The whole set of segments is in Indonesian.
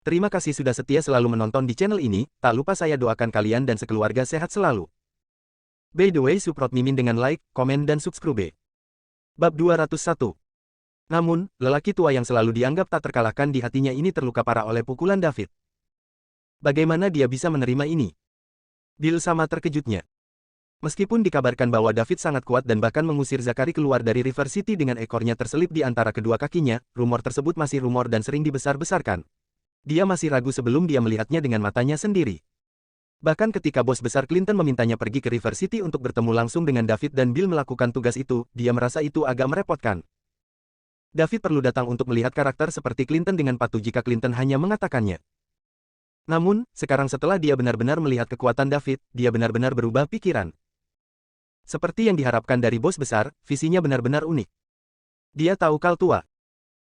Terima kasih sudah setia selalu menonton di channel ini, tak lupa saya doakan kalian dan sekeluarga sehat selalu. By the way, support Mimin dengan like, komen dan subscribe. Bab 201. Namun, lelaki tua yang selalu dianggap tak terkalahkan di hatinya ini terluka parah oleh pukulan David. Bagaimana dia bisa menerima ini? Bill sama terkejutnya. Meskipun dikabarkan bahwa David sangat kuat dan bahkan mengusir Zachary keluar dari River City dengan ekornya terselip di antara kedua kakinya, rumor tersebut masih rumor dan sering dibesar-besarkan. Dia masih ragu sebelum dia melihatnya dengan matanya sendiri. Bahkan ketika bos besar Clinton memintanya pergi ke River City untuk bertemu langsung dengan David dan Bill melakukan tugas itu, dia merasa itu agak merepotkan. David perlu datang untuk melihat karakter seperti Clinton dengan patuh jika Clinton hanya mengatakannya. Namun, sekarang setelah dia benar-benar melihat kekuatan David, dia benar-benar berubah pikiran. Seperti yang diharapkan dari bos besar, visinya benar-benar unik. Dia tahu Kal tua.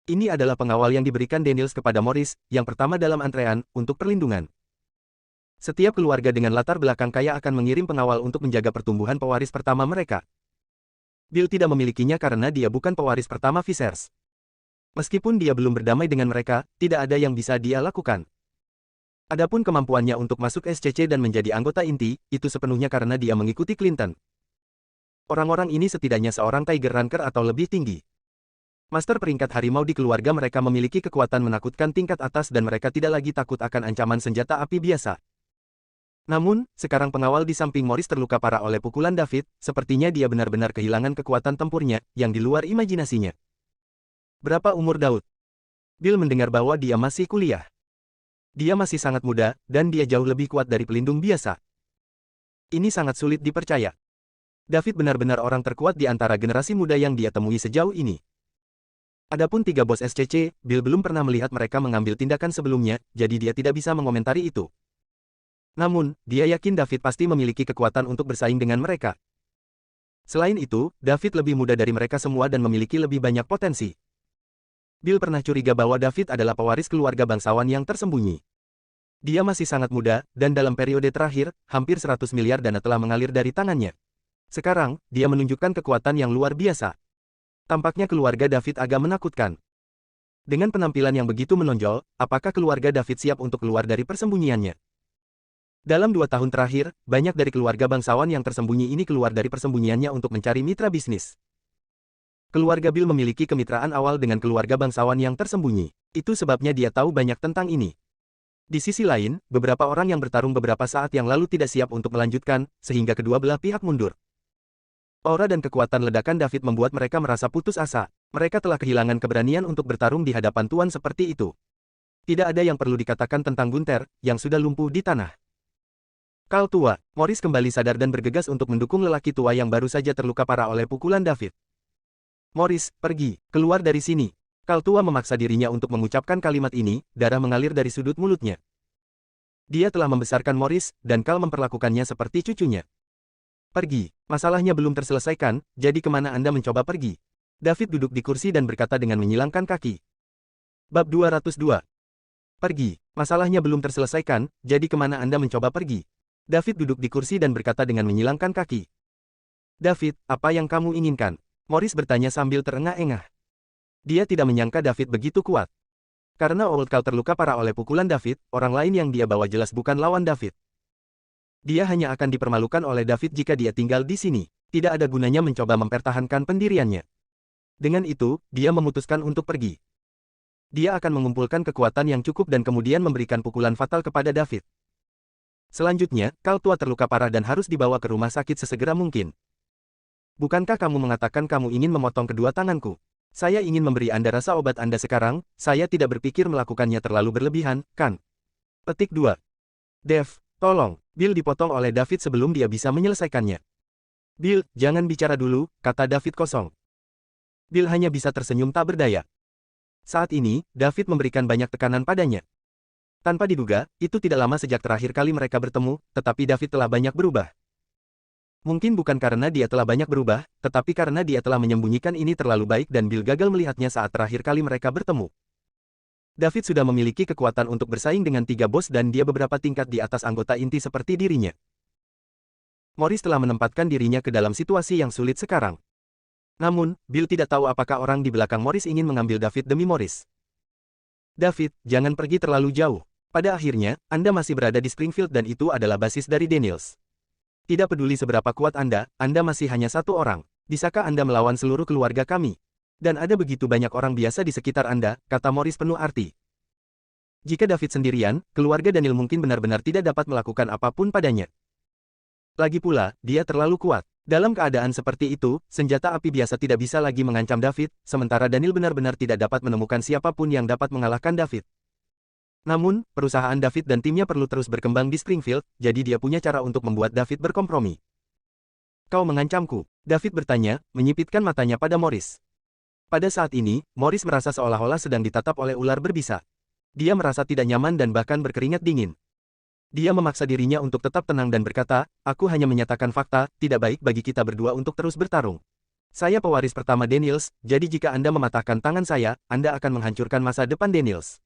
Ini adalah pengawal yang diberikan Daniels kepada Morris, yang pertama dalam antrean, untuk perlindungan. Setiap keluarga dengan latar belakang kaya akan mengirim pengawal untuk menjaga pertumbuhan pewaris pertama mereka. Bill tidak memilikinya karena dia bukan pewaris pertama Viserys. Meskipun dia belum berdamai dengan mereka, tidak ada yang bisa dia lakukan. Adapun kemampuannya untuk masuk SCC dan menjadi anggota inti, itu sepenuhnya karena dia mengikuti Clinton. Orang-orang ini setidaknya seorang Tiger Ranker atau lebih tinggi. Master peringkat harimau di keluarga mereka memiliki kekuatan menakutkan tingkat atas dan mereka tidak lagi takut akan ancaman senjata api biasa. Namun, sekarang pengawal di samping Morris terluka parah oleh pukulan David, sepertinya dia benar-benar kehilangan kekuatan tempurnya, yang di luar imajinasinya. Berapa umur Daud? Bill mendengar bahwa dia masih kuliah. Dia masih sangat muda, dan dia jauh lebih kuat dari pelindung biasa. Ini sangat sulit dipercaya. David benar-benar orang terkuat di antara generasi muda yang dia temui sejauh ini. Adapun tiga bos SCC, Bill belum pernah melihat mereka mengambil tindakan sebelumnya, jadi dia tidak bisa mengomentari itu. Namun, dia yakin David pasti memiliki kekuatan untuk bersaing dengan mereka. Selain itu, David lebih muda dari mereka semua dan memiliki lebih banyak potensi. Bill pernah curiga bahwa David adalah pewaris keluarga bangsawan yang tersembunyi. Dia masih sangat muda, dan dalam periode terakhir, hampir 100 miliar dana telah mengalir dari tangannya. Sekarang, dia menunjukkan kekuatan yang luar biasa. Tampaknya keluarga David agak menakutkan. Dengan penampilan yang begitu menonjol, apakah keluarga David siap untuk keluar dari persembunyiannya? Dalam 2 tahun terakhir, banyak dari keluarga bangsawan yang tersembunyi ini keluar dari persembunyiannya untuk mencari mitra bisnis. Keluarga Bill memiliki kemitraan awal dengan keluarga bangsawan yang tersembunyi. Itu sebabnya dia tahu banyak tentang ini. Di sisi lain, beberapa orang yang bertarung beberapa saat yang lalu tidak siap untuk melanjutkan, sehingga kedua belah pihak mundur. Aura dan kekuatan ledakan David membuat mereka merasa putus asa. Mereka telah kehilangan keberanian untuk bertarung di hadapan tuan seperti itu. Tidak ada yang perlu dikatakan tentang Gunther, yang sudah lumpuh di tanah. Kal tua, Morris kembali sadar dan bergegas untuk mendukung lelaki tua yang baru saja terluka parah oleh pukulan David. Morris, pergi, keluar dari sini. Kal tua memaksa dirinya untuk mengucapkan kalimat ini, darah mengalir dari sudut mulutnya. Dia telah membesarkan Morris, dan Kal memperlakukannya seperti cucunya. Pergi, masalahnya belum terselesaikan, jadi kemana Anda mencoba pergi? David duduk di kursi dan berkata dengan menyilangkan kaki. Bab 202. Pergi, masalahnya belum terselesaikan, jadi kemana Anda mencoba pergi? David duduk di kursi dan berkata dengan menyilangkan kaki. David, apa yang kamu inginkan? Morris bertanya sambil terengah-engah. Dia tidak menyangka David begitu kuat. Karena Old Kal terluka parah oleh pukulan David, orang lain yang dia bawa jelas bukan lawan David. Dia hanya akan dipermalukan oleh David jika dia tinggal di sini. Tidak ada gunanya mencoba mempertahankan pendiriannya. Dengan itu, dia memutuskan untuk pergi. Dia akan mengumpulkan kekuatan yang cukup dan kemudian memberikan pukulan fatal kepada David. Selanjutnya, Kal tua terluka parah dan harus dibawa ke rumah sakit sesegera mungkin. Bukankah kamu mengatakan kamu ingin memotong kedua tanganku? Saya ingin memberi Anda rasa obat Anda sekarang, saya tidak berpikir melakukannya terlalu berlebihan, kan? Petik 2. Dev, tolong. Bill dipotong oleh David sebelum dia bisa menyelesaikannya. Bill, jangan bicara dulu, kata David kosong. Bill hanya bisa tersenyum tak berdaya. Saat ini, David memberikan banyak tekanan padanya. Tanpa diduga, itu tidak lama sejak terakhir kali mereka bertemu, tetapi David telah banyak berubah. Mungkin bukan karena dia telah banyak berubah, tetapi karena dia telah menyembunyikan ini terlalu baik dan Bill gagal melihatnya saat terakhir kali mereka bertemu. David sudah memiliki kekuatan untuk bersaing dengan tiga bos dan dia beberapa tingkat di atas anggota inti seperti dirinya. Morris telah menempatkan dirinya ke dalam situasi yang sulit sekarang. Namun, Bill tidak tahu apakah orang di belakang Morris ingin mengambil David demi Morris. David, jangan pergi terlalu jauh. Pada akhirnya, Anda masih berada di Springfield dan itu adalah basis dari Daniels. Tidak peduli seberapa kuat Anda masih hanya satu orang. Bisakah Anda melawan seluruh keluarga kami? Dan ada begitu banyak orang biasa di sekitar Anda, kata Morris penuh arti. Jika David sendirian, keluarga Daniel mungkin benar-benar tidak dapat melakukan apapun padanya. Lagi pula, dia terlalu kuat. Dalam keadaan seperti itu, senjata api biasa tidak bisa lagi mengancam David, sementara Daniel benar-benar tidak dapat menemukan siapapun yang dapat mengalahkan David. Namun, perusahaan David dan timnya perlu terus berkembang di Springfield, jadi dia punya cara untuk membuat David berkompromi. Kau mengancamku? David bertanya, menyipitkan matanya pada Morris. Pada saat ini, Morris merasa seolah-olah sedang ditatap oleh ular berbisa. Dia merasa tidak nyaman dan bahkan berkeringat dingin. Dia memaksa dirinya untuk tetap tenang dan berkata, aku hanya menyatakan fakta, tidak baik bagi kita berdua untuk terus bertarung. Saya pewaris pertama Daniels, jadi jika Anda mematahkan tangan saya, Anda akan menghancurkan masa depan Daniels.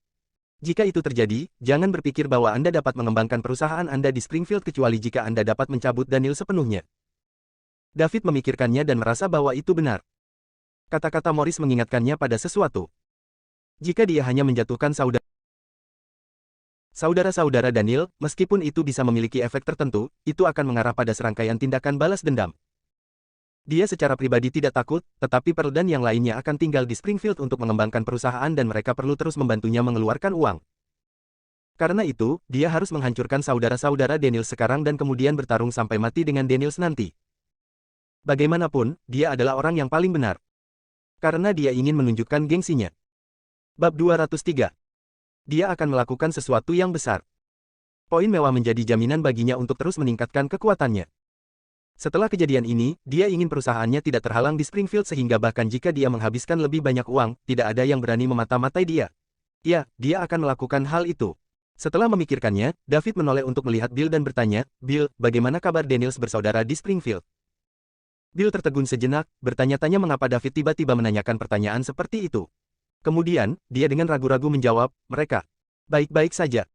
Jika itu terjadi, jangan berpikir bahwa Anda dapat mengembangkan perusahaan Anda di Springfield kecuali jika Anda dapat mencabut Daniel sepenuhnya. David memikirkannya dan merasa bahwa itu benar. Kata-kata Morris mengingatkannya pada sesuatu. Jika dia hanya menjatuhkan saudara-saudara Daniel, meskipun itu bisa memiliki efek tertentu, itu akan mengarah pada serangkaian tindakan balas dendam. Dia secara pribadi tidak takut, tetapi Pearl dan yang lainnya akan tinggal di Springfield untuk mengembangkan perusahaan dan mereka perlu terus membantunya mengeluarkan uang. Karena itu, dia harus menghancurkan saudara-saudara Daniel sekarang dan kemudian bertarung sampai mati dengan Daniels nanti. Bagaimanapun, dia adalah orang yang paling benar. Karena dia ingin menunjukkan gengsinya. Bab 203. Dia akan melakukan sesuatu yang besar. Poin mewah menjadi jaminan baginya untuk terus meningkatkan kekuatannya. Setelah kejadian ini, dia ingin perusahaannya tidak terhalang di Springfield sehingga bahkan jika dia menghabiskan lebih banyak uang, tidak ada yang berani memata-matai dia. Ya, dia akan melakukan hal itu. Setelah memikirkannya, David menoleh untuk melihat Bill dan bertanya, Bill, bagaimana kabar Daniels bersaudara di Springfield? Bill tertegun sejenak, bertanya-tanya mengapa David tiba-tiba menanyakan pertanyaan seperti itu. Kemudian, dia dengan ragu-ragu menjawab, mereka baik-baik saja.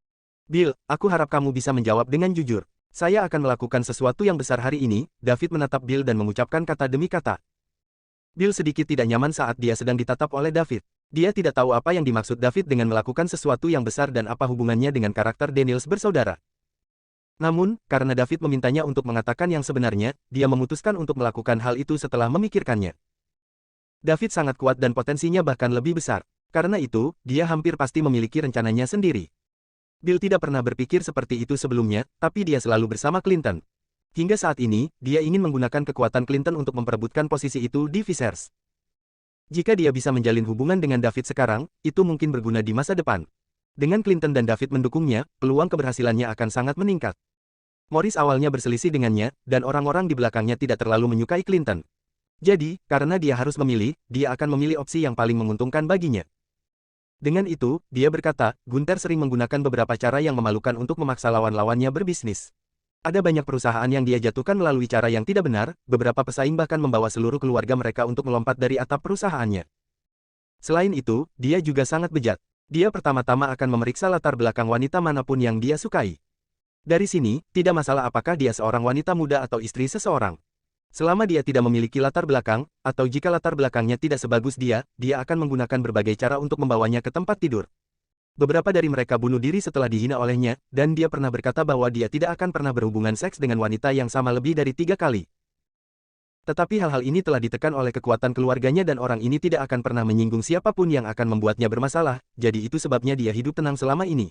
Bill, aku harap kamu bisa menjawab dengan jujur. Saya akan melakukan sesuatu yang besar hari ini. David menatap Bill dan mengucapkan kata demi kata. Bill sedikit tidak nyaman saat dia sedang ditatap oleh David. Dia tidak tahu apa yang dimaksud David dengan melakukan sesuatu yang besar dan apa hubungannya dengan karakter Daniels bersaudara. Namun, karena David memintanya untuk mengatakan yang sebenarnya, dia memutuskan untuk melakukan hal itu setelah memikirkannya. David sangat kuat dan potensinya bahkan lebih besar. Karena itu, dia hampir pasti memiliki rencananya sendiri. Bill tidak pernah berpikir seperti itu sebelumnya, tapi dia selalu bersama Clinton. Hingga saat ini, dia ingin menggunakan kekuatan Clinton untuk memperebutkan posisi itu di Viserys. Jika dia bisa menjalin hubungan dengan David sekarang, itu mungkin berguna di masa depan. Dengan Clinton dan David mendukungnya, peluang keberhasilannya akan sangat meningkat. Morris awalnya berselisih dengannya, dan orang-orang di belakangnya tidak terlalu menyukai Clinton. Jadi, karena dia harus memilih, dia akan memilih opsi yang paling menguntungkan baginya. Dengan itu, dia berkata, Gunther sering menggunakan beberapa cara yang memalukan untuk memaksa lawan-lawannya berbisnis. Ada banyak perusahaan yang dia jatuhkan melalui cara yang tidak benar, beberapa pesaing bahkan membawa seluruh keluarga mereka untuk melompat dari atap perusahaannya. Selain itu, dia juga sangat bejat. Dia pertama-tama akan memeriksa latar belakang wanita manapun yang dia sukai. Dari sini, tidak masalah apakah dia seorang wanita muda atau istri seseorang. Selama dia tidak memiliki latar belakang, atau jika latar belakangnya tidak sebagus dia akan menggunakan berbagai cara untuk membawanya ke tempat tidur. Beberapa dari mereka bunuh diri setelah dihina olehnya, dan dia pernah berkata bahwa dia tidak akan pernah berhubungan seks dengan wanita yang sama lebih dari 3 kali. Tetapi hal-hal ini telah ditekan oleh kekuatan keluarganya dan orang ini tidak akan pernah menyinggung siapapun yang akan membuatnya bermasalah, jadi itu sebabnya dia hidup tenang selama ini.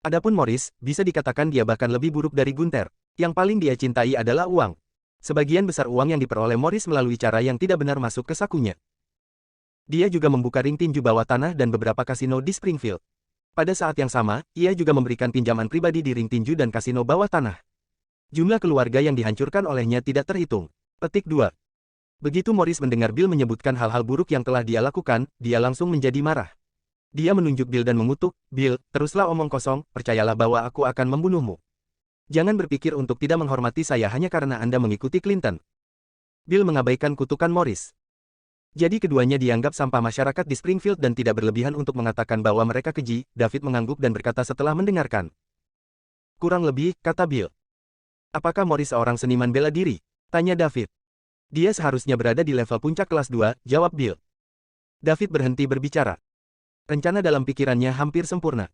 Adapun Morris, bisa dikatakan dia bahkan lebih buruk dari Gunther. Yang paling dia cintai adalah uang. Sebagian besar uang yang diperoleh Morris melalui cara yang tidak benar masuk ke sakunya. Dia juga membuka ring tinju bawah tanah dan beberapa kasino di Springfield. Pada saat yang sama, ia juga memberikan pinjaman pribadi di ring tinju dan kasino bawah tanah. Jumlah keluarga yang dihancurkan olehnya tidak terhitung. Petik 2. Begitu Morris mendengar Bill menyebutkan hal-hal buruk yang telah dia lakukan, dia langsung menjadi marah. Dia menunjuk Bill dan mengutuk, Bill, teruslah omong kosong, percayalah bahwa aku akan membunuhmu. Jangan berpikir untuk tidak menghormati saya hanya karena Anda mengikuti Clinton. Bill mengabaikan kutukan Morris. Jadi keduanya dianggap sampah masyarakat di Springfield dan tidak berlebihan untuk mengatakan bahwa mereka keji. David mengangguk dan berkata setelah mendengarkan. Kurang lebih, kata Bill. Apakah Morris seorang seniman bela diri? Tanya David. Dia seharusnya berada di level puncak kelas 2, jawab Bill. David berhenti berbicara. Rencana dalam pikirannya hampir sempurna.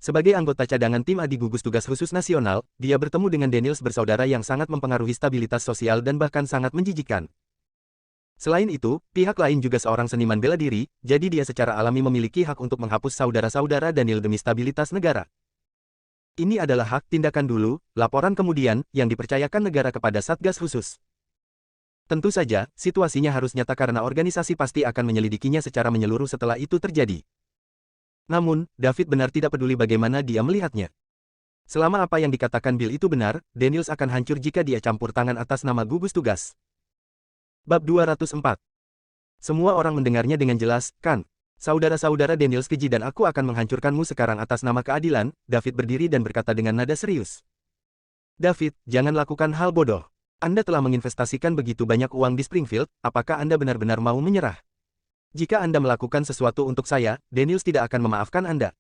Sebagai anggota cadangan tim ADI Gugus Tugas Khusus Nasional, dia bertemu dengan Daniels bersaudara yang sangat mempengaruhi stabilitas sosial dan bahkan sangat menjijikan. Selain itu, pihak lain juga seorang seniman bela diri, jadi dia secara alami memiliki hak untuk menghapus saudara-saudara Daniel demi stabilitas negara. Ini adalah hak tindakan dulu, laporan kemudian, yang dipercayakan negara kepada Satgas Khusus. Tentu saja, situasinya harus nyata karena organisasi pasti akan menyelidikinya secara menyeluruh setelah itu terjadi. Namun, David benar tidak peduli bagaimana dia melihatnya. Selama apa yang dikatakan Bill itu benar, Daniels akan hancur jika dia campur tangan atas nama gugus tugas. Bab 204. Semua orang mendengarnya dengan jelas, kan? Saudara-saudara Daniels keji dan aku akan menghancurkanmu sekarang atas nama keadilan, David berdiri dan berkata dengan nada serius. David, jangan lakukan hal bodoh. Anda telah menginvestasikan begitu banyak uang di Springfield, apakah Anda benar-benar mau menyerah? Jika Anda melakukan sesuatu untuk saya, Daniels tidak akan memaafkan Anda.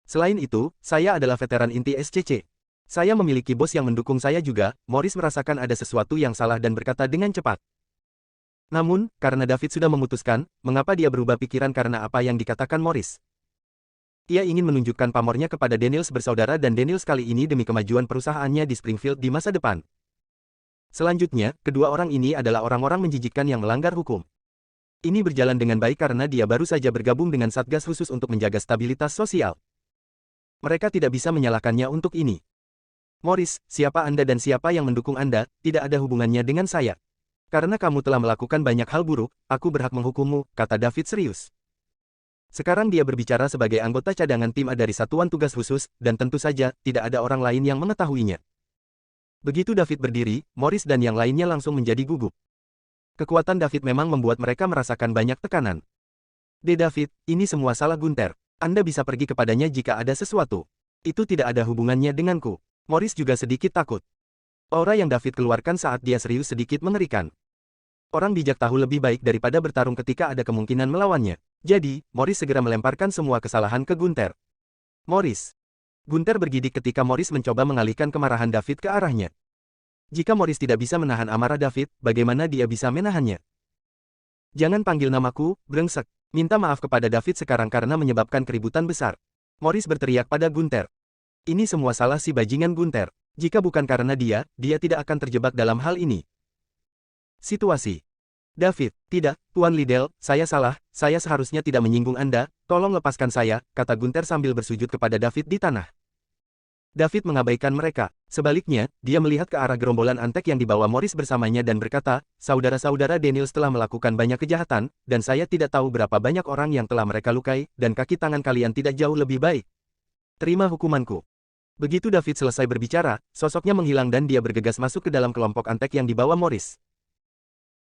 Selain itu, saya adalah veteran inti SCC. Saya memiliki bos yang mendukung saya juga. Morris merasakan ada sesuatu yang salah dan berkata dengan cepat. Namun, karena David sudah memutuskan, mengapa dia berubah pikiran karena apa yang dikatakan Morris? Ia ingin menunjukkan pamornya kepada Daniels bersaudara dan Daniels kali ini demi kemajuan perusahaannya di Springfield di masa depan. Selanjutnya, kedua orang ini adalah orang-orang menjijikkan yang melanggar hukum. Ini berjalan dengan baik karena dia baru saja bergabung dengan Satgas Khusus untuk menjaga stabilitas sosial. Mereka tidak bisa menyalahkannya untuk ini. Morris, siapa Anda dan siapa yang mendukung Anda, tidak ada hubungannya dengan saya. Karena kamu telah melakukan banyak hal buruk, aku berhak menghukummu, kata David serius. Sekarang dia berbicara sebagai anggota cadangan tim A dari Satuan Tugas Khusus, dan tentu saja, tidak ada orang lain yang mengetahuinya. Begitu David berdiri, Morris dan yang lainnya langsung menjadi gugup. Kekuatan David memang membuat mereka merasakan banyak tekanan. David, ini semua salah Gunther. Anda bisa pergi kepadanya jika ada sesuatu. Itu tidak ada hubungannya denganku. Morris juga sedikit takut. Aura yang David keluarkan saat dia serius sedikit mengerikan. Orang bijak tahu lebih baik daripada bertarung ketika ada kemungkinan melawannya. Jadi, Morris segera melemparkan semua kesalahan ke Gunther. Morris. Gunther bergidik ketika Morris mencoba mengalihkan kemarahan David ke arahnya. Jika Morris tidak bisa menahan amarah David, bagaimana dia bisa menahannya? Jangan panggil namaku, brengsek. Minta maaf kepada David sekarang karena menyebabkan keributan besar. Morris berteriak pada Gunther. Ini semua salah si bajingan Gunther. Jika bukan karena dia tidak akan terjebak dalam hal ini. Situasi. David, tidak, Tuan Liddell, saya salah, saya seharusnya tidak menyinggung Anda, tolong lepaskan saya, kata Gunther sambil bersujud kepada David di tanah. David mengabaikan mereka. Sebaliknya, dia melihat ke arah gerombolan antek yang dibawa Morris bersamanya dan berkata, saudara-saudara Daniels telah melakukan banyak kejahatan, dan saya tidak tahu berapa banyak orang yang telah mereka lukai, dan kaki tangan kalian tidak jauh lebih baik. Terima hukumanku. Begitu David selesai berbicara, sosoknya menghilang dan dia bergegas masuk ke dalam kelompok antek yang dibawa Morris.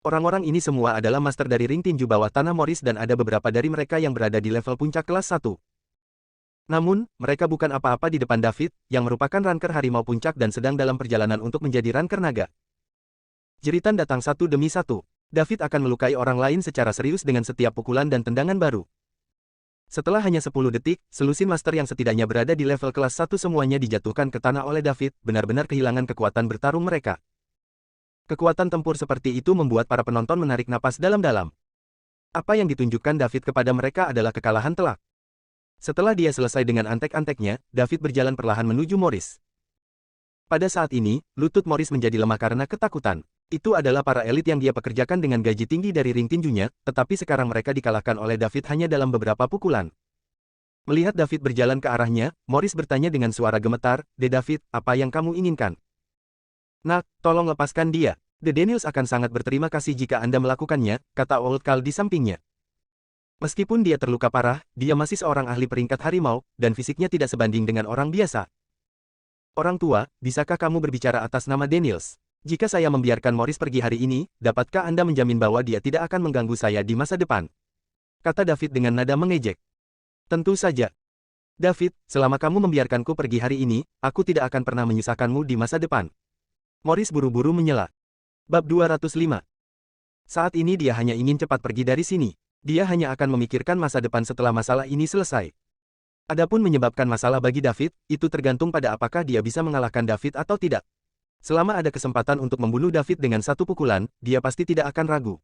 Orang-orang ini semua adalah master dari ring tinju bawah tanah Morris dan ada beberapa dari mereka yang berada di level puncak kelas 1. Namun, mereka bukan apa-apa di depan David, yang merupakan ranker harimau puncak dan sedang dalam perjalanan untuk menjadi ranker naga. Jeritan datang satu demi satu. David akan melukai orang lain secara serius dengan setiap pukulan dan tendangan baru. Setelah hanya 10 detik, selusin master yang setidaknya berada di level kelas 1 semuanya dijatuhkan ke tanah oleh David, benar-benar kehilangan kekuatan bertarung mereka. Kekuatan tempur seperti itu membuat para penonton menarik napas dalam-dalam. Apa yang ditunjukkan David kepada mereka adalah kekalahan telak. Setelah dia selesai dengan antek-anteknya, David berjalan perlahan menuju Morris. Pada saat ini, lutut Morris menjadi lemah karena ketakutan. Itu adalah para elit yang dia pekerjakan dengan gaji tinggi dari ring tinjunya, tetapi sekarang mereka dikalahkan oleh David hanya dalam beberapa pukulan. Melihat David berjalan ke arahnya, Morris bertanya dengan suara gemetar, David, apa yang kamu inginkan? Nak, tolong lepaskan dia. Daniels akan sangat berterima kasih jika Anda melakukannya, kata Old Carl di sampingnya. Meskipun dia terluka parah, dia masih seorang ahli peringkat harimau, dan fisiknya tidak sebanding dengan orang biasa. Orang tua, bisakah kamu berbicara atas nama Daniels? Jika saya membiarkan Morris pergi hari ini, dapatkah Anda menjamin bahwa dia tidak akan mengganggu saya di masa depan? Kata David dengan nada mengejek. Tentu saja. David, selama kamu membiarkanku pergi hari ini, aku tidak akan pernah menyusahkanmu di masa depan. Morris buru-buru menyela. Bab 205. Saat ini dia hanya ingin cepat pergi dari sini. Dia hanya akan memikirkan masa depan setelah masalah ini selesai. Adapun menyebabkan masalah bagi David, itu tergantung pada apakah dia bisa mengalahkan David atau tidak. Selama ada kesempatan untuk membunuh David dengan satu pukulan, dia pasti tidak akan ragu.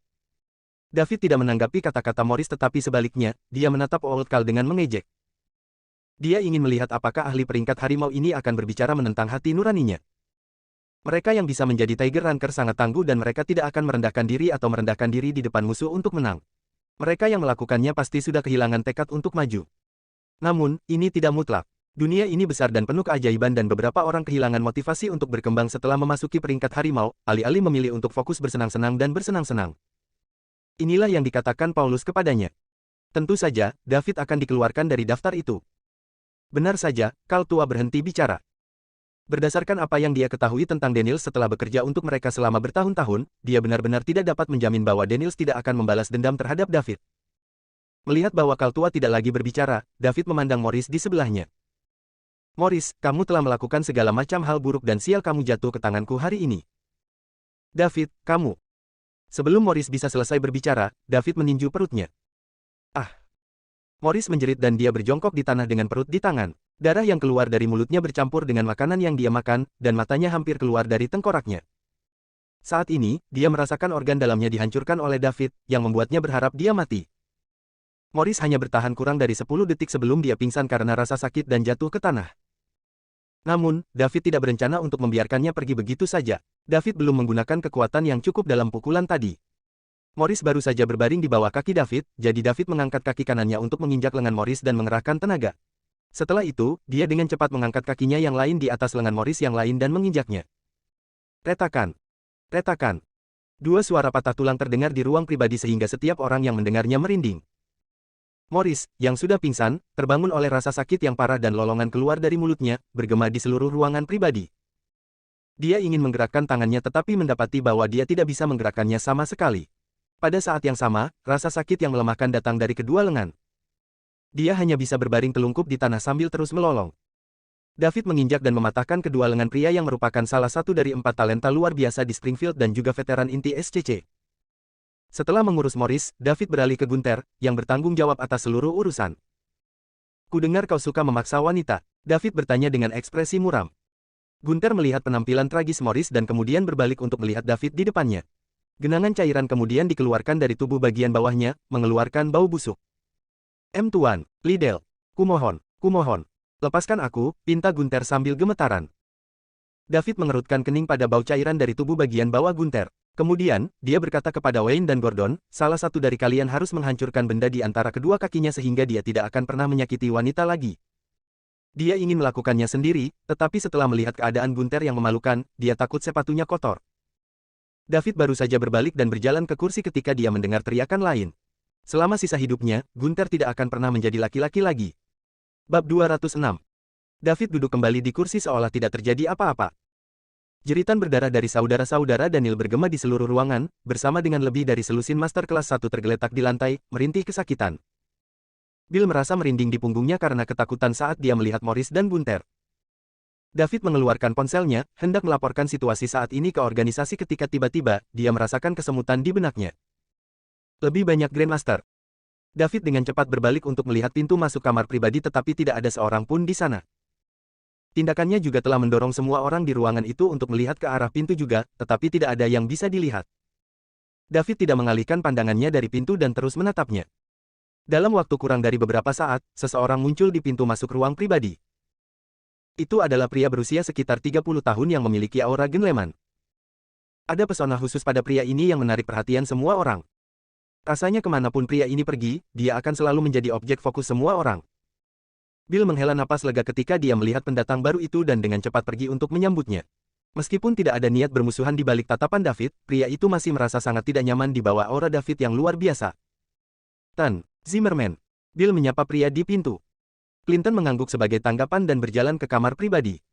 David tidak menanggapi kata-kata Morris tetapi sebaliknya, dia menatap Old Carl dengan mengejek. Dia ingin melihat apakah ahli peringkat harimau ini akan berbicara menentang hati nuraninya. Mereka yang bisa menjadi Tiger Ranker sangat tangguh dan mereka tidak akan merendahkan diri atau merendahkan diri di depan musuh untuk menang. Mereka yang melakukannya pasti sudah kehilangan tekad untuk maju. Namun, ini tidak mutlak. Dunia ini besar dan penuh keajaiban dan beberapa orang kehilangan motivasi untuk berkembang setelah memasuki peringkat harimau, alih-alih memilih untuk fokus bersenang-senang dan bersenang-senang. Inilah yang dikatakan Paulus kepadanya. Tentu saja, David akan dikeluarkan dari daftar itu. Benar saja, Carl tua berhenti bicara. Berdasarkan apa yang dia ketahui tentang Daniels setelah bekerja untuk mereka selama bertahun-tahun, dia benar-benar tidak dapat menjamin bahwa Daniels tidak akan membalas dendam terhadap David. Melihat bahwa Carl tua tidak lagi berbicara, David memandang Morris di sebelahnya. Morris, kamu telah melakukan segala macam hal buruk dan sial kamu jatuh ke tanganku hari ini. David, kamu. Sebelum Morris bisa selesai berbicara, David meninju perutnya. Ah! Morris menjerit dan dia berjongkok di tanah dengan perut di tangan. Darah yang keluar dari mulutnya bercampur dengan makanan yang dia makan, dan matanya hampir keluar dari tengkoraknya. Saat ini, dia merasakan organ dalamnya dihancurkan oleh David, yang membuatnya berharap dia mati. Morris hanya bertahan kurang dari 10 detik sebelum dia pingsan karena rasa sakit dan jatuh ke tanah. Namun, David tidak berencana untuk membiarkannya pergi begitu saja. David belum menggunakan kekuatan yang cukup dalam pukulan tadi. Morris baru saja berbaring di bawah kaki David, jadi David mengangkat kaki kanannya untuk menginjak lengan Morris dan mengerahkan tenaga. Setelah itu, dia dengan cepat mengangkat kakinya yang lain di atas lengan Morris yang lain dan menginjaknya. Retakan. Retakan. Dua suara patah tulang terdengar di ruang pribadi sehingga setiap orang yang mendengarnya merinding. Morris, yang sudah pingsan, terbangun oleh rasa sakit yang parah dan lolongan keluar dari mulutnya, bergema di seluruh ruangan pribadi. Dia ingin menggerakkan tangannya tetapi mendapati bahwa dia tidak bisa menggerakkannya sama sekali. Pada saat yang sama, rasa sakit yang melemahkan datang dari kedua lengan. Dia hanya bisa berbaring telungkup di tanah sambil terus melolong. David menginjak dan mematahkan kedua lengan pria yang merupakan salah satu dari 4 talenta luar biasa di Springfield dan juga veteran inti SCC. Setelah mengurus Morris, David beralih ke Gunther, yang bertanggung jawab atas seluruh urusan. Kudengar kau suka memaksa wanita, David bertanya dengan ekspresi muram. Gunther melihat penampilan tragis Morris dan kemudian berbalik untuk melihat David di depannya. Genangan cairan kemudian dikeluarkan dari tubuh bagian bawahnya, mengeluarkan bau busuk. Tuan, Liddell, kumohon, lepaskan aku, pinta Gunther sambil gemetaran. David mengerutkan kening pada bau cairan dari tubuh bagian bawah Gunther. Kemudian, dia berkata kepada Wayne dan Gordon, salah satu dari kalian harus menghancurkan benda di antara kedua kakinya sehingga dia tidak akan pernah menyakiti wanita lagi. Dia ingin melakukannya sendiri, tetapi setelah melihat keadaan Gunther yang memalukan, dia takut sepatunya kotor. David baru saja berbalik dan berjalan ke kursi ketika dia mendengar teriakan lain. Selama sisa hidupnya, Gunther tidak akan pernah menjadi laki-laki lagi. Bab 206. David duduk kembali di kursi seolah tidak terjadi apa-apa. Jeritan berdarah dari saudara-saudara Daniel bergema di seluruh ruangan, bersama dengan lebih dari selusin master kelas 1 tergeletak di lantai, merintih kesakitan. Bill merasa merinding di punggungnya karena ketakutan saat dia melihat Morris dan Gunther. David mengeluarkan ponselnya, hendak melaporkan situasi saat ini ke organisasi ketika tiba-tiba, dia merasakan kesemutan di benaknya. Lebih banyak Grandmaster. David dengan cepat berbalik untuk melihat pintu masuk kamar pribadi tetapi tidak ada seorang pun di sana. Tindakannya juga telah mendorong semua orang di ruangan itu untuk melihat ke arah pintu juga, tetapi tidak ada yang bisa dilihat. David tidak mengalihkan pandangannya dari pintu dan terus menatapnya. Dalam waktu kurang dari beberapa saat, seseorang muncul di pintu masuk ruang pribadi. Itu adalah pria berusia sekitar 30 tahun yang memiliki aura gentleman. Ada pesona khusus pada pria ini yang menarik perhatian semua orang. Rasanya kemanapun pria ini pergi, dia akan selalu menjadi objek fokus semua orang. Bill menghela napas lega ketika dia melihat pendatang baru itu dan dengan cepat pergi untuk menyambutnya. Meskipun tidak ada niat bermusuhan di balik tatapan David, pria itu masih merasa sangat tidak nyaman di bawah aura David yang luar biasa. Zimmerman. Bill menyapa pria di pintu. Clinton mengangguk sebagai tanggapan dan berjalan ke kamar pribadi.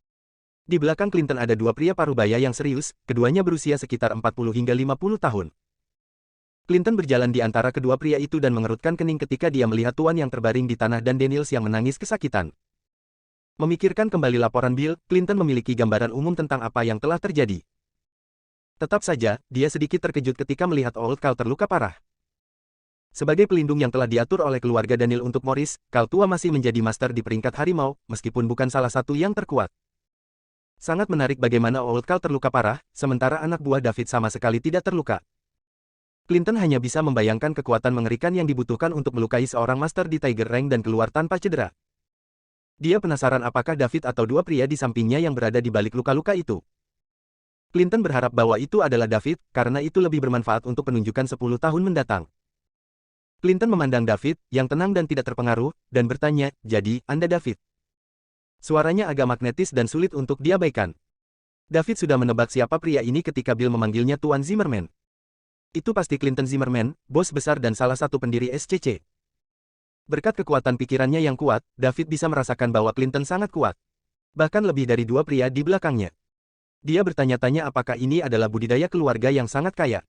Di belakang Clinton ada dua pria parubaya yang serius, keduanya berusia sekitar 40 hingga 50 tahun. Clinton berjalan di antara kedua pria itu dan mengerutkan kening ketika dia melihat tuan yang terbaring di tanah dan Daniels yang menangis kesakitan. Memikirkan kembali laporan Bill, Clinton memiliki gambaran umum tentang apa yang telah terjadi. Tetap saja, dia sedikit terkejut ketika melihat Old Carl terluka parah. Sebagai pelindung yang telah diatur oleh keluarga Daniel untuk Morris, Carl tua masih menjadi master di peringkat harimau, meskipun bukan salah satu yang terkuat. Sangat menarik bagaimana Old Carl terluka parah, sementara anak buah David sama sekali tidak terluka. Clinton hanya bisa membayangkan kekuatan mengerikan yang dibutuhkan untuk melukai seorang master di Tiger Rank dan keluar tanpa cedera. Dia penasaran apakah David atau dua pria di sampingnya yang berada di balik luka-luka itu. Clinton berharap bahwa itu adalah David, karena itu lebih bermanfaat untuk penunjukan 10 tahun mendatang. Clinton memandang David, yang tenang dan tidak terpengaruh, dan bertanya, "Jadi, Anda David?" Suaranya agak magnetis dan sulit untuk diabaikan. David sudah menebak siapa pria ini ketika Bill memanggilnya Tuan Zimmerman. Itu pasti Clinton Zimmerman, bos besar dan salah satu pendiri SCC. Berkat kekuatan pikirannya yang kuat, David bisa merasakan bahwa Clinton sangat kuat. Bahkan lebih dari dua pria di belakangnya. Dia bertanya-tanya apakah ini adalah budidaya keluarga yang sangat kaya.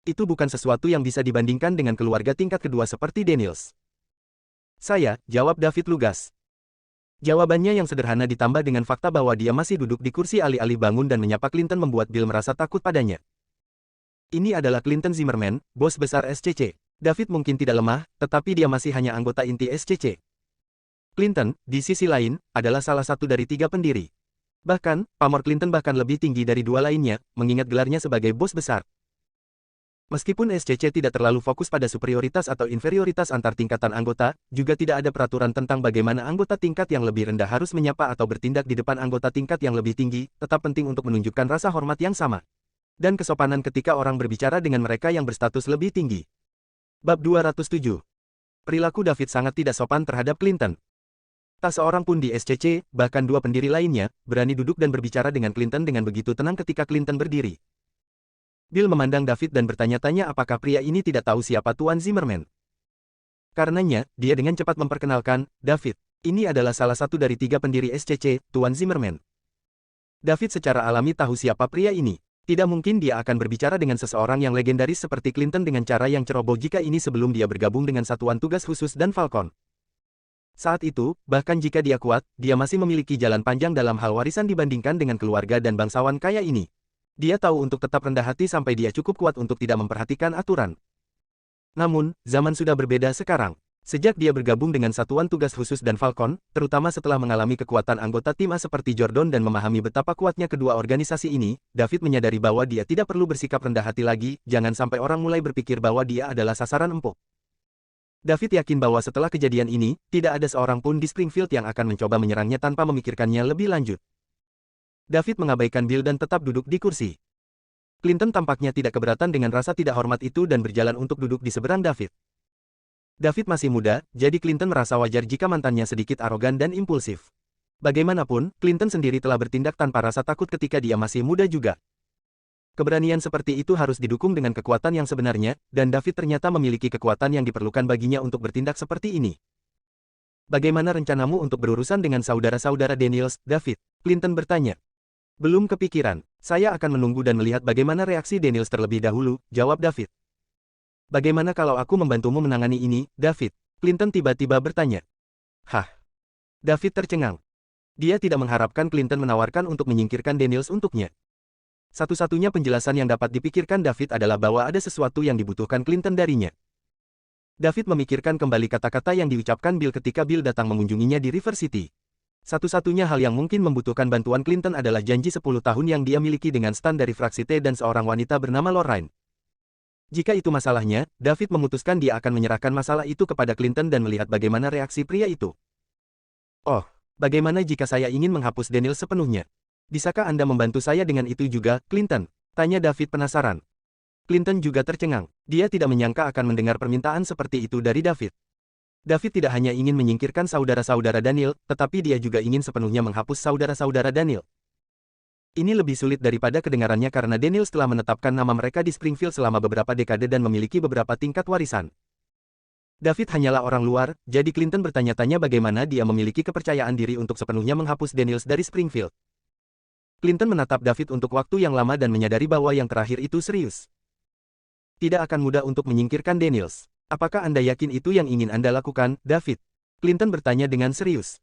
Itu bukan sesuatu yang bisa dibandingkan dengan keluarga tingkat kedua seperti Daniels. "Saya," jawab David lugas. Jawabannya yang sederhana ditambah dengan fakta bahwa dia masih duduk di kursi alih-alih bangun dan menyapa Clinton membuat Bill merasa takut padanya. Ini adalah Clinton Zimmerman, bos besar SCC. David mungkin tidak lemah, tetapi dia masih hanya anggota inti SCC. Clinton, di sisi lain, adalah salah satu dari 3 pendiri. Bahkan, pamor Clinton bahkan lebih tinggi dari 2 lainnya, mengingat gelarnya sebagai bos besar. Meskipun SCC tidak terlalu fokus pada superioritas atau inferioritas antar tingkatan anggota, juga tidak ada peraturan tentang bagaimana anggota tingkat yang lebih rendah harus menyapa atau bertindak di depan anggota tingkat yang lebih tinggi, tetap penting untuk menunjukkan rasa hormat yang sama. Dan kesopanan ketika orang berbicara dengan mereka yang berstatus lebih tinggi. Bab 207. Perilaku David sangat tidak sopan terhadap Clinton. Tak seorang pun di SCC, bahkan 2 pendiri lainnya, berani duduk dan berbicara dengan Clinton dengan begitu tenang ketika Clinton berdiri. Bill memandang David dan bertanya-tanya apakah pria ini tidak tahu siapa Tuan Zimmerman. Karenanya, dia dengan cepat memperkenalkan, "David, ini adalah salah satu dari 3 pendiri SCC, Tuan Zimmerman." David secara alami tahu siapa pria ini. Tidak mungkin dia akan berbicara dengan seseorang yang legendaris seperti Clinton dengan cara yang ceroboh jika ini sebelum dia bergabung dengan Satuan Tugas Khusus dan Falcon. Saat itu, bahkan jika dia kuat, dia masih memiliki jalan panjang dalam hal warisan dibandingkan dengan keluarga dan bangsawan kaya ini. Dia tahu untuk tetap rendah hati sampai dia cukup kuat untuk tidak memperhatikan aturan. Namun, zaman sudah berbeda sekarang. Sejak dia bergabung dengan Satuan Tugas Khusus dan Falcon, terutama setelah mengalami kekuatan anggota tim A seperti Jordan dan memahami betapa kuatnya kedua organisasi ini, David menyadari bahwa dia tidak perlu bersikap rendah hati lagi, jangan sampai orang mulai berpikir bahwa dia adalah sasaran empuk. David yakin bahwa setelah kejadian ini, tidak ada seorang pun di Springfield yang akan mencoba menyerangnya tanpa memikirkannya lebih lanjut. David mengabaikan Bill dan tetap duduk di kursi. Clinton tampaknya tidak keberatan dengan rasa tidak hormat itu dan berjalan untuk duduk di seberang David. David masih muda, jadi Clinton merasa wajar jika mantannya sedikit arogan dan impulsif. Bagaimanapun, Clinton sendiri telah bertindak tanpa rasa takut ketika dia masih muda juga. Keberanian seperti itu harus didukung dengan kekuatan yang sebenarnya, dan David ternyata memiliki kekuatan yang diperlukan baginya untuk bertindak seperti ini. "Bagaimana rencanamu untuk berurusan dengan saudara-saudara Daniels, David?" Clinton bertanya. "Belum kepikiran. Saya akan menunggu dan melihat bagaimana reaksi Daniels terlebih dahulu," jawab David. "Bagaimana kalau aku membantumu menangani ini, David?" Clinton tiba-tiba bertanya. "Hah?" David tercengang. Dia tidak mengharapkan Clinton menawarkan untuk menyingkirkan Daniels untuknya. Satu-satunya penjelasan yang dapat dipikirkan David adalah bahwa ada sesuatu yang dibutuhkan Clinton darinya. David memikirkan kembali kata-kata yang diucapkan Bill ketika Bill datang mengunjunginya di River City. Satu-satunya hal yang mungkin membutuhkan bantuan Clinton adalah janji 10 tahun yang dia miliki dengan Stan dari fraksi T dan seorang wanita bernama Lorraine. Jika itu masalahnya, David memutuskan dia akan menyerahkan masalah itu kepada Clinton dan melihat bagaimana reaksi pria itu. "Oh, bagaimana jika saya ingin menghapus Daniel sepenuhnya? Bisakah Anda membantu saya dengan itu juga, Clinton?" tanya David penasaran. Clinton juga tercengang. Dia tidak menyangka akan mendengar permintaan seperti itu dari David. David tidak hanya ingin menyingkirkan saudara-saudara Daniel, tetapi dia juga ingin sepenuhnya menghapus saudara-saudara Daniel. Ini lebih sulit daripada kedengarannya karena Daniel telah menetapkan nama mereka di Springfield selama beberapa dekade dan memiliki beberapa tingkat warisan. David hanyalah orang luar, jadi Clinton bertanya-tanya bagaimana dia memiliki kepercayaan diri untuk sepenuhnya menghapus Daniels dari Springfield. Clinton menatap David untuk waktu yang lama dan menyadari bahwa yang terakhir itu serius. "Tidak akan mudah untuk menyingkirkan Daniels. Apakah Anda yakin itu yang ingin Anda lakukan, David?" Clinton bertanya dengan serius.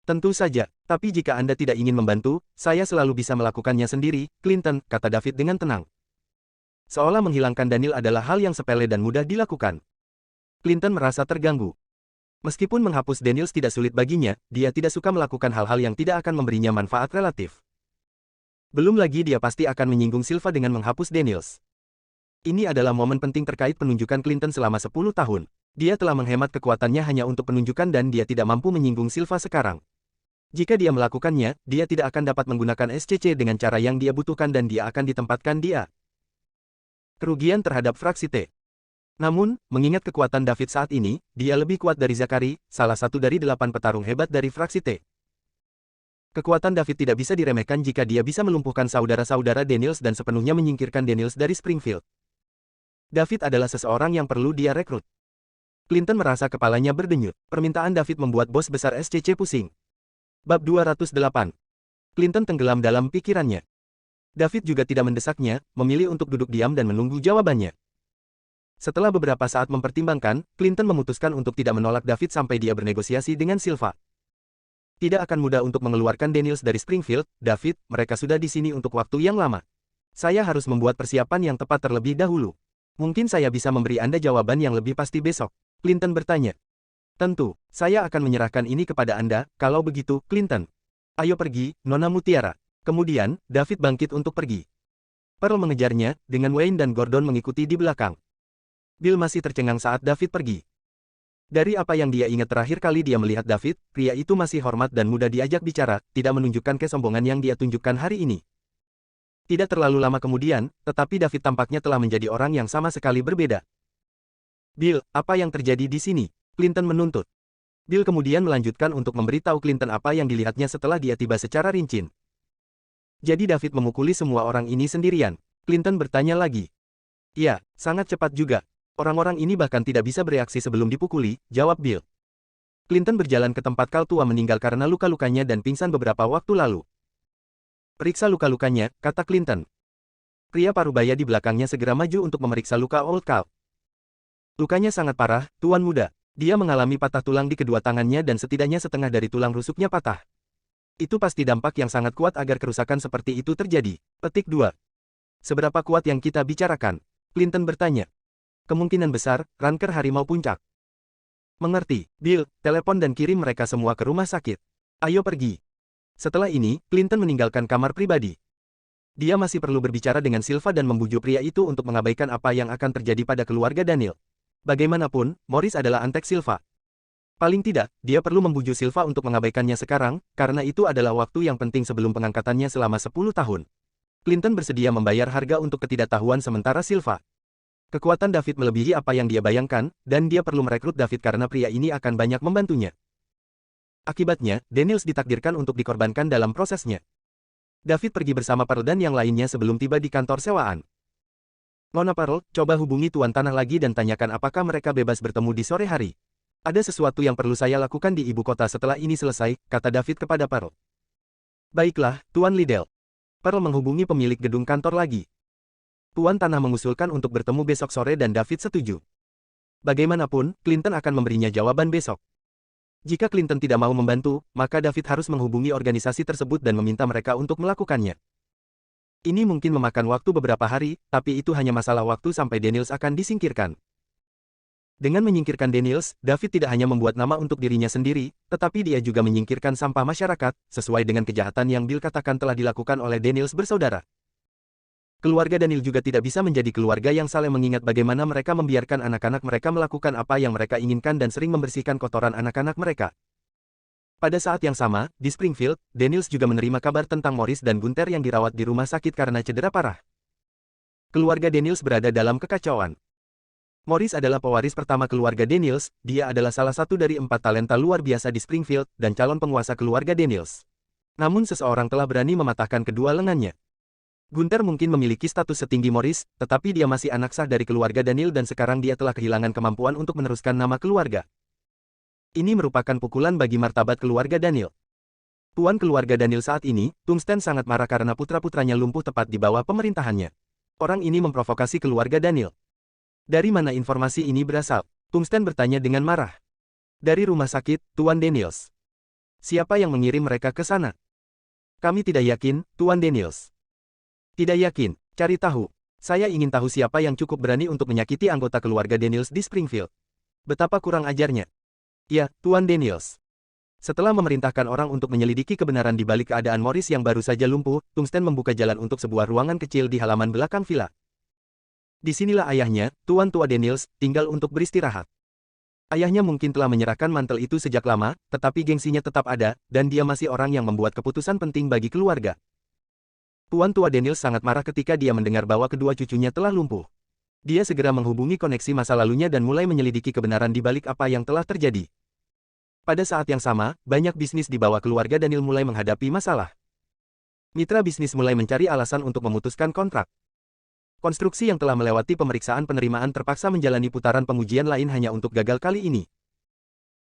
"Tentu saja, tapi jika Anda tidak ingin membantu, saya selalu bisa melakukannya sendiri, Clinton," kata David dengan tenang. Seolah menghilangkan Daniel adalah hal yang sepele dan mudah dilakukan. Clinton merasa terganggu. Meskipun menghapus Daniels tidak sulit baginya, dia tidak suka melakukan hal-hal yang tidak akan memberinya manfaat relatif. Belum lagi dia pasti akan menyinggung Silva dengan menghapus Daniels. Ini adalah momen penting terkait penunjukan Clinton selama 10 tahun. Dia telah menghemat kekuatannya hanya untuk penunjukan dan dia tidak mampu menyinggung Silva sekarang. Jika dia melakukannya, dia tidak akan dapat menggunakan SCC dengan cara yang dia butuhkan dan dia akan ditempatkan dia. Kerugian terhadap fraksi T. Namun, mengingat kekuatan David saat ini, dia lebih kuat dari Zachary, salah satu dari 8 petarung hebat dari fraksi T. Kekuatan David tidak bisa diremehkan jika dia bisa melumpuhkan saudara-saudara Daniels dan sepenuhnya menyingkirkan Daniels dari Springfield. David adalah seseorang yang perlu dia rekrut. Clinton merasa kepalanya berdenyut. Permintaan David membuat bos besar SCC pusing. Bab 208. Clinton tenggelam dalam pikirannya. David juga tidak mendesaknya, memilih untuk duduk diam dan menunggu jawabannya. Setelah beberapa saat mempertimbangkan, Clinton memutuskan untuk tidak menolak David sampai dia bernegosiasi dengan Silva. Tidak akan mudah untuk mengeluarkan Daniels dari Springfield, David, mereka sudah di sini untuk waktu yang lama. Saya harus membuat persiapan yang tepat terlebih dahulu. Mungkin saya bisa memberi Anda jawaban yang lebih pasti besok. Clinton bertanya. Tentu, saya akan menyerahkan ini kepada Anda, kalau begitu, Clinton. Ayo pergi, Nona Mutiara. Kemudian, David bangkit untuk pergi. Pearl mengejarnya, dengan Wayne dan Gordon mengikuti di belakang. Bill masih tercengang saat David pergi. Dari apa yang dia ingat terakhir kali dia melihat David, pria itu masih hormat dan mudah diajak bicara, tidak menunjukkan kesombongan yang dia tunjukkan hari ini. Tidak terlalu lama kemudian, tetapi David tampaknya telah menjadi orang yang sama sekali berbeda. Bill, apa yang terjadi di sini? Clinton menuntut. Bill kemudian melanjutkan untuk memberitahu Clinton apa yang dilihatnya setelah dia tiba secara rinci. Jadi David memukuli semua orang ini sendirian. Clinton bertanya lagi. Iya, sangat cepat juga. Orang-orang ini bahkan tidak bisa bereaksi sebelum dipukuli, jawab Bill. Clinton berjalan ke tempat Kal tua meninggal karena luka-lukanya dan pingsan beberapa waktu lalu. Periksa luka-lukanya, kata Clinton. Pria parubaya di belakangnya segera maju untuk memeriksa luka Old Kal. Lukanya sangat parah, Tuan Muda. Dia mengalami patah tulang di kedua tangannya dan setidaknya setengah dari tulang rusuknya patah. Itu pasti dampak yang sangat kuat agar kerusakan seperti itu terjadi. Petik 2. Seberapa kuat yang kita bicarakan? Clinton bertanya. Kemungkinan besar, ranker harimau puncak. Mengerti, Bill, telepon dan kirim mereka semua ke rumah sakit. Ayo pergi. Setelah ini, Clinton meninggalkan kamar pribadi. Dia masih perlu berbicara dengan Silva dan membujuk pria itu untuk mengabaikan apa yang akan terjadi pada keluarga Daniel. Bagaimanapun, Morris adalah antek Silva. Paling tidak, dia perlu membujuk Silva untuk mengabaikannya sekarang, karena itu adalah waktu yang penting sebelum pengangkatannya selama 10 tahun. Clinton bersedia membayar harga untuk ketidaktahuan sementara Silva. Kekuatan David melebihi apa yang dia bayangkan, dan dia perlu merekrut David karena pria ini akan banyak membantunya. Akibatnya, Daniels ditakdirkan untuk dikorbankan dalam prosesnya. David pergi bersama Pearl dan yang lainnya sebelum tiba di kantor sewaan. Nona Pearl, coba hubungi Tuan Tanah lagi dan tanyakan apakah mereka bebas bertemu di sore hari. Ada sesuatu yang perlu saya lakukan di ibu kota setelah ini selesai, kata David kepada Pearl. Baiklah, Tuan Liddell. Pearl menghubungi pemilik gedung kantor lagi. Tuan Tanah mengusulkan untuk bertemu besok sore dan David setuju. Bagaimanapun, Clinton akan memberinya jawaban besok. Jika Clinton tidak mau membantu, maka David harus menghubungi organisasi tersebut dan meminta mereka untuk melakukannya. Ini mungkin memakan waktu beberapa hari, tapi itu hanya masalah waktu sampai Daniels akan disingkirkan. Dengan menyingkirkan Daniels, David tidak hanya membuat nama untuk dirinya sendiri, tetapi dia juga menyingkirkan sampah masyarakat, sesuai dengan kejahatan yang Bill katakan telah dilakukan oleh Daniels bersaudara. Keluarga Daniel juga tidak bisa menjadi keluarga yang saling mengingat bagaimana mereka membiarkan anak-anak mereka melakukan apa yang mereka inginkan dan sering membersihkan kotoran anak-anak mereka. Pada saat yang sama, di Springfield, Daniels juga menerima kabar tentang Morris dan Gunther yang dirawat di rumah sakit karena cedera parah. Keluarga Daniels berada dalam kekacauan. Morris adalah pewaris pertama keluarga Daniels, dia adalah salah satu dari 4 talenta luar biasa di Springfield, dan calon penguasa keluarga Daniels. Namun seseorang telah berani mematahkan kedua lengannya. Gunther mungkin memiliki status setinggi Morris, tetapi dia masih anak sah dari keluarga Daniel dan sekarang dia telah kehilangan kemampuan untuk meneruskan nama keluarga. Ini merupakan pukulan bagi martabat keluarga Daniel. Tuan keluarga Daniel saat ini, Tungsten sangat marah karena putra-putranya lumpuh tepat di bawah pemerintahannya. Orang ini memprovokasi keluarga Daniel. Dari mana informasi ini berasal? Tungsten bertanya dengan marah. Dari rumah sakit, Tuan Daniels. Siapa yang mengirim mereka ke sana? Kami tidak yakin, Tuan Daniels. Tidak yakin, cari tahu. Saya ingin tahu siapa yang cukup berani untuk menyakiti anggota keluarga Daniels di Springfield. Betapa kurang ajarnya. Ya, Tuan Daniels. Setelah memerintahkan orang untuk menyelidiki kebenaran di balik keadaan Morris yang baru saja lumpuh, Tungsten membuka jalan untuk sebuah ruangan kecil di halaman belakang villa. Disinilah ayahnya, Tuan Tua Daniels, tinggal untuk beristirahat. Ayahnya mungkin telah menyerahkan mantel itu sejak lama, tetapi gengsinya tetap ada, dan dia masih orang yang membuat keputusan penting bagi keluarga. Tuan Tua Daniels sangat marah ketika dia mendengar bahwa kedua cucunya telah lumpuh. Dia segera menghubungi koneksi masa lalunya dan mulai menyelidiki kebenaran di balik apa yang telah terjadi. Pada saat yang sama, banyak bisnis di bawah keluarga Daniel mulai menghadapi masalah. Mitra bisnis mulai mencari alasan untuk memutuskan kontrak. Konstruksi yang telah melewati pemeriksaan penerimaan terpaksa menjalani putaran pengujian lain hanya untuk gagal kali ini.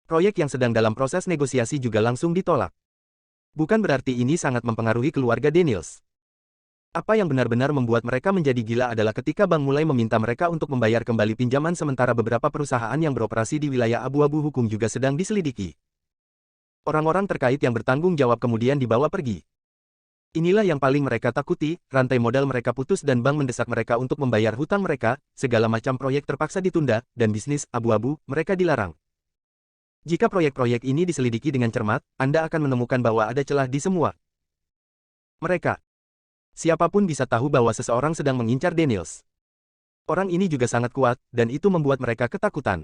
Proyek yang sedang dalam proses negosiasi juga langsung ditolak. Bukan berarti ini sangat mempengaruhi keluarga Daniels. Apa yang benar-benar membuat mereka menjadi gila adalah ketika bank mulai meminta mereka untuk membayar kembali pinjaman sementara beberapa perusahaan yang beroperasi di wilayah abu-abu hukum juga sedang diselidiki. Orang-orang terkait yang bertanggung jawab kemudian dibawa pergi. Inilah yang paling mereka takuti, rantai modal mereka putus dan bank mendesak mereka untuk membayar hutang mereka, segala macam proyek terpaksa ditunda, dan bisnis abu-abu mereka dilarang. Jika proyek-proyek ini diselidiki dengan cermat, Anda akan menemukan bahwa ada celah di semua mereka. Siapapun bisa tahu bahwa seseorang sedang mengincar Daniels. Orang ini juga sangat kuat, dan itu membuat mereka ketakutan.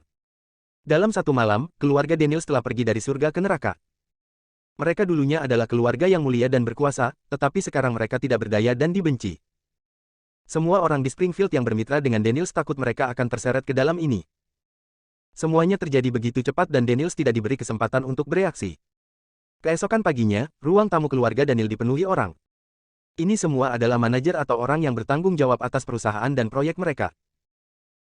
Dalam satu malam, keluarga Daniels telah pergi dari surga ke neraka. Mereka dulunya adalah keluarga yang mulia dan berkuasa, tetapi sekarang mereka tidak berdaya dan dibenci. Semua orang di Springfield yang bermitra dengan Daniels takut mereka akan terseret ke dalam ini. Semuanya terjadi begitu cepat dan Daniels tidak diberi kesempatan untuk bereaksi. Keesokan paginya, ruang tamu keluarga Daniel dipenuhi orang. Ini semua adalah manajer atau orang yang bertanggung jawab atas perusahaan dan proyek mereka.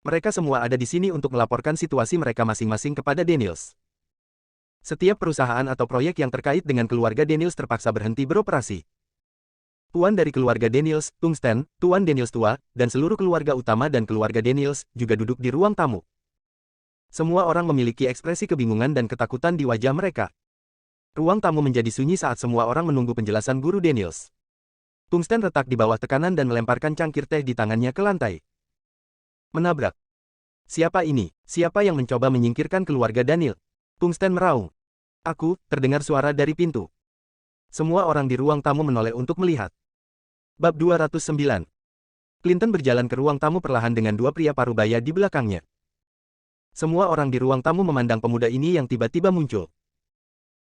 Mereka semua ada di sini untuk melaporkan situasi mereka masing-masing kepada Daniels. Setiap perusahaan atau proyek yang terkait dengan keluarga Daniels terpaksa berhenti beroperasi. Tuan dari keluarga Daniels, Tungsten, Tuan Daniels tua, dan seluruh keluarga utama dan keluarga Daniels juga duduk di ruang tamu. Semua orang memiliki ekspresi kebingungan dan ketakutan di wajah mereka. Ruang tamu menjadi sunyi saat semua orang menunggu penjelasan guru Daniels. Tungsten retak di bawah tekanan dan melemparkan cangkir teh di tangannya ke lantai. Menabrak. Siapa ini? Siapa yang mencoba menyingkirkan keluarga Daniel? Tungsten meraung. Aku, terdengar suara dari pintu. Semua orang di ruang tamu menoleh untuk melihat. Bab 209. Clinton berjalan ke ruang tamu perlahan dengan dua pria parubaya di belakangnya. Semua orang di ruang tamu memandang pemuda ini yang tiba-tiba muncul.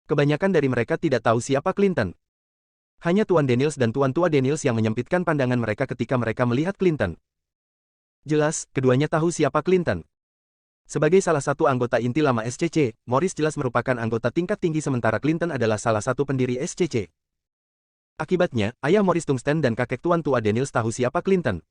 Kebanyakan dari mereka tidak tahu siapa Clinton. Hanya Tuan Daniels dan Tuan Tua Daniels yang menyempitkan pandangan mereka ketika mereka melihat Clinton. Jelas, keduanya tahu siapa Clinton. Sebagai salah satu anggota inti lama SCC, Morris jelas merupakan anggota tingkat tinggi sementara Clinton adalah salah satu pendiri SCC. Akibatnya, ayah Morris Tungsten dan kakek Tuan Tua Daniels tahu siapa Clinton.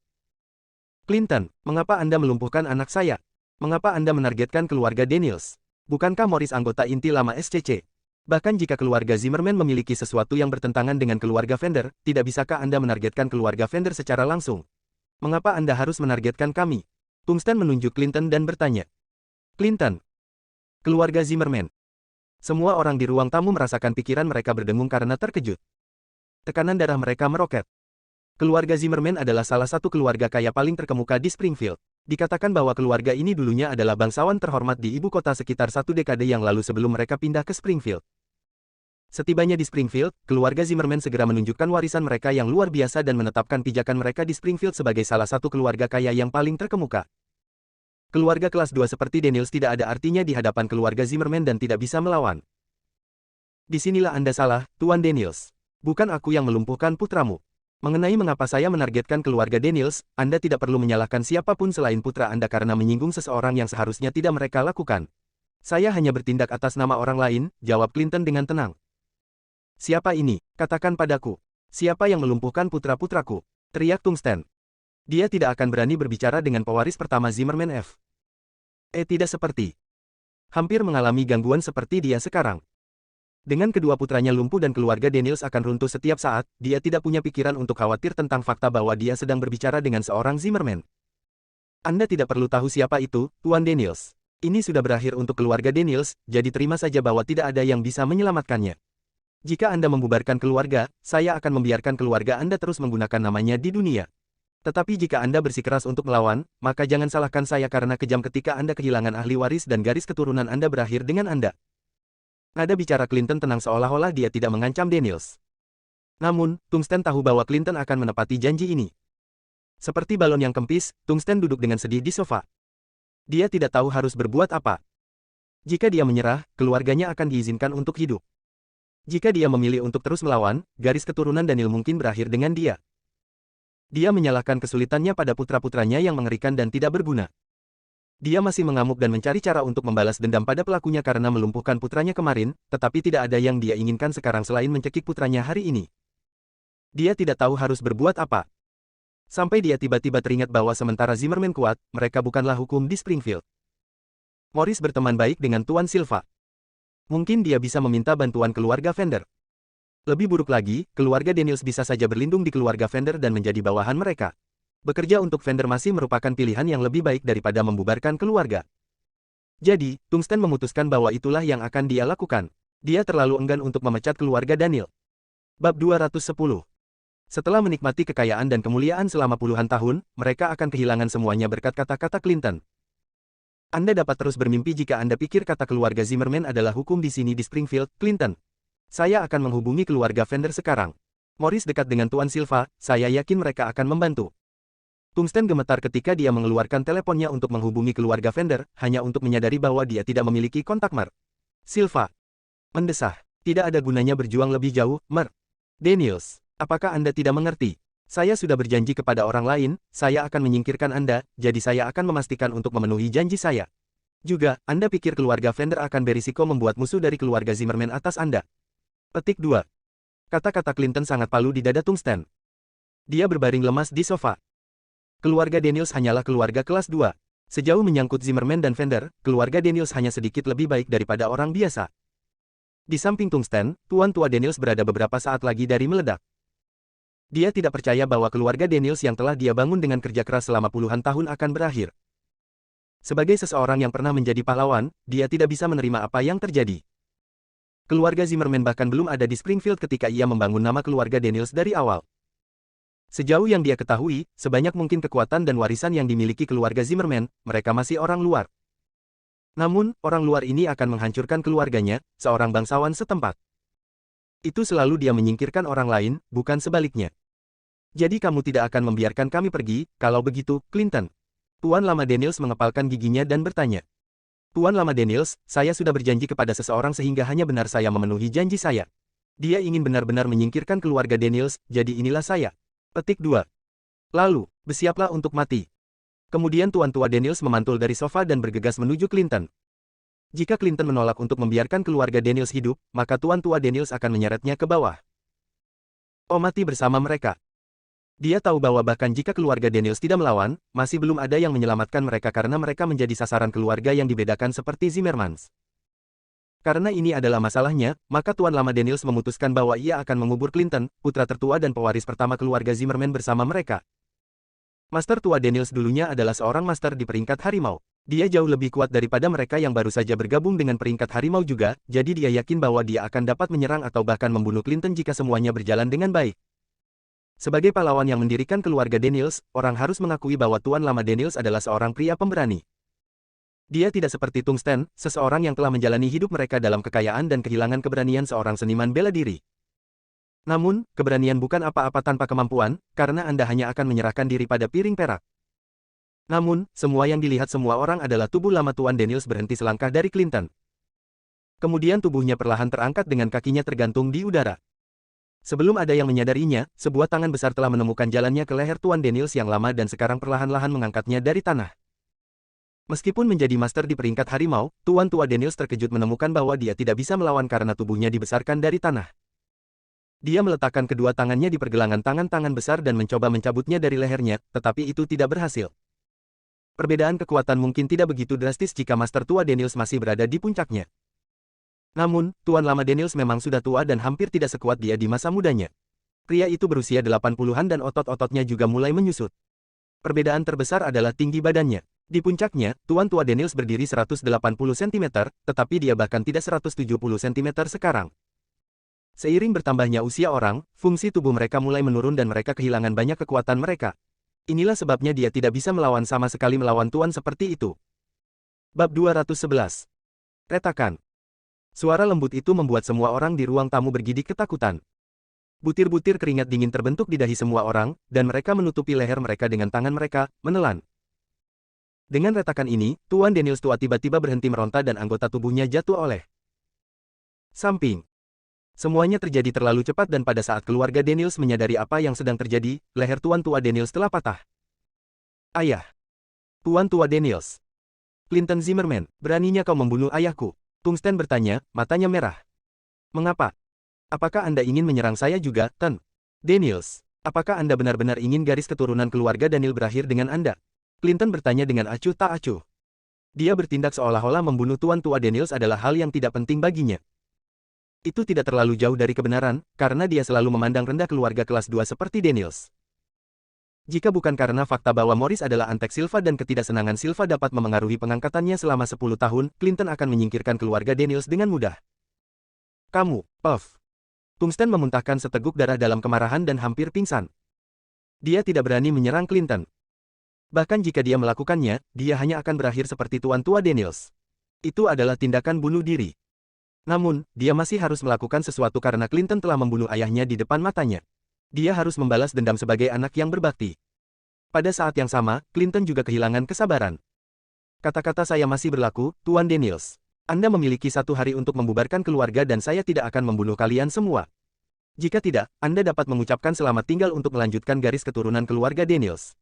Clinton, mengapa Anda melumpuhkan anak saya? Mengapa Anda menargetkan keluarga Daniels? Bukankah Morris anggota inti lama SCC? Bahkan jika keluarga Zimmerman memiliki sesuatu yang bertentangan dengan keluarga Fender, tidak bisakah Anda menargetkan keluarga Fender secara langsung? Mengapa Anda harus menargetkan kami? Tungsten menunjuk Clinton dan bertanya. Clinton. Keluarga Zimmerman. Semua orang di ruang tamu merasakan pikiran mereka berdengung karena terkejut. Tekanan darah mereka meroket. Keluarga Zimmerman adalah salah satu keluarga kaya paling terkemuka di Springfield. Dikatakan bahwa keluarga ini dulunya adalah bangsawan terhormat di ibu kota sekitar satu dekade yang lalu sebelum mereka pindah ke Springfield. Setibanya di Springfield, keluarga Zimmerman segera menunjukkan warisan mereka yang luar biasa dan menetapkan pijakan mereka di Springfield sebagai salah satu keluarga kaya yang paling terkemuka. Keluarga kelas 2 seperti Daniels tidak ada artinya di hadapan keluarga Zimmerman dan tidak bisa melawan. Disinilah Anda salah, Tuan Daniels. Bukan aku yang melumpuhkan putramu. Mengenai mengapa saya menargetkan keluarga Daniels, Anda tidak perlu menyalahkan siapapun selain putra Anda karena menyinggung seseorang yang seharusnya tidak mereka lakukan. Saya hanya bertindak atas nama orang lain, jawab Clinton dengan tenang. Siapa ini? Katakan padaku. Siapa yang melumpuhkan putra-putraku? Teriak Tungsten. Dia tidak akan berani berbicara dengan pewaris pertama Zimmerman F. Tidak seperti. Hampir mengalami gangguan seperti dia sekarang. Dengan kedua putranya lumpuh dan keluarga Daniels akan runtuh setiap saat, dia tidak punya pikiran untuk khawatir tentang fakta bahwa dia sedang berbicara dengan seorang Zimmerman. Anda tidak perlu tahu siapa itu, Tuan Daniels. Ini sudah berakhir untuk keluarga Daniels, jadi terima saja bahwa tidak ada yang bisa menyelamatkannya. Jika Anda membubarkan keluarga, saya akan membiarkan keluarga Anda terus menggunakan namanya di dunia. Tetapi jika Anda bersikeras untuk melawan, maka jangan salahkan saya karena kejam ketika Anda kehilangan ahli waris dan garis keturunan Anda berakhir dengan Anda. Nada bicara Clinton tenang seolah-olah dia tidak mengancam Daniels. Namun, Tungsten tahu bahwa Clinton akan menepati janji ini. Seperti balon yang kempis, Tungsten duduk dengan sedih di sofa. Dia tidak tahu harus berbuat apa. Jika dia menyerah, keluarganya akan diizinkan untuk hidup. Jika dia memilih untuk terus melawan, garis keturunan Daniel mungkin berakhir dengan dia. Dia menyalahkan kesulitannya pada putra-putranya yang mengerikan dan tidak berguna. Dia masih mengamuk dan mencari cara untuk membalas dendam pada pelakunya karena melumpuhkan putranya kemarin, tetapi tidak ada yang dia inginkan sekarang selain mencekik putranya hari ini. Dia tidak tahu harus berbuat apa. Sampai dia tiba-tiba teringat bahwa sementara Zimmerman kuat, mereka bukanlah hukum di Springfield. Morris berteman baik dengan Tuan Silva. Mungkin dia bisa meminta bantuan keluarga Fender. Lebih buruk lagi, keluarga Daniels bisa saja berlindung di keluarga Fender dan menjadi bawahan mereka. Bekerja untuk Fender masih merupakan pilihan yang lebih baik daripada membubarkan keluarga. Jadi, Tungsten memutuskan bahwa itulah yang akan dia lakukan. Dia terlalu enggan untuk memecat keluarga Daniel. Bab 210. Setelah menikmati kekayaan dan kemuliaan selama puluhan tahun, mereka akan kehilangan semuanya berkat kata-kata Clinton. Anda dapat terus bermimpi jika Anda pikir kata keluarga Zimmerman adalah hukum di sini di Springfield, Clinton. Saya akan menghubungi keluarga Fender sekarang. Morris dekat dengan Tuan Silva, saya yakin mereka akan membantu. Tungsten gemetar ketika dia mengeluarkan teleponnya untuk menghubungi keluarga Fender, hanya untuk menyadari bahwa dia tidak memiliki kontak Mer. Silva mendesah. Tidak ada gunanya berjuang lebih jauh, Mer. Daniels, apakah Anda tidak mengerti? Saya sudah berjanji kepada orang lain, saya akan menyingkirkan Anda, jadi saya akan memastikan untuk memenuhi janji saya. Juga, Anda pikir keluarga Fender akan berisiko membuat musuh dari keluarga Zimmerman atas Anda. Petik 2. Kata-kata Clinton sangat palu di dada Tungsten. Dia berbaring lemas di sofa. Keluarga Daniels hanyalah keluarga kelas 2. Sejauh menyangkut Zimmerman dan Fender, keluarga Daniels hanya sedikit lebih baik daripada orang biasa. Di samping Tungsten, Tuan Tua Daniels berada beberapa saat lagi dari meledak. Dia tidak percaya bahwa keluarga Daniels yang telah dia bangun dengan kerja keras selama puluhan tahun akan berakhir. Sebagai seseorang yang pernah menjadi pahlawan, dia tidak bisa menerima apa yang terjadi. Keluarga Zimmerman bahkan belum ada di Springfield ketika ia membangun nama keluarga Daniels dari awal. Sejauh yang dia ketahui, sebanyak mungkin kekuatan dan warisan yang dimiliki keluarga Zimmerman, mereka masih orang luar. Namun, orang luar ini akan menghancurkan keluarganya, seorang bangsawan setempat. Itu selalu dia menyingkirkan orang lain, bukan sebaliknya. Jadi kamu tidak akan membiarkan kami pergi, kalau begitu, Clinton. Tuan Lama Daniels mengepalkan giginya dan bertanya. Tuan Lama Daniels, saya sudah berjanji kepada seseorang sehingga hanya benar saya memenuhi janji saya. Dia ingin benar-benar menyingkirkan keluarga Daniels, jadi inilah saya. Petik 2. Lalu, bersiaplah untuk mati. Kemudian Tuan Tua Daniels memantul dari sofa dan bergegas menuju Clinton. Jika Clinton menolak untuk membiarkan keluarga Daniels hidup, maka Tuan Tua Daniels akan menyeretnya ke bawah. Oh, mati bersama mereka. Dia tahu bahwa bahkan jika keluarga Daniels tidak melawan, masih belum ada yang menyelamatkan mereka karena mereka menjadi sasaran keluarga yang dibedakan seperti Zimmermans. Karena ini adalah masalahnya, maka Tuan Lama Daniels memutuskan bahwa ia akan mengubur Clinton, putra tertua dan pewaris pertama keluarga Zimmerman bersama mereka. Master Tua Daniels dulunya adalah seorang master di peringkat harimau. Dia jauh lebih kuat daripada mereka yang baru saja bergabung dengan peringkat harimau juga, jadi dia yakin bahwa dia akan dapat menyerang atau bahkan membunuh Clinton jika semuanya berjalan dengan baik. Sebagai pahlawan yang mendirikan keluarga Daniels, orang harus mengakui bahwa Tuan Lama Daniels adalah seorang pria pemberani. Dia tidak seperti Tungsten, seseorang yang telah menjalani hidup mereka dalam kekayaan dan kehilangan keberanian seorang seniman bela diri. Namun, keberanian bukan apa-apa tanpa kemampuan, karena Anda hanya akan menyerahkan diri pada piring perak. Namun, semua yang dilihat semua orang adalah tubuh lama Tuan Daniels berhenti selangkah dari Clinton. Kemudian tubuhnya perlahan terangkat dengan kakinya tergantung di udara. Sebelum ada yang menyadarinya, sebuah tangan besar telah menemukan jalannya ke leher Tuan Daniels yang lama dan sekarang perlahan-lahan mengangkatnya dari tanah. Meskipun menjadi master di peringkat harimau, Tuan Tua Daniels terkejut menemukan bahwa dia tidak bisa melawan karena tubuhnya dibesarkan dari tanah. Dia meletakkan kedua tangannya di pergelangan tangan-tangan besar dan mencoba mencabutnya dari lehernya, tetapi itu tidak berhasil. Perbedaan kekuatan mungkin tidak begitu drastis jika Master Tua Daniels masih berada di puncaknya. Namun, Tuan Lama Daniels memang sudah tua dan hampir tidak sekuat dia di masa mudanya. Pria itu berusia 80-an dan otot-ototnya juga mulai menyusut. Perbedaan terbesar adalah tinggi badannya. Di puncaknya, Tuan Tua Daniels berdiri 180 cm, tetapi dia bahkan tidak 170 cm sekarang. Seiring bertambahnya usia orang, fungsi tubuh mereka mulai menurun dan mereka kehilangan banyak kekuatan mereka. Inilah sebabnya dia tidak bisa melawan sama sekali melawan Tuan seperti itu. Bab 211. Retakan. Suara lembut itu membuat semua orang di ruang tamu bergidik ketakutan. Butir-butir keringat dingin terbentuk di dahi semua orang, dan mereka menutupi leher mereka dengan tangan mereka, menelan. Dengan retakan ini, Tuan Daniels tua tiba-tiba berhenti meronta dan anggota tubuhnya jatuh oleh samping. Semuanya terjadi terlalu cepat dan pada saat keluarga Daniels menyadari apa yang sedang terjadi, leher Tuan tua Daniels telah patah. Ayah. Tuan tua Daniels. Clinton Zimmerman, beraninya kau membunuh ayahku? Tungsten bertanya, matanya merah. Mengapa? Apakah Anda ingin menyerang saya juga, Ten? Daniels, apakah Anda benar-benar ingin garis keturunan keluarga Daniel berakhir dengan Anda? Clinton bertanya dengan acuh tak acuh. Dia bertindak seolah-olah membunuh Tuan tua Daniels adalah hal yang tidak penting baginya. Itu tidak terlalu jauh dari kebenaran, karena dia selalu memandang rendah keluarga kelas 2 seperti Daniels. Jika bukan karena fakta bahwa Morris adalah antek Silva dan ketidaksenangan Silva dapat memengaruhi pengangkatannya selama 10 tahun, Clinton akan menyingkirkan keluarga Daniels dengan mudah. Kamu, Puff. Tungsten memuntahkan seteguk darah dalam kemarahan dan hampir pingsan. Dia tidak berani menyerang Clinton. Bahkan jika dia melakukannya, dia hanya akan berakhir seperti Tuan tua Daniels. Itu adalah tindakan bunuh diri. Namun, dia masih harus melakukan sesuatu karena Clinton telah membunuh ayahnya di depan matanya. Dia harus membalas dendam sebagai anak yang berbakti. Pada saat yang sama, Clinton juga kehilangan kesabaran. Kata-kata saya masih berlaku, Tuan Daniels. Anda memiliki 1 hari untuk membubarkan keluarga dan saya tidak akan membunuh kalian semua. Jika tidak, Anda dapat mengucapkan selamat tinggal untuk melanjutkan garis keturunan keluarga Daniels.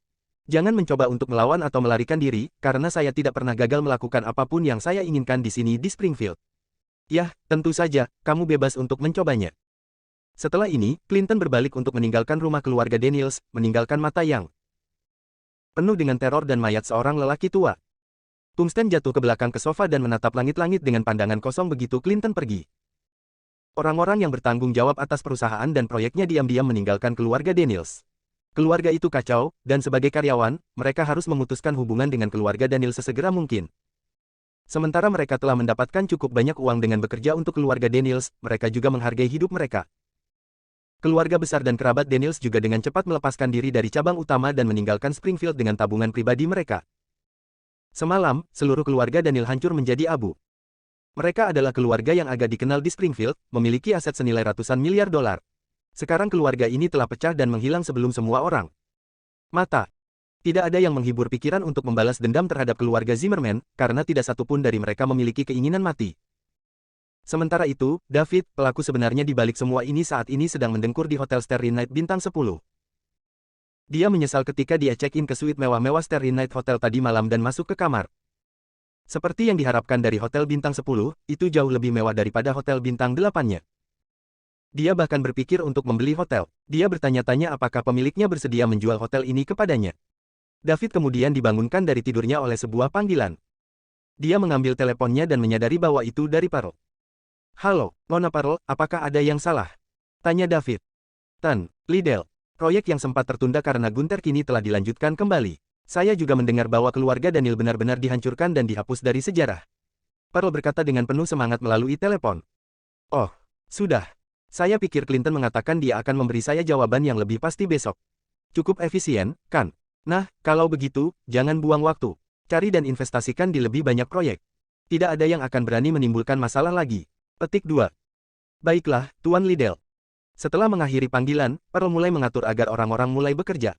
Jangan mencoba untuk melawan atau melarikan diri, karena saya tidak pernah gagal melakukan apapun yang saya inginkan di sini di Springfield. Yah, tentu saja, kamu bebas untuk mencobanya. Setelah ini, Clinton berbalik untuk meninggalkan rumah keluarga Daniels, meninggalkan mata yang penuh dengan teror dan mayat seorang lelaki tua. Tungsten jatuh ke belakang ke sofa dan menatap langit-langit dengan pandangan kosong begitu Clinton pergi. Orang-orang yang bertanggung jawab atas perusahaan dan proyeknya diam-diam meninggalkan keluarga Daniels. Keluarga itu kacau, dan sebagai karyawan, mereka harus memutuskan hubungan dengan keluarga Daniels sesegera mungkin. Sementara mereka telah mendapatkan cukup banyak uang dengan bekerja untuk keluarga Daniels, mereka juga menghargai hidup mereka. Keluarga besar dan kerabat Daniels juga dengan cepat melepaskan diri dari cabang utama dan meninggalkan Springfield dengan tabungan pribadi mereka. Semalam, seluruh keluarga Daniel hancur menjadi abu. Mereka adalah keluarga yang agak dikenal di Springfield, memiliki aset senilai ratusan miliar dolar. Sekarang keluarga ini telah pecah dan menghilang sebelum semua orang mata. Tidak ada yang menghibur pikiran untuk membalas dendam terhadap keluarga Zimmerman, karena tidak satupun dari mereka memiliki keinginan mati. Sementara itu, David, pelaku sebenarnya di balik semua ini saat ini sedang mendengkur di Hotel Starry Night Bintang 10. Dia menyesal ketika dia check-in ke suite mewah-mewah Starry Night Hotel tadi malam dan masuk ke kamar. Seperti yang diharapkan dari Hotel Bintang 10, itu jauh lebih mewah daripada Hotel Bintang 8-nya. Dia bahkan berpikir untuk membeli hotel. Dia bertanya-tanya apakah pemiliknya bersedia menjual hotel ini kepadanya. David kemudian dibangunkan dari tidurnya oleh sebuah panggilan. Dia mengambil teleponnya dan menyadari bahwa itu dari Pearl. Halo, Nona Pearl, apakah ada yang salah? Tanya David. Ten, Liddell. Proyek yang sempat tertunda karena Gunther kini telah dilanjutkan kembali. Saya juga mendengar bahwa keluarga Daniel benar-benar dihancurkan dan dihapus dari sejarah. Pearl berkata dengan penuh semangat melalui telepon. Oh, sudah. Saya pikir Clinton mengatakan dia akan memberi saya jawaban yang lebih pasti besok. Cukup efisien, kan? Nah, kalau begitu, jangan buang waktu. Cari dan investasikan di lebih banyak proyek. Tidak ada yang akan berani menimbulkan masalah lagi. Petik 2. Baiklah, Tuan Liddell. Setelah mengakhiri panggilan, Pearl mulai mengatur agar orang-orang mulai bekerja.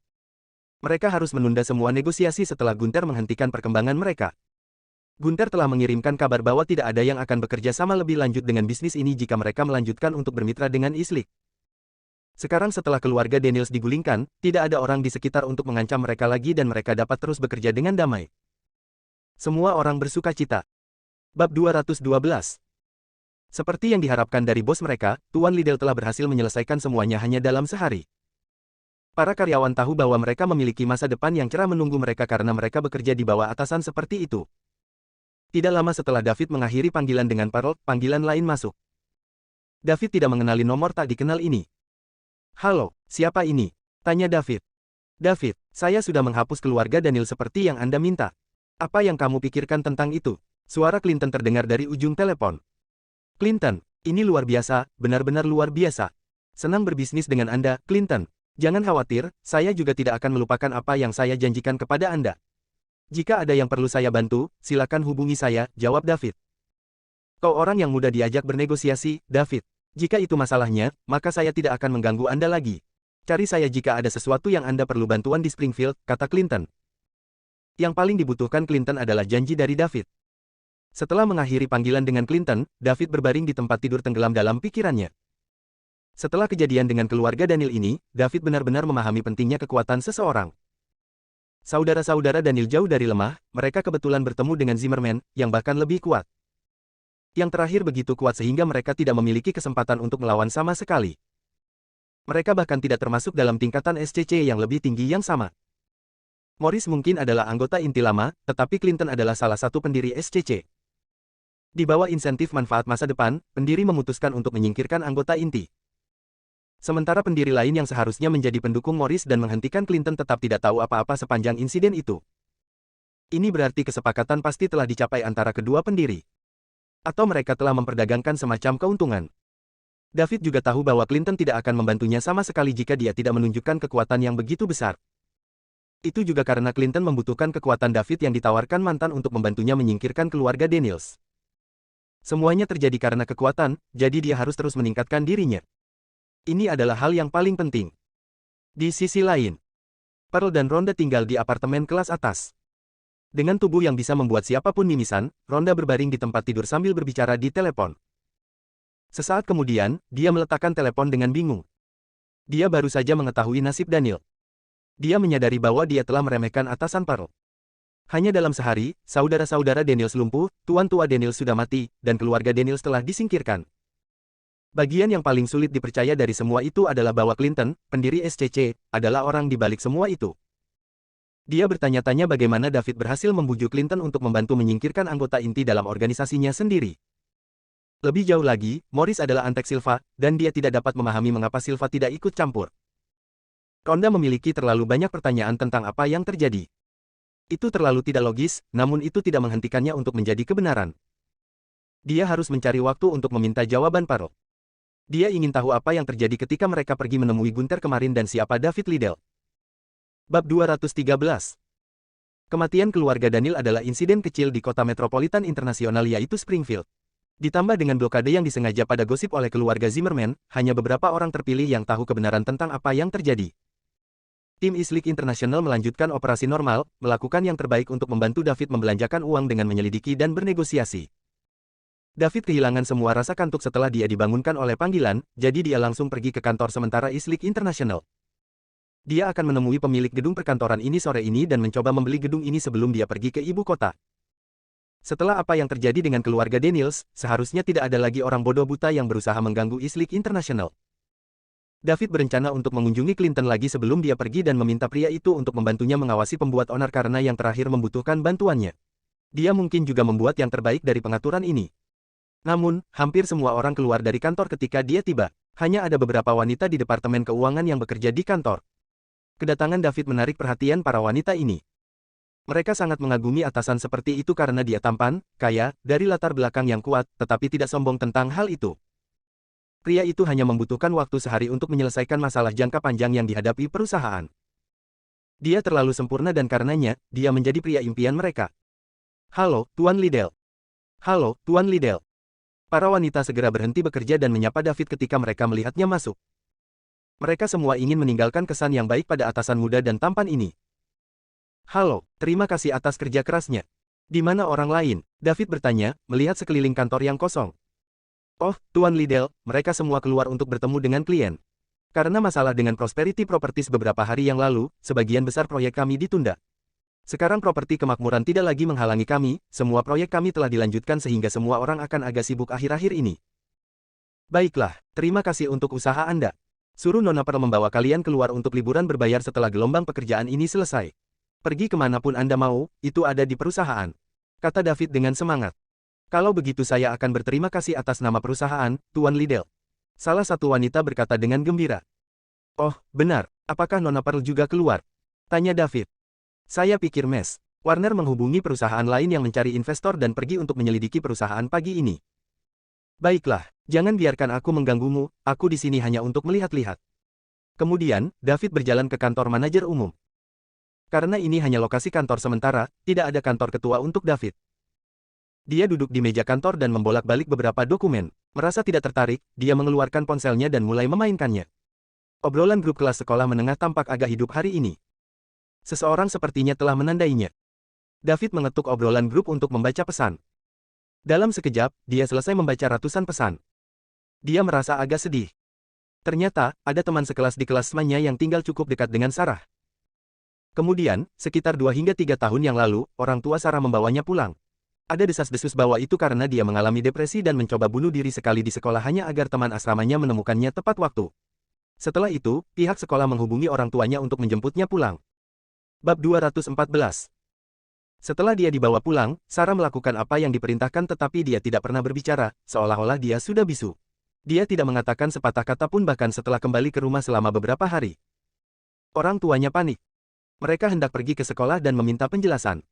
Mereka harus menunda semua negosiasi setelah Gunther menghentikan perkembangan mereka. Gunther telah mengirimkan kabar bahwa tidak ada yang akan bekerja sama lebih lanjut dengan bisnis ini jika mereka melanjutkan untuk bermitra dengan Islik. Sekarang setelah keluarga Daniels digulingkan, tidak ada orang di sekitar untuk mengancam mereka lagi dan mereka dapat terus bekerja dengan damai. Semua orang bersuka cita. Bab 212. Seperti yang diharapkan dari bos mereka, Tuan Liddell telah berhasil menyelesaikan semuanya hanya dalam sehari. Para karyawan tahu bahwa mereka memiliki masa depan yang cerah menunggu mereka karena mereka bekerja di bawah atasan seperti itu. Tidak lama setelah David mengakhiri panggilan dengan Pearl, panggilan lain masuk. David tidak mengenali nomor tak dikenal ini. Halo, siapa ini? Tanya David. David, saya sudah menghapus keluarga Daniel seperti yang Anda minta. Apa yang kamu pikirkan tentang itu? Suara Clinton terdengar dari ujung telepon. Clinton, ini luar biasa, benar-benar luar biasa. Senang berbisnis dengan Anda, Clinton. Jangan khawatir, saya juga tidak akan melupakan apa yang saya janjikan kepada Anda. Jika ada yang perlu saya bantu, silakan hubungi saya, jawab David. Kau orang yang mudah diajak bernegosiasi, David. Jika itu masalahnya, maka saya tidak akan mengganggu Anda lagi. Cari saya jika ada sesuatu yang Anda perlu bantuan di Springfield, kata Clinton. Yang paling dibutuhkan Clinton adalah janji dari David. Setelah mengakhiri panggilan dengan Clinton, David berbaring di tempat tidur tenggelam dalam pikirannya. Setelah kejadian dengan keluarga Daniel ini, David benar-benar memahami pentingnya kekuatan seseorang. Saudara-saudara Daniel jauh dari lemah, mereka kebetulan bertemu dengan Zimmerman, yang bahkan lebih kuat. Yang terakhir begitu kuat sehingga mereka tidak memiliki kesempatan untuk melawan sama sekali. Mereka bahkan tidak termasuk dalam tingkatan SCC yang lebih tinggi yang sama. Morris mungkin adalah anggota inti lama, tetapi Clinton adalah salah satu pendiri SCC. Di bawah insentif manfaat masa depan, pendiri memutuskan untuk menyingkirkan anggota inti. Sementara pendiri lain yang seharusnya menjadi pendukung Morris dan menghentikan Clinton tetap tidak tahu apa-apa sepanjang insiden itu. Ini berarti kesepakatan pasti telah dicapai antara kedua pendiri. Atau mereka telah memperdagangkan semacam keuntungan. David juga tahu bahwa Clinton tidak akan membantunya sama sekali jika dia tidak menunjukkan kekuatan yang begitu besar. Itu juga karena Clinton membutuhkan kekuatan David yang ditawarkan mantan untuk membantunya menyingkirkan keluarga Daniels. Semuanya terjadi karena kekuatan, jadi dia harus terus meningkatkan dirinya. Ini adalah hal yang paling penting. Di sisi lain, Pearl dan Rhonda tinggal di apartemen kelas atas. Dengan tubuh yang bisa membuat siapapun mimisan, Rhonda berbaring di tempat tidur sambil berbicara di telepon. Sesaat kemudian, dia meletakkan telepon dengan bingung. Dia baru saja mengetahui nasib Daniel. Dia menyadari bahwa dia telah meremehkan atasan Pearl. Hanya dalam sehari, saudara-saudara Daniels lumpuh, tuan tua Daniels sudah mati, dan keluarga Daniels telah disingkirkan. Bagian yang paling sulit dipercaya dari semua itu adalah bahwa Clinton, pendiri SCC, adalah orang di balik semua itu. Dia bertanya-tanya bagaimana David berhasil membujuk Clinton untuk membantu menyingkirkan anggota inti dalam organisasinya sendiri. Lebih jauh lagi, Morris adalah antek Silva, dan dia tidak dapat memahami mengapa Silva tidak ikut campur. Rhonda memiliki terlalu banyak pertanyaan tentang apa yang terjadi. Itu terlalu tidak logis, namun itu tidak menghentikannya untuk menjadi kebenaran. Dia harus mencari waktu untuk meminta jawaban Pearl. Dia ingin tahu apa yang terjadi ketika mereka pergi menemui Gunther kemarin dan siapa David Liddell. Bab 213. Kematian keluarga Daniel adalah insiden kecil di kota metropolitan internasional yaitu Springfield. Ditambah dengan blokade yang disengaja pada gosip oleh keluarga Zimmerman, hanya beberapa orang terpilih yang tahu kebenaran tentang apa yang terjadi. Tim Islik Internasional melanjutkan operasi normal, melakukan yang terbaik untuk membantu David membelanjakan uang dengan menyelidiki dan bernegosiasi. David kehilangan semua rasa kantuk setelah dia dibangunkan oleh panggilan, jadi dia langsung pergi ke kantor sementara Islik Internasional. Dia akan menemui pemilik gedung perkantoran ini sore ini dan mencoba membeli gedung ini sebelum dia pergi ke ibu kota. Setelah apa yang terjadi dengan keluarga Daniels, seharusnya tidak ada lagi orang bodoh buta yang berusaha mengganggu Islik Internasional. David berencana untuk mengunjungi Clinton lagi sebelum dia pergi dan meminta pria itu untuk membantunya mengawasi pembuat onar karena yang terakhir membutuhkan bantuannya. Dia mungkin juga membuat yang terbaik dari pengaturan ini. Namun, hampir semua orang keluar dari kantor ketika dia tiba. Hanya ada beberapa wanita di departemen keuangan yang bekerja di kantor. Kedatangan David menarik perhatian para wanita ini. Mereka sangat mengagumi atasan seperti itu karena dia tampan, kaya, dari latar belakang yang kuat, tetapi tidak sombong tentang hal itu. Pria itu hanya membutuhkan waktu sehari untuk menyelesaikan masalah jangka panjang yang dihadapi perusahaan. Dia terlalu sempurna dan karenanya, dia menjadi pria impian mereka. Halo, Tuan Liddell. Halo, Tuan Liddell. Para wanita segera berhenti bekerja dan menyapa David ketika mereka melihatnya masuk. Mereka semua ingin meninggalkan kesan yang baik pada atasan muda dan tampan ini. Halo, terima kasih atas kerja kerasnya. Di mana orang lain? David bertanya, melihat sekeliling kantor yang kosong. Oh, Tuan Liddell, mereka semua keluar untuk bertemu dengan klien. Karena masalah dengan Prosperity Properties beberapa hari yang lalu, sebagian besar proyek kami ditunda. Sekarang properti kemakmuran tidak lagi menghalangi kami, semua proyek kami telah dilanjutkan sehingga semua orang akan agak sibuk akhir-akhir ini. Baiklah, terima kasih untuk usaha Anda. Suruh Nona Pearl membawa kalian keluar untuk liburan berbayar setelah gelombang pekerjaan ini selesai. Pergi kemanapun Anda mau, itu ada di perusahaan. Kata David dengan semangat. Kalau begitu saya akan berterima kasih atas nama perusahaan, Tuan Liddell. Salah satu wanita berkata dengan gembira. Oh, benar, apakah Nona Pearl juga keluar? Tanya David. Saya pikir Warner menghubungi perusahaan lain yang mencari investor dan pergi untuk menyelidiki perusahaan pagi ini. Baiklah, jangan biarkan aku mengganggumu, aku di sini hanya untuk melihat-lihat. Kemudian, David berjalan ke kantor manajer umum. Karena ini hanya lokasi kantor sementara, tidak ada kantor ketua untuk David. Dia duduk di meja kantor dan membolak-balik beberapa dokumen. Merasa tidak tertarik, dia mengeluarkan ponselnya dan mulai memainkannya. Obrolan grup kelas sekolah menengah tampak agak hidup hari ini. Seseorang sepertinya telah menandainya. David mengetuk obrolan grup untuk membaca pesan. Dalam sekejap, dia selesai membaca ratusan pesan. Dia merasa agak sedih. Ternyata, ada teman sekelas di kelas temannya yang tinggal cukup dekat dengan Sarah. Kemudian, sekitar 2 hingga 3 tahun yang lalu, orang tua Sarah membawanya pulang. Ada desas-desus bahwa itu karena dia mengalami depresi dan mencoba bunuh diri sekali di sekolah hanya agar teman asramanya menemukannya tepat waktu. Setelah itu, pihak sekolah menghubungi orang tuanya untuk menjemputnya pulang. Bab 214. Setelah dia dibawa pulang, Sarah melakukan apa yang diperintahkan tetapi dia tidak pernah berbicara, seolah-olah dia sudah bisu. Dia tidak mengatakan sepatah kata pun bahkan setelah kembali ke rumah selama beberapa hari. Orang tuanya panik. Mereka hendak pergi ke sekolah dan meminta penjelasan.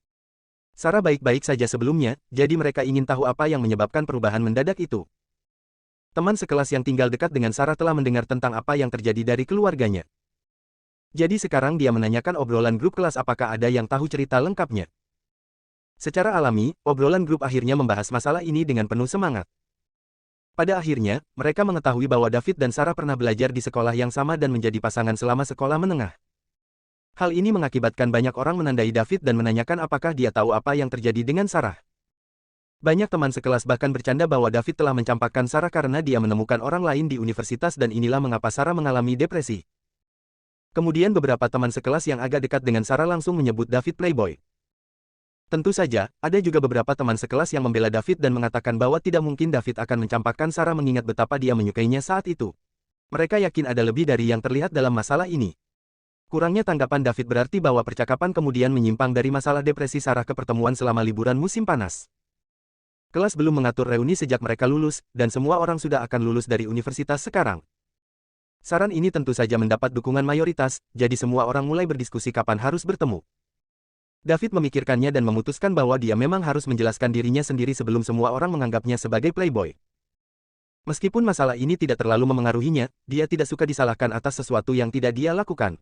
Sarah baik-baik saja sebelumnya, jadi mereka ingin tahu apa yang menyebabkan perubahan mendadak itu. Teman sekelas yang tinggal dekat dengan Sarah telah mendengar tentang apa yang terjadi dari keluarganya. Jadi sekarang dia menanyakan obrolan grup kelas apakah ada yang tahu cerita lengkapnya. Secara alami, obrolan grup akhirnya membahas masalah ini dengan penuh semangat. Pada akhirnya, mereka mengetahui bahwa David dan Sarah pernah belajar di sekolah yang sama dan menjadi pasangan selama sekolah menengah. Hal ini mengakibatkan banyak orang menandai David dan menanyakan apakah dia tahu apa yang terjadi dengan Sarah. Banyak teman sekelas bahkan bercanda bahwa David telah mencampakkan Sarah karena dia menemukan orang lain di universitas dan inilah mengapa Sarah mengalami depresi. Kemudian beberapa teman sekelas yang agak dekat dengan Sarah langsung menyebut David playboy. Tentu saja, ada juga beberapa teman sekelas yang membela David dan mengatakan bahwa tidak mungkin David akan mencampakkan Sarah mengingat betapa dia menyukainya saat itu. Mereka yakin ada lebih dari yang terlihat dalam masalah ini. Kurangnya tanggapan David berarti bahwa percakapan kemudian menyimpang dari masalah depresi Sarah ke pertemuan selama liburan musim panas. Kelas belum mengatur reuni sejak mereka lulus, dan semua orang sudah akan lulus dari universitas sekarang. Saran ini tentu saja mendapat dukungan mayoritas, jadi semua orang mulai berdiskusi kapan harus bertemu. David memikirkannya dan memutuskan bahwa dia memang harus menjelaskan dirinya sendiri sebelum semua orang menganggapnya sebagai playboy. Meskipun masalah ini tidak terlalu memengaruhinya, dia tidak suka disalahkan atas sesuatu yang tidak dia lakukan.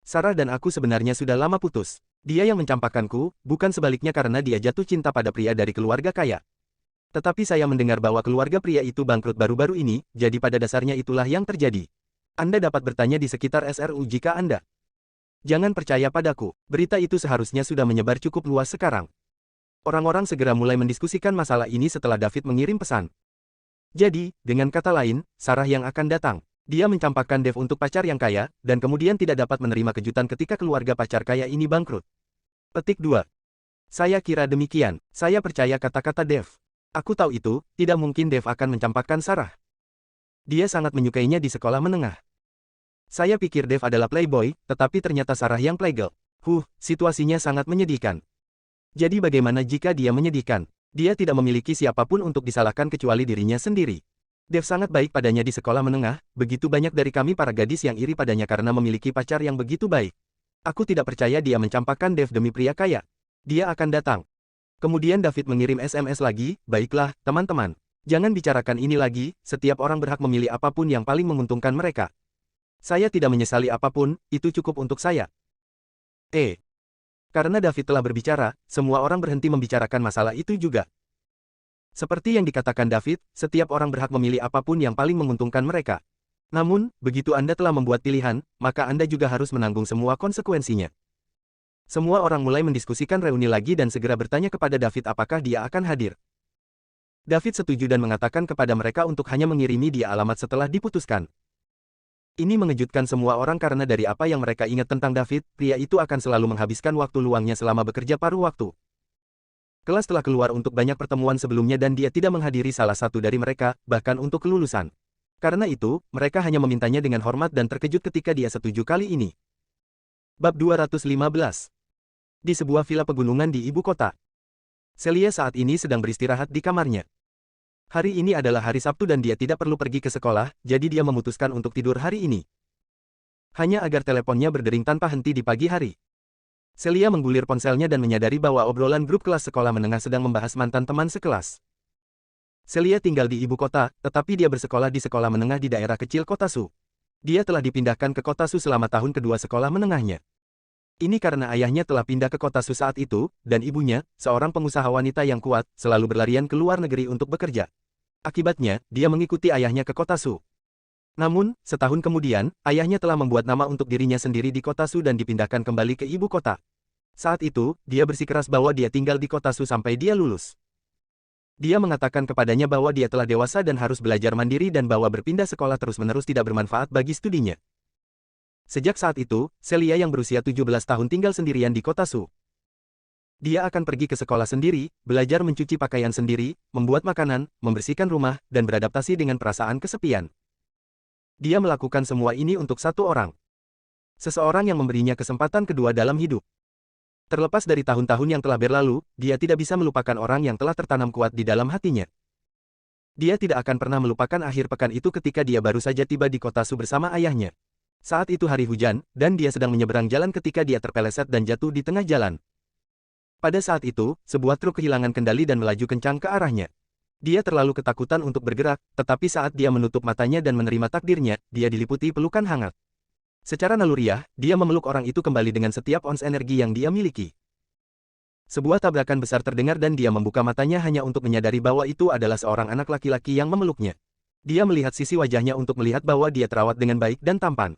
Sarah dan aku sebenarnya sudah lama putus. Dia yang mencampakkanku, bukan sebaliknya karena dia jatuh cinta pada pria dari keluarga kaya. Tetapi saya mendengar bahwa keluarga pria itu bangkrut baru-baru ini, jadi pada dasarnya itulah yang terjadi. Anda dapat bertanya di sekitar SRU jika Anda. Jangan percaya padaku, berita itu seharusnya sudah menyebar cukup luas sekarang. Orang-orang segera mulai mendiskusikan masalah ini setelah David mengirim pesan. Jadi, dengan kata lain, Sarah yang akan datang. Dia mencampakkan Dev untuk pacar yang kaya, dan kemudian tidak dapat menerima kejutan ketika keluarga pacar kaya ini bangkrut. Petik 2. Saya kira demikian. Saya percaya kata-kata Dev. Aku tahu itu, tidak mungkin Dev akan mencampakkan Sarah. Dia sangat menyukainya di sekolah menengah. Saya pikir Dev adalah playboy, tetapi ternyata Sarah yang playgirl. Situasinya sangat menyedihkan. Jadi bagaimana jika dia menyedihkan? Dia tidak memiliki siapapun untuk disalahkan kecuali dirinya sendiri. Dev sangat baik padanya di sekolah menengah, begitu banyak dari kami para gadis yang iri padanya karena memiliki pacar yang begitu baik. Aku tidak percaya dia mencampakkan Dev demi pria kaya. Dia akan datang. Kemudian David mengirim SMS lagi, baiklah, teman-teman. Jangan bicarakan ini lagi, setiap orang berhak memilih apapun yang paling menguntungkan mereka. Saya tidak menyesali apapun, itu cukup untuk saya. Karena David telah berbicara, semua orang berhenti membicarakan masalah itu juga. Seperti yang dikatakan David, setiap orang berhak memilih apapun yang paling menguntungkan mereka. Namun, begitu Anda telah membuat pilihan, maka Anda juga harus menanggung semua konsekuensinya. Semua orang mulai mendiskusikan reuni lagi dan segera bertanya kepada David apakah dia akan hadir. David setuju dan mengatakan kepada mereka untuk hanya mengirimi dia alamat setelah diputuskan. Ini mengejutkan semua orang karena dari apa yang mereka ingat tentang David, pria itu akan selalu menghabiskan waktu luangnya selama bekerja paruh waktu. Kelas telah keluar untuk banyak pertemuan sebelumnya dan dia tidak menghadiri salah satu dari mereka, bahkan untuk kelulusan. Karena itu, mereka hanya memintanya dengan hormat dan terkejut ketika dia setuju kali ini. Bab 215. Di sebuah villa pegunungan di ibu kota. Celia saat ini sedang beristirahat di kamarnya. Hari ini adalah hari Sabtu dan dia tidak perlu pergi ke sekolah, jadi dia memutuskan untuk tidur hari ini. Hanya agar teleponnya berdering tanpa henti di pagi hari. Celia menggulir ponselnya dan menyadari bahwa obrolan grup kelas sekolah menengah sedang membahas mantan teman sekelas. Celia tinggal di ibu kota, tetapi dia bersekolah di sekolah menengah di daerah kecil kota Su. Dia telah dipindahkan ke kota Su selama tahun kedua sekolah menengahnya. Ini karena ayahnya telah pindah ke kota Su saat itu, dan ibunya, seorang pengusaha wanita yang kuat, selalu berlarian ke luar negeri untuk bekerja. Akibatnya, dia mengikuti ayahnya ke kota Su. Namun, setahun kemudian, ayahnya telah membuat nama untuk dirinya sendiri di kota Su dan dipindahkan kembali ke ibu kota. Saat itu, dia bersikeras bahwa dia tinggal di kota Su sampai dia lulus. Dia mengatakan kepadanya bahwa dia telah dewasa dan harus belajar mandiri dan bahwa berpindah sekolah terus-menerus tidak bermanfaat bagi studinya. Sejak saat itu, Celia yang berusia 17 tahun tinggal sendirian di kota Su. Dia akan pergi ke sekolah sendiri, belajar mencuci pakaian sendiri, membuat makanan, membersihkan rumah, dan beradaptasi dengan perasaan kesepian. Dia melakukan semua ini untuk satu orang. Seseorang yang memberinya kesempatan kedua dalam hidup. Terlepas dari tahun-tahun yang telah berlalu, dia tidak bisa melupakan orang yang telah tertanam kuat di dalam hatinya. Dia tidak akan pernah melupakan akhir pekan itu ketika dia baru saja tiba di kota Su bersama ayahnya. Saat itu hari hujan, dan dia sedang menyeberang jalan ketika dia terpeleset dan jatuh di tengah jalan. Pada saat itu, sebuah truk kehilangan kendali dan melaju kencang ke arahnya. Dia terlalu ketakutan untuk bergerak, tetapi saat dia menutup matanya dan menerima takdirnya, dia diliputi pelukan hangat. Secara naluriah, dia memeluk orang itu kembali dengan setiap ons energi yang dia miliki. Sebuah tabrakan besar terdengar dan dia membuka matanya hanya untuk menyadari bahwa itu adalah seorang anak laki-laki yang memeluknya. Dia melihat sisi wajahnya untuk melihat bahwa dia terawat dengan baik dan tampan.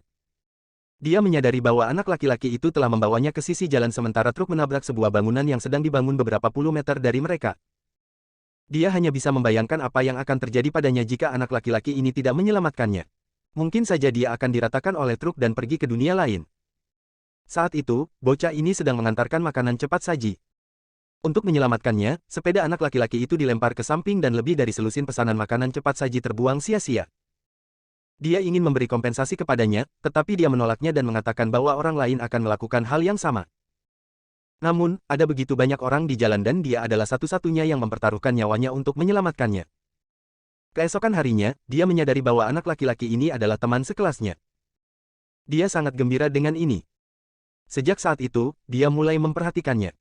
Dia menyadari bahwa anak laki-laki itu telah membawanya ke sisi jalan sementara truk menabrak sebuah bangunan yang sedang dibangun beberapa puluh meter dari mereka. Dia hanya bisa membayangkan apa yang akan terjadi padanya jika anak laki-laki ini tidak menyelamatkannya. Mungkin saja dia akan diratakan oleh truk dan pergi ke dunia lain. Saat itu, bocah ini sedang mengantarkan makanan cepat saji. Untuk menyelamatkannya, sepeda anak laki-laki itu dilempar ke samping dan lebih dari selusin pesanan makanan cepat saji terbuang sia-sia. Dia ingin memberi kompensasi kepadanya, tetapi dia menolaknya dan mengatakan bahwa orang lain akan melakukan hal yang sama. Namun, ada begitu banyak orang di jalan dan dia adalah satu-satunya yang mempertaruhkan nyawanya untuk menyelamatkannya. Keesokan harinya, dia menyadari bahwa anak laki-laki ini adalah teman sekelasnya. Dia sangat gembira dengan ini. Sejak saat itu, dia mulai memperhatikannya.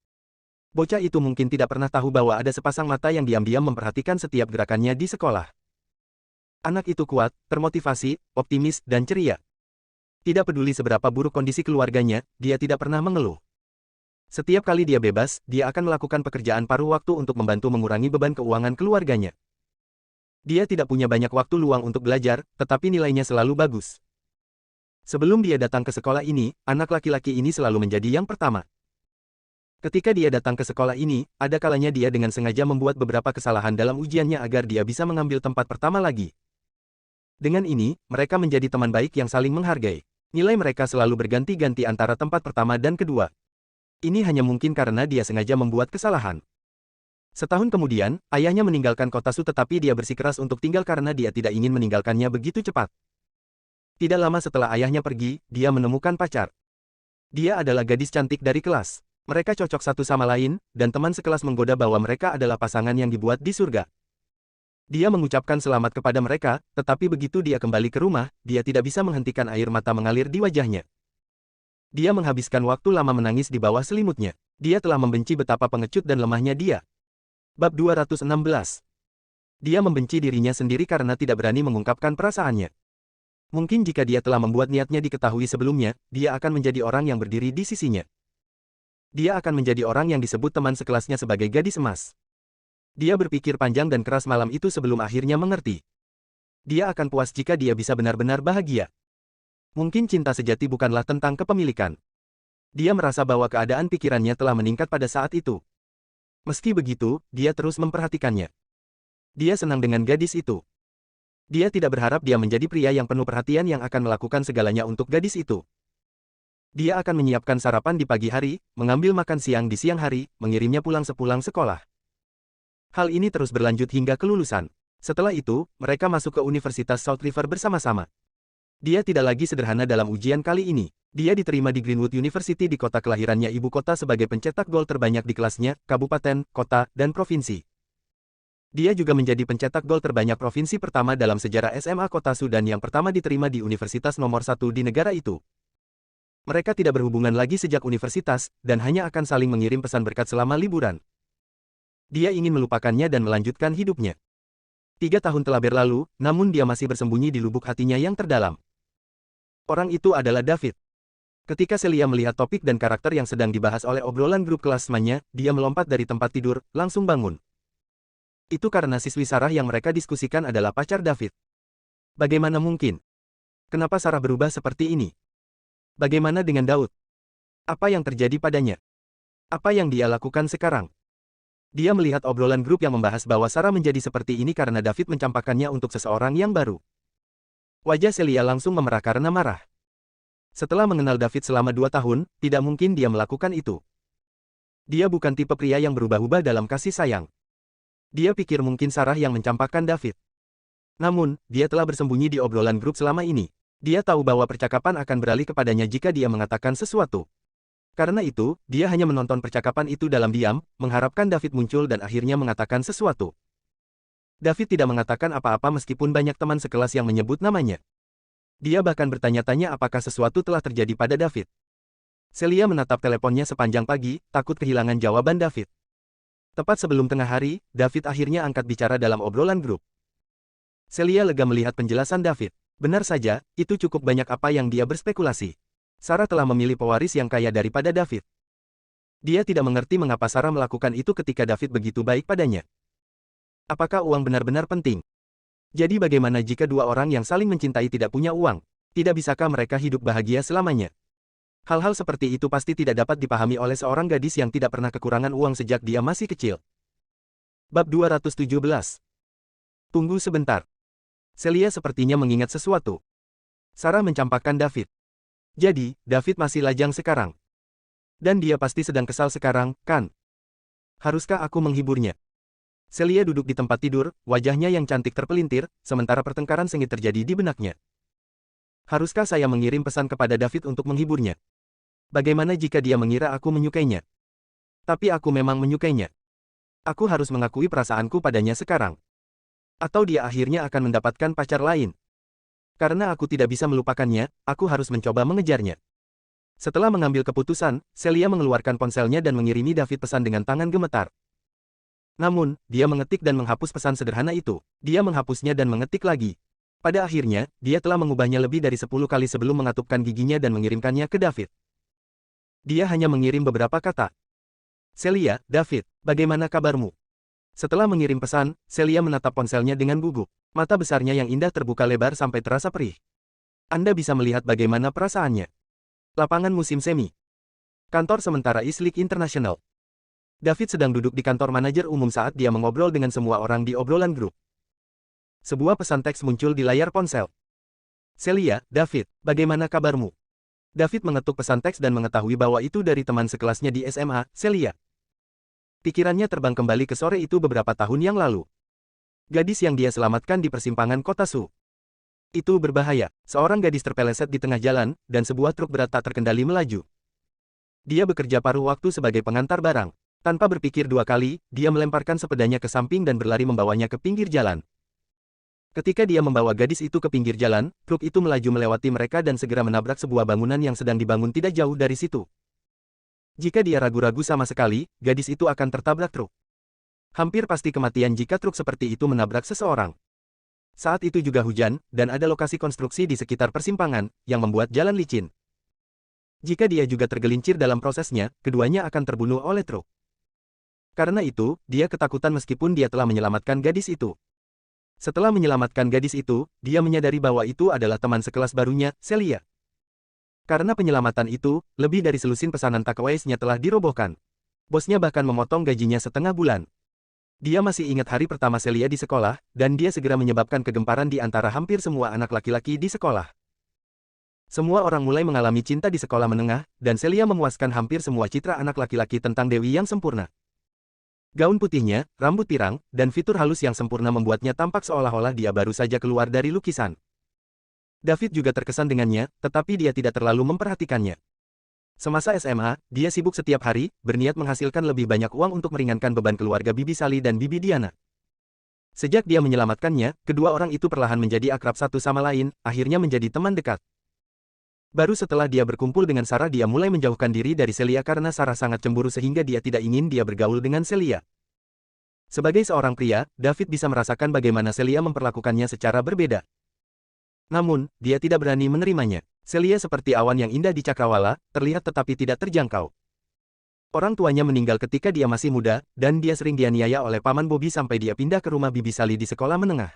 Bocah itu mungkin tidak pernah tahu bahwa ada sepasang mata yang diam-diam memperhatikan setiap gerakannya di sekolah. Anak itu kuat, termotivasi, optimis, dan ceria. Tidak peduli seberapa buruk kondisi keluarganya, dia tidak pernah mengeluh. Setiap kali dia bebas, dia akan melakukan pekerjaan paruh waktu untuk membantu mengurangi beban keuangan keluarganya. Dia tidak punya banyak waktu luang untuk belajar, tetapi nilainya selalu bagus. Sebelum dia datang ke sekolah ini, anak laki-laki ini selalu menjadi yang pertama. Ketika dia datang ke sekolah ini, ada kalanya dia dengan sengaja membuat beberapa kesalahan dalam ujiannya agar dia bisa mengambil tempat pertama lagi. Dengan ini, mereka menjadi teman baik yang saling menghargai. Nilai mereka selalu berganti-ganti antara tempat pertama dan kedua. Ini hanya mungkin karena dia sengaja membuat kesalahan. Setahun kemudian, ayahnya meninggalkan kota Su tetapi dia bersikeras untuk tinggal karena dia tidak ingin meninggalkannya begitu cepat. Tidak lama setelah ayahnya pergi, dia menemukan pacar. Dia adalah gadis cantik dari kelas. Mereka cocok satu sama lain, dan teman sekelas menggoda bahwa mereka adalah pasangan yang dibuat di surga. Dia mengucapkan selamat kepada mereka, tetapi begitu dia kembali ke rumah, dia tidak bisa menghentikan air mata mengalir di wajahnya. Dia menghabiskan waktu lama menangis di bawah selimutnya. Dia telah membenci betapa pengecut dan lemahnya dia. Bab 216. Dia membenci dirinya sendiri karena tidak berani mengungkapkan perasaannya. Mungkin jika dia telah membuat niatnya diketahui sebelumnya, dia akan menjadi orang yang berdiri di sisinya. Dia akan menjadi orang yang disebut teman sekelasnya sebagai gadis emas. Dia berpikir panjang dan keras malam itu sebelum akhirnya mengerti. Dia akan puas jika dia bisa benar-benar bahagia. Mungkin cinta sejati bukanlah tentang kepemilikan. Dia merasa bahwa keadaan pikirannya telah meningkat pada saat itu. Meski begitu, dia terus memperhatikannya. Dia senang dengan gadis itu. Dia tidak berharap dia menjadi pria yang penuh perhatian yang akan melakukan segalanya untuk gadis itu. Dia akan menyiapkan sarapan di pagi hari, mengambil makan siang di siang hari, mengirimnya pulang sepulang sekolah. Hal ini terus berlanjut hingga kelulusan. Setelah itu, mereka masuk ke Universitas South River bersama-sama. Dia tidak lagi sederhana dalam ujian kali ini. Dia diterima di Greenwood University di kota kelahirannya ibu kota sebagai pencetak gol terbanyak di kelasnya, kabupaten, kota, dan provinsi. Dia juga menjadi pencetak gol terbanyak provinsi pertama dalam sejarah SMA Kota Su dan yang pertama diterima di universitas nomor 1 di negara itu. Mereka tidak berhubungan lagi sejak universitas, dan hanya akan saling mengirim pesan berkat selama liburan. Dia ingin melupakannya dan melanjutkan hidupnya. 3 tahun telah berlalu, namun dia masih bersembunyi di lubuk hatinya yang terdalam. Orang itu adalah David. Ketika Celia melihat topik dan karakter yang sedang dibahas oleh obrolan grup kelas temannya, dia melompat dari tempat tidur, langsung bangun. Itu karena siswi Sarah yang mereka diskusikan adalah pacar David. Bagaimana mungkin? Kenapa Sarah berubah seperti ini? Bagaimana dengan Daud? Apa yang terjadi padanya? Apa yang dia lakukan sekarang? Dia melihat obrolan grup yang membahas bahwa Sarah menjadi seperti ini karena David mencampakkannya untuk seseorang yang baru. Wajah Celia langsung memerah karena marah. Setelah mengenal David selama 2 tahun, tidak mungkin dia melakukan itu. Dia bukan tipe pria yang berubah-ubah dalam kasih sayang. Dia pikir mungkin Sarah yang mencampakkan David. Namun, dia telah bersembunyi di obrolan grup selama ini. Dia tahu bahwa percakapan akan beralih kepadanya jika dia mengatakan sesuatu. Karena itu, dia hanya menonton percakapan itu dalam diam, mengharapkan David muncul dan akhirnya mengatakan sesuatu. David tidak mengatakan apa-apa meskipun banyak teman sekelas yang menyebut namanya. Dia bahkan bertanya-tanya apakah sesuatu telah terjadi pada David. Celia menatap teleponnya sepanjang pagi, takut kehilangan jawaban David. Tepat sebelum tengah hari, David akhirnya angkat bicara dalam obrolan grup. Celia lega melihat penjelasan David. Benar saja, itu cukup banyak apa yang dia berspekulasi. Sarah telah memilih pewaris yang kaya daripada David. Dia tidak mengerti mengapa Sarah melakukan itu ketika David begitu baik padanya. Apakah uang benar-benar penting? Jadi bagaimana jika dua orang yang saling mencintai tidak punya uang? Tidak bisakah mereka hidup bahagia selamanya? Hal-hal seperti itu pasti tidak dapat dipahami oleh seorang gadis yang tidak pernah kekurangan uang sejak dia masih kecil. Bab 217. Tunggu sebentar. Celia sepertinya mengingat sesuatu. Sarah mencampakkan David. Jadi, David masih lajang sekarang. Dan dia pasti sedang kesal sekarang, kan? Haruskah aku menghiburnya? Celia duduk di tempat tidur, wajahnya yang cantik terpelintir, sementara pertengkaran sengit terjadi di benaknya. Haruskah saya mengirim pesan kepada David untuk menghiburnya? Bagaimana jika dia mengira aku menyukainya? Tapi aku memang menyukainya. Aku harus mengakui perasaanku padanya sekarang. Atau dia akhirnya akan mendapatkan pacar lain. Karena aku tidak bisa melupakannya, aku harus mencoba mengejarnya. Setelah mengambil keputusan, Celia mengeluarkan ponselnya dan mengirimi David pesan dengan tangan gemetar. Namun, dia mengetik dan menghapus pesan sederhana itu. Dia menghapusnya dan mengetik lagi. Pada akhirnya, dia telah mengubahnya lebih dari 10 kali sebelum mengatupkan giginya dan mengirimkannya ke David. Dia hanya mengirim beberapa kata. Celia, David, bagaimana kabarmu? Setelah mengirim pesan, Celia menatap ponselnya dengan gugup. Mata besarnya yang indah terbuka lebar sampai terasa perih. Anda bisa melihat bagaimana perasaannya. Lapangan musim semi. Kantor sementara Islik International. David sedang duduk di kantor manajer umum saat dia mengobrol dengan semua orang di obrolan grup. Sebuah pesan teks muncul di layar ponsel. Celia, David, bagaimana kabarmu? David mengetuk pesan teks dan mengetahui bahwa itu dari teman sekelasnya di SMA, Celia. Pikirannya terbang kembali ke sore itu beberapa tahun yang lalu. Gadis yang dia selamatkan di persimpangan kota Su. Itu berbahaya. Seorang gadis terpeleset di tengah jalan, dan sebuah truk berat tak terkendali melaju. Dia bekerja paruh waktu sebagai pengantar barang. Tanpa berpikir 2 kali, dia melemparkan sepedanya ke samping dan berlari membawanya ke pinggir jalan. Ketika dia membawa gadis itu ke pinggir jalan, truk itu melaju melewati mereka dan segera menabrak sebuah bangunan yang sedang dibangun tidak jauh dari situ. Jika dia ragu-ragu sama sekali, gadis itu akan tertabrak truk. Hampir pasti kematian jika truk seperti itu menabrak seseorang. Saat itu juga hujan, dan ada lokasi konstruksi di sekitar persimpangan, yang membuat jalan licin. Jika dia juga tergelincir dalam prosesnya, keduanya akan terbunuh oleh truk. Karena itu, dia ketakutan meskipun dia telah menyelamatkan gadis itu. Setelah menyelamatkan gadis itu, dia menyadari bahwa itu adalah teman sekelas barunya, Celia. Karena penyelamatan itu, lebih dari selusin pesanan takeaways-nya telah dirobohkan. Bosnya bahkan memotong gajinya setengah bulan. Dia masih ingat hari pertama Celia di sekolah, dan dia segera menyebabkan kegemparan di antara hampir semua anak laki-laki di sekolah. Semua orang mulai mengalami cinta di sekolah menengah, dan Celia memuaskan hampir semua citra anak laki-laki tentang Dewi yang sempurna. Gaun putihnya, rambut pirang, dan fitur halus yang sempurna membuatnya tampak seolah-olah dia baru saja keluar dari lukisan. David juga terkesan dengannya, tetapi dia tidak terlalu memperhatikannya. Semasa SMA, dia sibuk setiap hari, berniat menghasilkan lebih banyak uang untuk meringankan beban keluarga Bibi Sally dan Bibi Diana. Sejak dia menyelamatkannya, kedua orang itu perlahan menjadi akrab satu sama lain, akhirnya menjadi teman dekat. Baru setelah dia berkumpul dengan Sarah dia mulai menjauhkan diri dari Celia karena Sarah sangat cemburu sehingga dia tidak ingin dia bergaul dengan Celia. Sebagai seorang pria, David bisa merasakan bagaimana Celia memperlakukannya secara berbeda. Namun, dia tidak berani menerimanya. Celia seperti awan yang indah di cakrawala, terlihat tetapi tidak terjangkau. Orang tuanya meninggal ketika dia masih muda, dan dia sering dianiaya oleh paman Bobby sampai dia pindah ke rumah bibi Sally di sekolah menengah.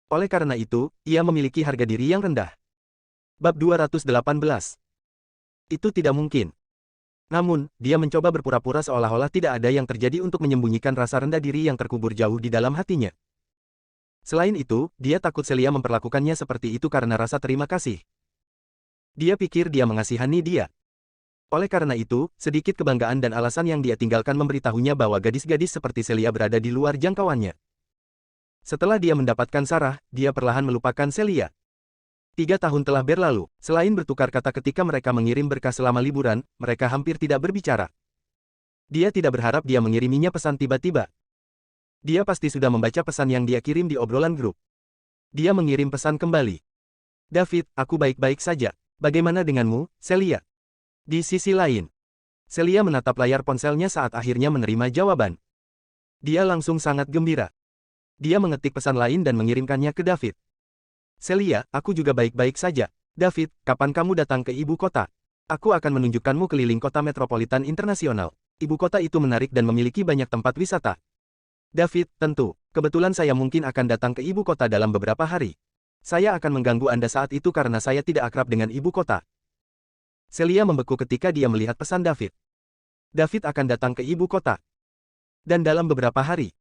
Oleh karena itu, ia memiliki harga diri yang rendah. Bab 218. Itu tidak mungkin. Namun, dia mencoba berpura-pura seolah-olah tidak ada yang terjadi untuk menyembunyikan rasa rendah diri yang terkubur jauh di dalam hatinya. Selain itu, dia takut Celia memperlakukannya seperti itu karena rasa terima kasih. Dia pikir dia mengasihani dia. Oleh karena itu, sedikit kebanggaan dan alasan yang dia tinggalkan memberitahunya bahwa gadis-gadis seperti Celia berada di luar jangkauannya. Setelah dia mendapatkan Sarah, dia perlahan melupakan Celia. 3 tahun telah berlalu. Selain bertukar kata ketika mereka mengirim berkas selama liburan, mereka hampir tidak berbicara. Dia tidak berharap dia mengiriminya pesan tiba-tiba. Dia pasti sudah membaca pesan yang dia kirim di obrolan grup. Dia mengirim pesan kembali. David, aku baik-baik saja. Bagaimana denganmu, Celia? Di sisi lain, Celia menatap layar ponselnya saat akhirnya menerima jawaban. Dia langsung sangat gembira. Dia mengetik pesan lain dan mengirimkannya ke David. Celia, aku juga baik-baik saja. David, kapan kamu datang ke ibu kota? Aku akan menunjukkanmu keliling kota metropolitan internasional. Ibu kota itu menarik dan memiliki banyak tempat wisata. David, tentu. Kebetulan saya mungkin akan datang ke ibu kota dalam beberapa hari. Saya akan mengganggu Anda saat itu karena saya tidak akrab dengan ibu kota. Celia membeku ketika dia melihat pesan David. David akan datang ke ibu kota. Dan dalam beberapa hari.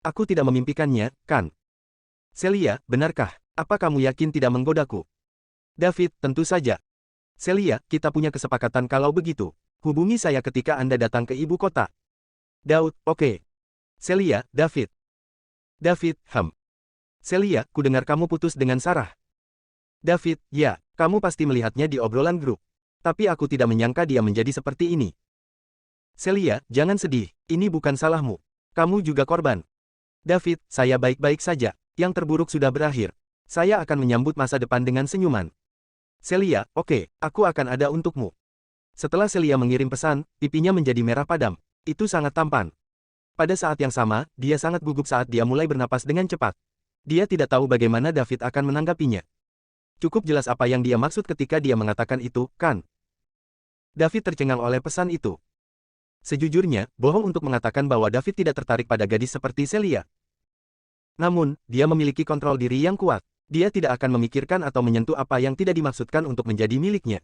Aku tidak memimpikannya, kan? Celia, benarkah? Apa kamu yakin tidak menggodaku? David, tentu saja. Celia, kita punya kesepakatan kalau begitu. Hubungi saya ketika Anda datang ke ibu kota. Daud, oke. Celia, David. David, Celia, kudengar kamu putus dengan Sarah. David, ya, kamu pasti melihatnya di obrolan grup. Tapi aku tidak menyangka dia menjadi seperti ini. Celia, jangan sedih. Ini bukan salahmu. Kamu juga korban. David, saya baik-baik saja. Yang terburuk sudah berakhir. Saya akan menyambut masa depan dengan senyuman. Celia, oke, aku akan ada untukmu. Setelah Celia mengirim pesan, pipinya menjadi merah padam. Itu sangat tampan. Pada saat yang sama, dia sangat gugup saat dia mulai bernapas dengan cepat. Dia tidak tahu bagaimana David akan menanggapinya. Cukup jelas apa yang dia maksud ketika dia mengatakan itu, kan? David tercengang oleh pesan itu. Sejujurnya, bohong untuk mengatakan bahwa David tidak tertarik pada gadis seperti Celia. Namun, dia memiliki kontrol diri yang kuat. Dia tidak akan memikirkan atau menyentuh apa yang tidak dimaksudkan untuk menjadi miliknya.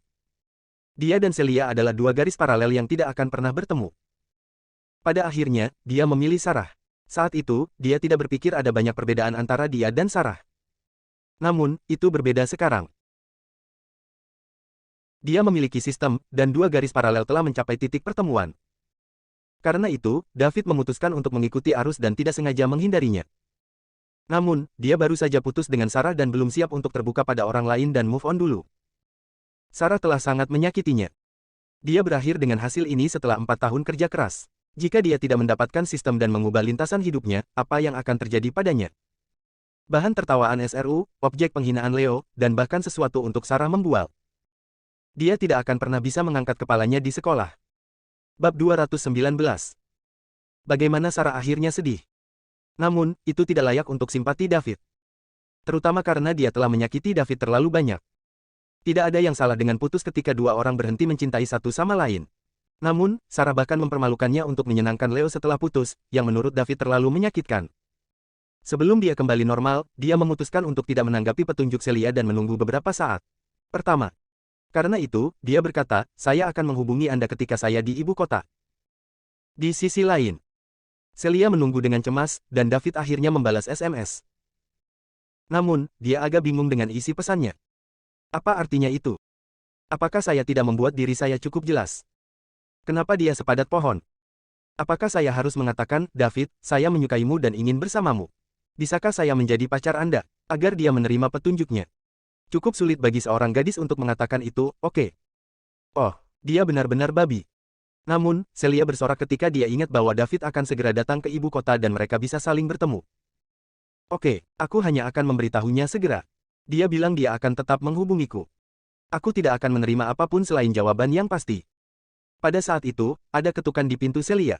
Dia dan Celia adalah dua garis paralel yang tidak akan pernah bertemu. Pada akhirnya, dia memilih Sarah. Saat itu, dia tidak berpikir ada banyak perbedaan antara dia dan Sarah. Namun, itu berbeda sekarang. Dia memiliki sistem, dan dua garis paralel telah mencapai titik pertemuan. Karena itu, David memutuskan untuk mengikuti arus dan tidak sengaja menghindarinya. Namun, dia baru saja putus dengan Sarah dan belum siap untuk terbuka pada orang lain dan move on dulu. Sarah telah sangat menyakitinya. Dia berakhir dengan hasil ini setelah 4 tahun kerja keras. Jika dia tidak mendapatkan sistem dan mengubah lintasan hidupnya, apa yang akan terjadi padanya? Bahan tertawaan SRU, objek penghinaan Leo, dan bahkan sesuatu untuk Sarah membual. Dia tidak akan pernah bisa mengangkat kepalanya di sekolah. Bab 219. Bagaimana Sarah akhirnya sedih. Namun, itu tidak layak untuk simpati David. Terutama karena dia telah menyakiti David terlalu banyak. Tidak ada yang salah dengan putus ketika dua orang berhenti mencintai satu sama lain. Namun, Sarah bahkan mempermalukannya untuk menyenangkan Leo setelah putus, yang menurut David terlalu menyakitkan. Sebelum dia kembali normal, dia memutuskan untuk tidak menanggapi petunjuk Celia dan menunggu beberapa saat. Pertama, karena itu, dia berkata, saya akan menghubungi Anda ketika saya di ibu kota. Di sisi lain, Celia menunggu dengan cemas, dan David akhirnya membalas SMS. Namun, dia agak bingung dengan isi pesannya. Apa artinya itu? Apakah saya tidak membuat diri saya cukup jelas? Kenapa dia sepadat pohon? Apakah saya harus mengatakan, David, saya menyukaimu dan ingin bersamamu? Bisakah saya menjadi pacar Anda, agar dia menerima petunjuknya? Cukup sulit bagi seorang gadis untuk mengatakan itu, oke. Oh, dia benar-benar babi. Namun, Celia bersorak ketika dia ingat bahwa David akan segera datang ke ibu kota dan mereka bisa saling bertemu. Oke, aku hanya akan memberitahunya segera. Dia bilang dia akan tetap menghubungiku. Aku tidak akan menerima apapun selain jawaban yang pasti. Pada saat itu, ada ketukan di pintu Celia.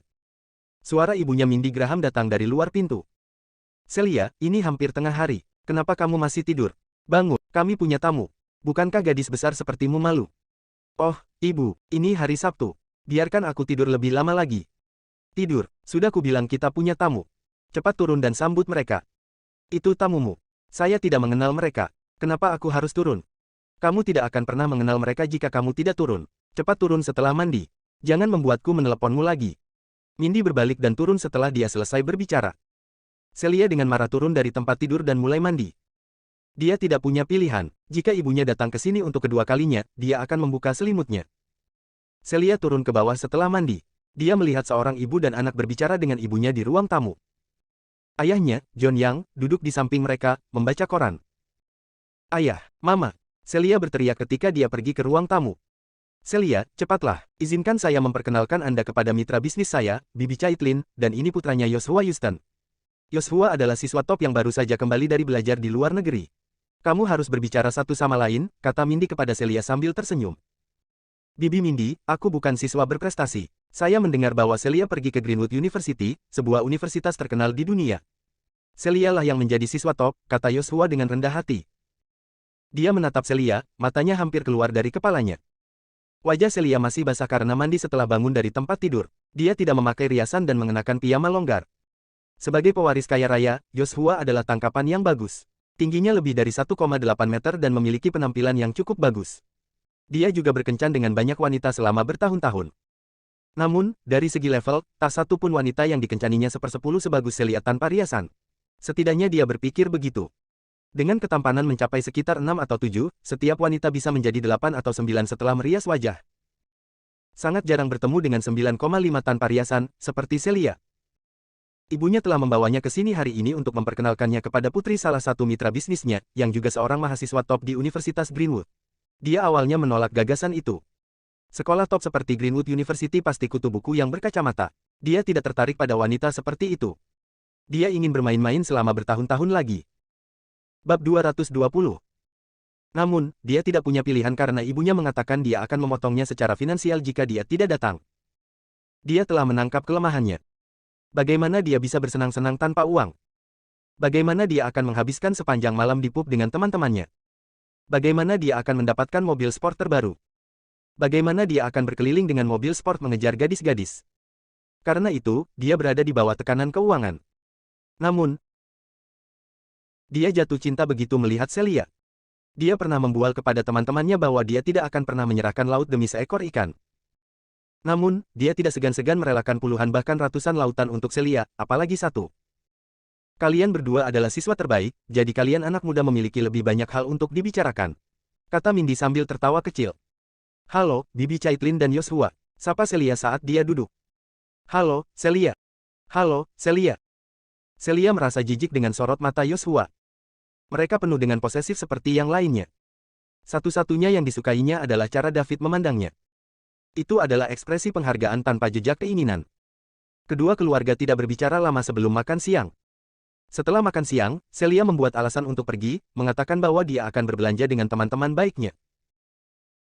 Suara ibunya Mindy Graham datang dari luar pintu. Celia, ini hampir tengah hari. Kenapa kamu masih tidur? Bangun, kami punya tamu. Bukankah gadis besar sepertimu malu? Oh, ibu, ini hari Sabtu. Biarkan aku tidur lebih lama lagi. Tidur, sudah kubilang kita punya tamu. Cepat turun dan sambut mereka. Itu tamumu. Saya tidak mengenal mereka. Kenapa aku harus turun? Kamu tidak akan pernah mengenal mereka jika kamu tidak turun. Cepat turun setelah mandi. Jangan membuatku meneleponmu lagi. Mindy berbalik dan turun setelah dia selesai berbicara. Celia dengan marah turun dari tempat tidur dan mulai mandi. Dia tidak punya pilihan. Jika ibunya datang ke sini untuk kedua kalinya, dia akan membuka selimutnya. Celia turun ke bawah setelah mandi. Dia melihat seorang ibu dan anak berbicara dengan ibunya di ruang tamu. Ayahnya, John Yang, duduk di samping mereka, membaca koran. Ayah, Mama, Celia berteriak ketika dia pergi ke ruang tamu. Celia, cepatlah, izinkan saya memperkenalkan Anda kepada mitra bisnis saya, Bibi Caitlin, dan ini putranya Joshua Houston. Joshua adalah siswa top yang baru saja kembali dari belajar di luar negeri. Kamu harus berbicara satu sama lain, kata Mindy kepada Celia sambil tersenyum. Bibi Mindy, aku bukan siswa berprestasi. Saya mendengar bahwa Celia pergi ke Greenwood University, sebuah universitas terkenal di dunia. Celia lah yang menjadi siswa top, kata Joshua dengan rendah hati. Dia menatap Celia, matanya hampir keluar dari kepalanya. Wajah Celia masih basah karena mandi setelah bangun dari tempat tidur. Dia tidak memakai riasan dan mengenakan piyama longgar. Sebagai pewaris kaya raya, Joshua adalah tangkapan yang bagus. Tingginya lebih dari 1,8 meter dan memiliki penampilan yang cukup bagus. Dia juga berkencan dengan banyak wanita selama bertahun-tahun. Namun, dari segi level, tak satu pun wanita yang dikencaninya sepersepuluh sebagus Celia tanpa riasan. Setidaknya dia berpikir begitu. Dengan ketampanan mencapai sekitar 6 atau 7, setiap wanita bisa menjadi 8 atau 9 setelah merias wajah. Sangat jarang bertemu dengan 9,5 tanpa riasan, seperti Celia. Ibunya telah membawanya ke sini hari ini untuk memperkenalkannya kepada putri salah satu mitra bisnisnya, yang juga seorang mahasiswa top di Universitas Greenwood. Dia awalnya menolak gagasan itu. Sekolah top seperti Greenwood University pasti kutu buku yang berkacamata. Dia tidak tertarik pada wanita seperti itu. Dia ingin bermain-main selama bertahun-tahun lagi. Bab 220. Namun, dia tidak punya pilihan karena ibunya mengatakan dia akan memotongnya secara finansial jika dia tidak datang. Dia telah menangkap kelemahannya. Bagaimana dia bisa bersenang-senang tanpa uang? Bagaimana dia akan menghabiskan sepanjang malam di pub dengan teman-temannya? Bagaimana dia akan mendapatkan mobil sport terbaru? Bagaimana dia akan berkeliling dengan mobil sport mengejar gadis-gadis? Karena itu, dia berada di bawah tekanan keuangan. Namun, dia jatuh cinta begitu melihat Celia. Dia pernah membual kepada teman-temannya bahwa dia tidak akan pernah menyerahkan laut demi seekor ikan. Namun, dia tidak segan-segan merelakan puluhan bahkan ratusan lautan untuk Celia, apalagi satu. Kalian berdua adalah siswa terbaik, jadi kalian anak muda memiliki lebih banyak hal untuk dibicarakan. Kata Mindy sambil tertawa kecil. Halo, Bibi Caitlin dan Joshua. Sapa Celia saat dia duduk. Halo, Celia. Halo, Celia. Celia merasa jijik dengan sorot mata Joshua. Mereka penuh dengan posesif seperti yang lainnya. Satu-satunya yang disukainya adalah cara David memandangnya. Itu adalah ekspresi penghargaan tanpa jejak keinginan. Kedua keluarga tidak berbicara lama sebelum makan siang. Setelah makan siang, Celia membuat alasan untuk pergi, mengatakan bahwa dia akan berbelanja dengan teman-teman baiknya.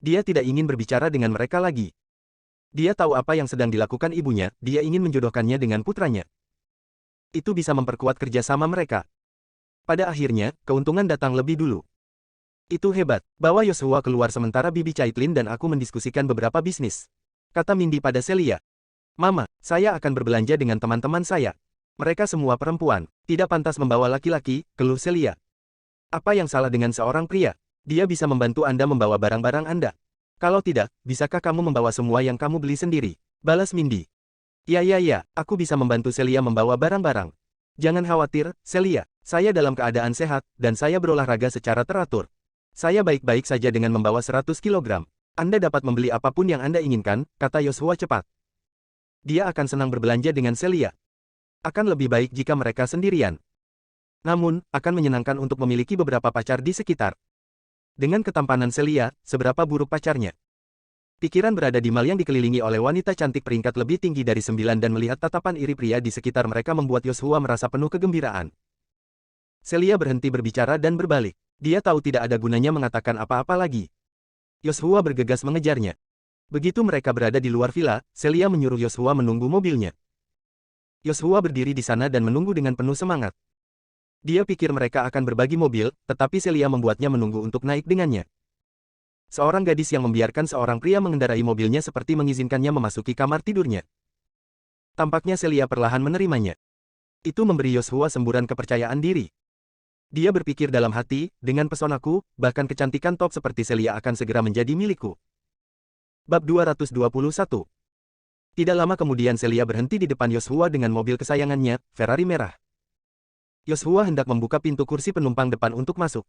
Dia tidak ingin berbicara dengan mereka lagi. Dia tahu apa yang sedang dilakukan ibunya, dia ingin menjodohkannya dengan putranya. Itu bisa memperkuat kerjasama mereka. Pada akhirnya, keuntungan datang lebih dulu. Itu hebat, bahwa Joshua keluar sementara Bibi Caitlin dan aku mendiskusikan beberapa bisnis. Kata Mindy pada Celia. Mama, saya akan berbelanja dengan teman-teman saya. Mereka semua perempuan, tidak pantas membawa laki-laki, keluh Celia. Apa yang salah dengan seorang pria? Dia bisa membantu Anda membawa barang-barang Anda. Kalau tidak, bisakah kamu membawa semua yang kamu beli sendiri? Balas Mindy. Ya, aku bisa membantu Celia membawa barang-barang. Jangan khawatir, Celia, saya dalam keadaan sehat, dan saya berolahraga secara teratur. Saya baik-baik saja dengan membawa 100 kg. Anda dapat membeli apapun yang Anda inginkan, kata Joshua cepat. Dia akan senang berbelanja dengan Celia. Akan lebih baik jika mereka sendirian. Namun, akan menyenangkan untuk memiliki beberapa pacar di sekitar. Dengan ketampanan Celia, seberapa buruk pacarnya? Pikiran berada di mal yang dikelilingi oleh wanita cantik peringkat lebih tinggi dari 9 dan melihat tatapan iri pria di sekitar mereka membuat Joshua merasa penuh kegembiraan. Celia berhenti berbicara dan berbalik. Dia tahu tidak ada gunanya mengatakan apa-apa lagi. Joshua bergegas mengejarnya. Begitu mereka berada di luar villa, Celia menyuruh Joshua menunggu mobilnya. Joshua berdiri di sana dan menunggu dengan penuh semangat. Dia pikir mereka akan berbagi mobil, tetapi Celia membuatnya menunggu untuk naik dengannya. Seorang gadis yang membiarkan seorang pria mengendarai mobilnya seperti mengizinkannya memasuki kamar tidurnya. Tampaknya Celia perlahan menerimanya. Itu memberi Yoshua semburan kepercayaan diri. Dia berpikir dalam hati, dengan pesonaku, bahkan kecantikan top seperti Celia akan segera menjadi milikku. Bab 221. Tidak lama kemudian Celia berhenti di depan Yoshua dengan mobil kesayangannya, Ferrari merah. Yoshua hendak membuka pintu kursi penumpang depan untuk masuk.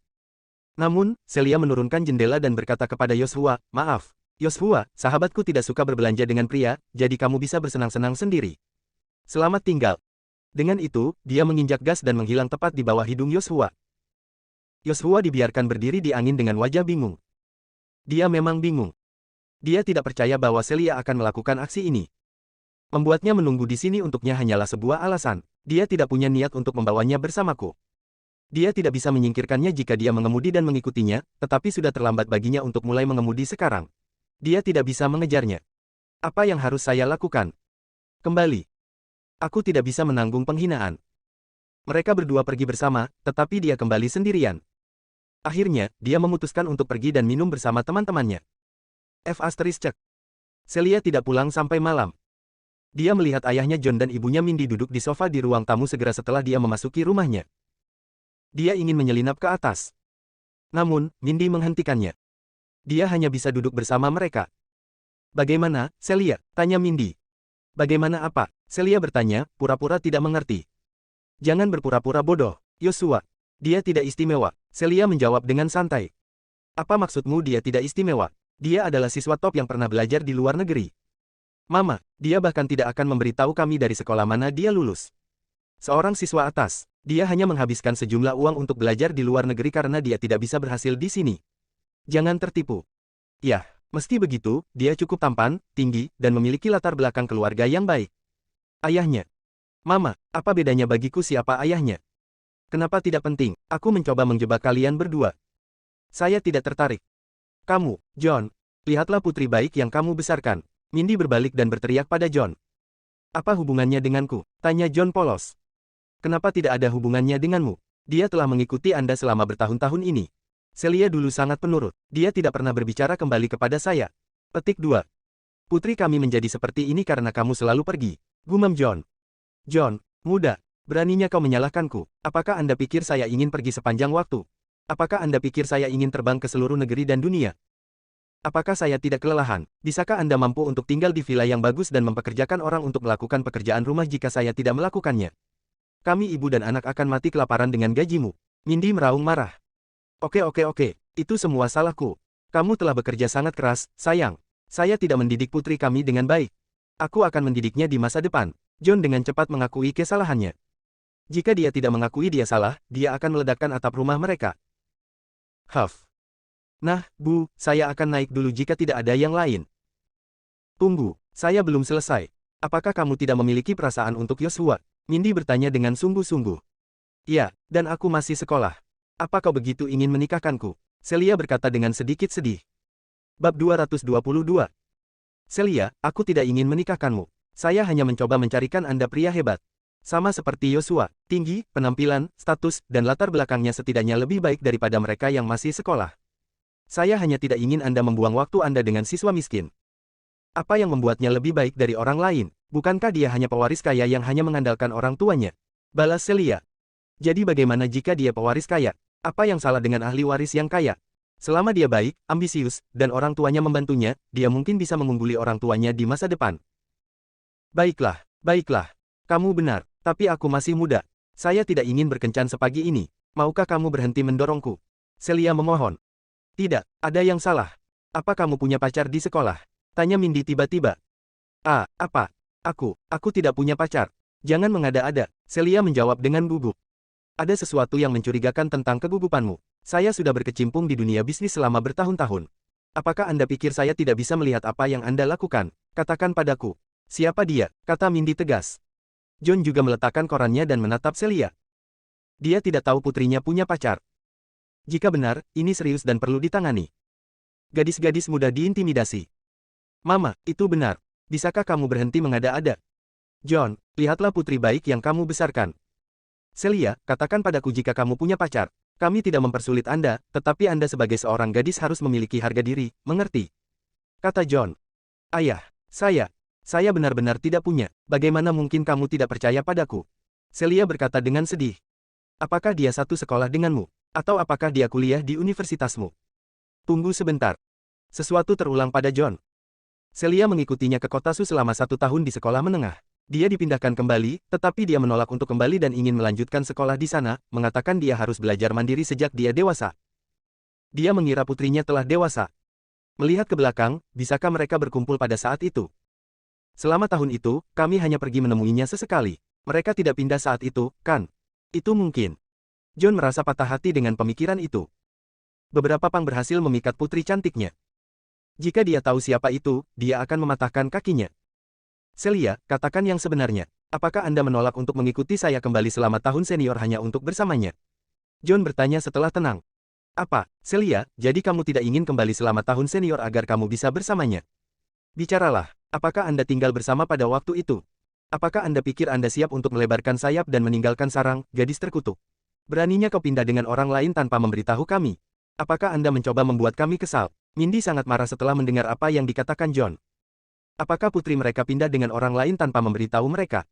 Namun, Celia menurunkan jendela dan berkata kepada Yoshua, "Maaf, Yoshua, sahabatku tidak suka berbelanja dengan pria, jadi kamu bisa bersenang-senang sendiri. Selamat tinggal." Dengan itu, dia menginjak gas dan menghilang tepat di bawah hidung Yoshua. Yoshua dibiarkan berdiri di angin dengan wajah bingung. Dia memang bingung. Dia tidak percaya bahwa Celia akan melakukan aksi ini. Membuatnya menunggu di sini untuknya hanyalah sebuah alasan. Dia tidak punya niat untuk membawanya bersamaku. Dia tidak bisa menyingkirkannya jika dia mengemudi dan mengikutinya, tetapi sudah terlambat baginya untuk mulai mengemudi sekarang. Dia tidak bisa mengejarnya. Apa yang harus saya lakukan? Kembali. Aku tidak bisa menanggung penghinaan. Mereka berdua pergi bersama, tetapi dia kembali sendirian. Akhirnya, dia memutuskan untuk pergi dan minum bersama teman-temannya. F***. Celia tidak pulang sampai malam. Dia melihat ayahnya John dan ibunya Mindy duduk di sofa di ruang tamu segera setelah dia memasuki rumahnya. Dia ingin menyelinap ke atas. Namun, Mindy menghentikannya. Dia hanya bisa duduk bersama mereka. "Bagaimana, Celia?" tanya Mindy. "Bagaimana apa?" Celia bertanya, pura-pura tidak mengerti. "Jangan berpura-pura bodoh, Yoshua. Dia tidak istimewa." Celia menjawab dengan santai. "Apa maksudmu dia tidak istimewa? Dia adalah siswa top yang pernah belajar di luar negeri. Mama, dia bahkan tidak akan memberitahu kami dari sekolah mana dia lulus. Seorang siswa atas, dia hanya menghabiskan sejumlah uang untuk belajar di luar negeri karena dia tidak bisa berhasil di sini. Jangan tertipu. Yah, meski begitu, dia cukup tampan, tinggi, dan memiliki latar belakang keluarga yang baik. Ayahnya. Mama, apa bedanya bagiku siapa ayahnya? Kenapa tidak penting? Aku mencoba menjebak kalian berdua. Saya tidak tertarik. Kamu, John, lihatlah putri baik yang kamu besarkan." Mindy berbalik dan berteriak pada John. "Apa hubungannya denganku?" tanya John polos. "Kenapa tidak ada hubungannya denganmu? Dia telah mengikuti Anda selama bertahun-tahun ini. Celia dulu sangat penurut. Dia tidak pernah berbicara kembali kepada saya." Petik 2. "Putri kami menjadi seperti ini karena kamu selalu pergi," gumam John. "John, muda, beraninya kau menyalahkanku. Apakah Anda pikir saya ingin pergi sepanjang waktu? Apakah Anda pikir saya ingin terbang ke seluruh negeri dan dunia? Apakah saya tidak kelelahan? Bisakah Anda mampu untuk tinggal di villa yang bagus dan mempekerjakan orang untuk melakukan pekerjaan rumah jika saya tidak melakukannya? Kami ibu dan anak akan mati kelaparan dengan gajimu." Mindy meraung marah. Oke, itu semua salahku. Kamu telah bekerja sangat keras, sayang. Saya tidak mendidik putri kami dengan baik. Aku akan mendidiknya di masa depan." John dengan cepat mengakui kesalahannya. Jika dia tidak mengakui dia salah, dia akan meledakkan atap rumah mereka. Huff. "Nah, Bu, saya akan naik dulu jika tidak ada yang lain." "Tunggu, saya belum selesai. Apakah kamu tidak memiliki perasaan untuk Yoshua?" Mindy bertanya dengan sungguh-sungguh. "Ya, dan aku masih sekolah. Apa kau begitu ingin menikahkanku?" Celia berkata dengan sedikit sedih. Bab 222. "Celia, aku tidak ingin menikahkanmu. Saya hanya mencoba mencarikan Anda pria hebat. Sama seperti Yoshua, tinggi, penampilan, status, dan latar belakangnya setidaknya lebih baik daripada mereka yang masih sekolah. Saya hanya tidak ingin Anda membuang waktu Anda dengan siswa miskin. Apa yang membuatnya lebih baik dari orang lain? Bukankah dia hanya pewaris kaya yang hanya mengandalkan orang tuanya?" balas Celia. "Jadi bagaimana jika dia pewaris kaya? Apa yang salah dengan ahli waris yang kaya? Selama dia baik, ambisius, dan orang tuanya membantunya, dia mungkin bisa mengungguli orang tuanya di masa depan." Baiklah. Kamu benar, tapi aku masih muda. Saya tidak ingin berkencan sepagi ini. Maukah kamu berhenti mendorongku?" Celia memohon. "Tidak, ada yang salah. Apa kamu punya pacar di sekolah?" tanya Mindy tiba-tiba. Apa? Aku tidak punya pacar. Jangan mengada-ada." Celia menjawab dengan gugup. "Ada sesuatu yang mencurigakan tentang kegugupanmu. Saya sudah berkecimpung di dunia bisnis selama bertahun-tahun. Apakah Anda pikir saya tidak bisa melihat apa yang Anda lakukan? Katakan padaku. Siapa dia?" kata Mindy tegas. John juga meletakkan korannya dan menatap Celia. Dia tidak tahu putrinya punya pacar. Jika benar, ini serius dan perlu ditangani. Gadis-gadis mudah diintimidasi. "Mama, itu benar. Bisakah kamu berhenti mengada-ada? John, lihatlah putri baik yang kamu besarkan. Celia, katakan padaku jika kamu punya pacar." Kami tidak mempersulit Anda, tetapi Anda sebagai seorang gadis harus memiliki harga diri, mengerti? Kata John. Ayah, saya benar-benar tidak punya. Bagaimana mungkin kamu tidak percaya padaku? Celia berkata dengan sedih. Apakah dia satu sekolah denganmu? Atau apakah dia kuliah di universitasmu? Tunggu sebentar. Sesuatu terulang pada John. Celia mengikutinya ke kota Su selama 1 tahun di sekolah menengah. Dia dipindahkan kembali, tetapi dia menolak untuk kembali dan ingin melanjutkan sekolah di sana, mengatakan dia harus belajar mandiri sejak dia dewasa. Dia mengira putrinya telah dewasa. Melihat ke belakang, bisakah mereka berkumpul pada saat itu? Selama tahun itu, kami hanya pergi menemuinya sesekali. Mereka tidak pindah saat itu, kan? Itu mungkin. John merasa patah hati dengan pemikiran itu. Beberapa pang berhasil memikat putri cantiknya. Jika dia tahu siapa itu, dia akan mematahkan kakinya. Celia, katakan yang sebenarnya. Apakah Anda menolak untuk mengikuti saya kembali selama tahun senior hanya untuk bersamanya? John bertanya setelah tenang. Apa, Celia, jadi kamu tidak ingin kembali selama tahun senior agar kamu bisa bersamanya? Bicaralah, apakah Anda tinggal bersama pada waktu itu? Apakah Anda pikir Anda siap untuk melebarkan sayap dan meninggalkan sarang, gadis terkutuk? Beraninya kau pindah dengan orang lain tanpa memberitahu kami? Apakah Anda mencoba membuat kami kesal? Mindy sangat marah setelah mendengar apa yang dikatakan John. Apakah putri mereka pindah dengan orang lain tanpa memberitahu mereka?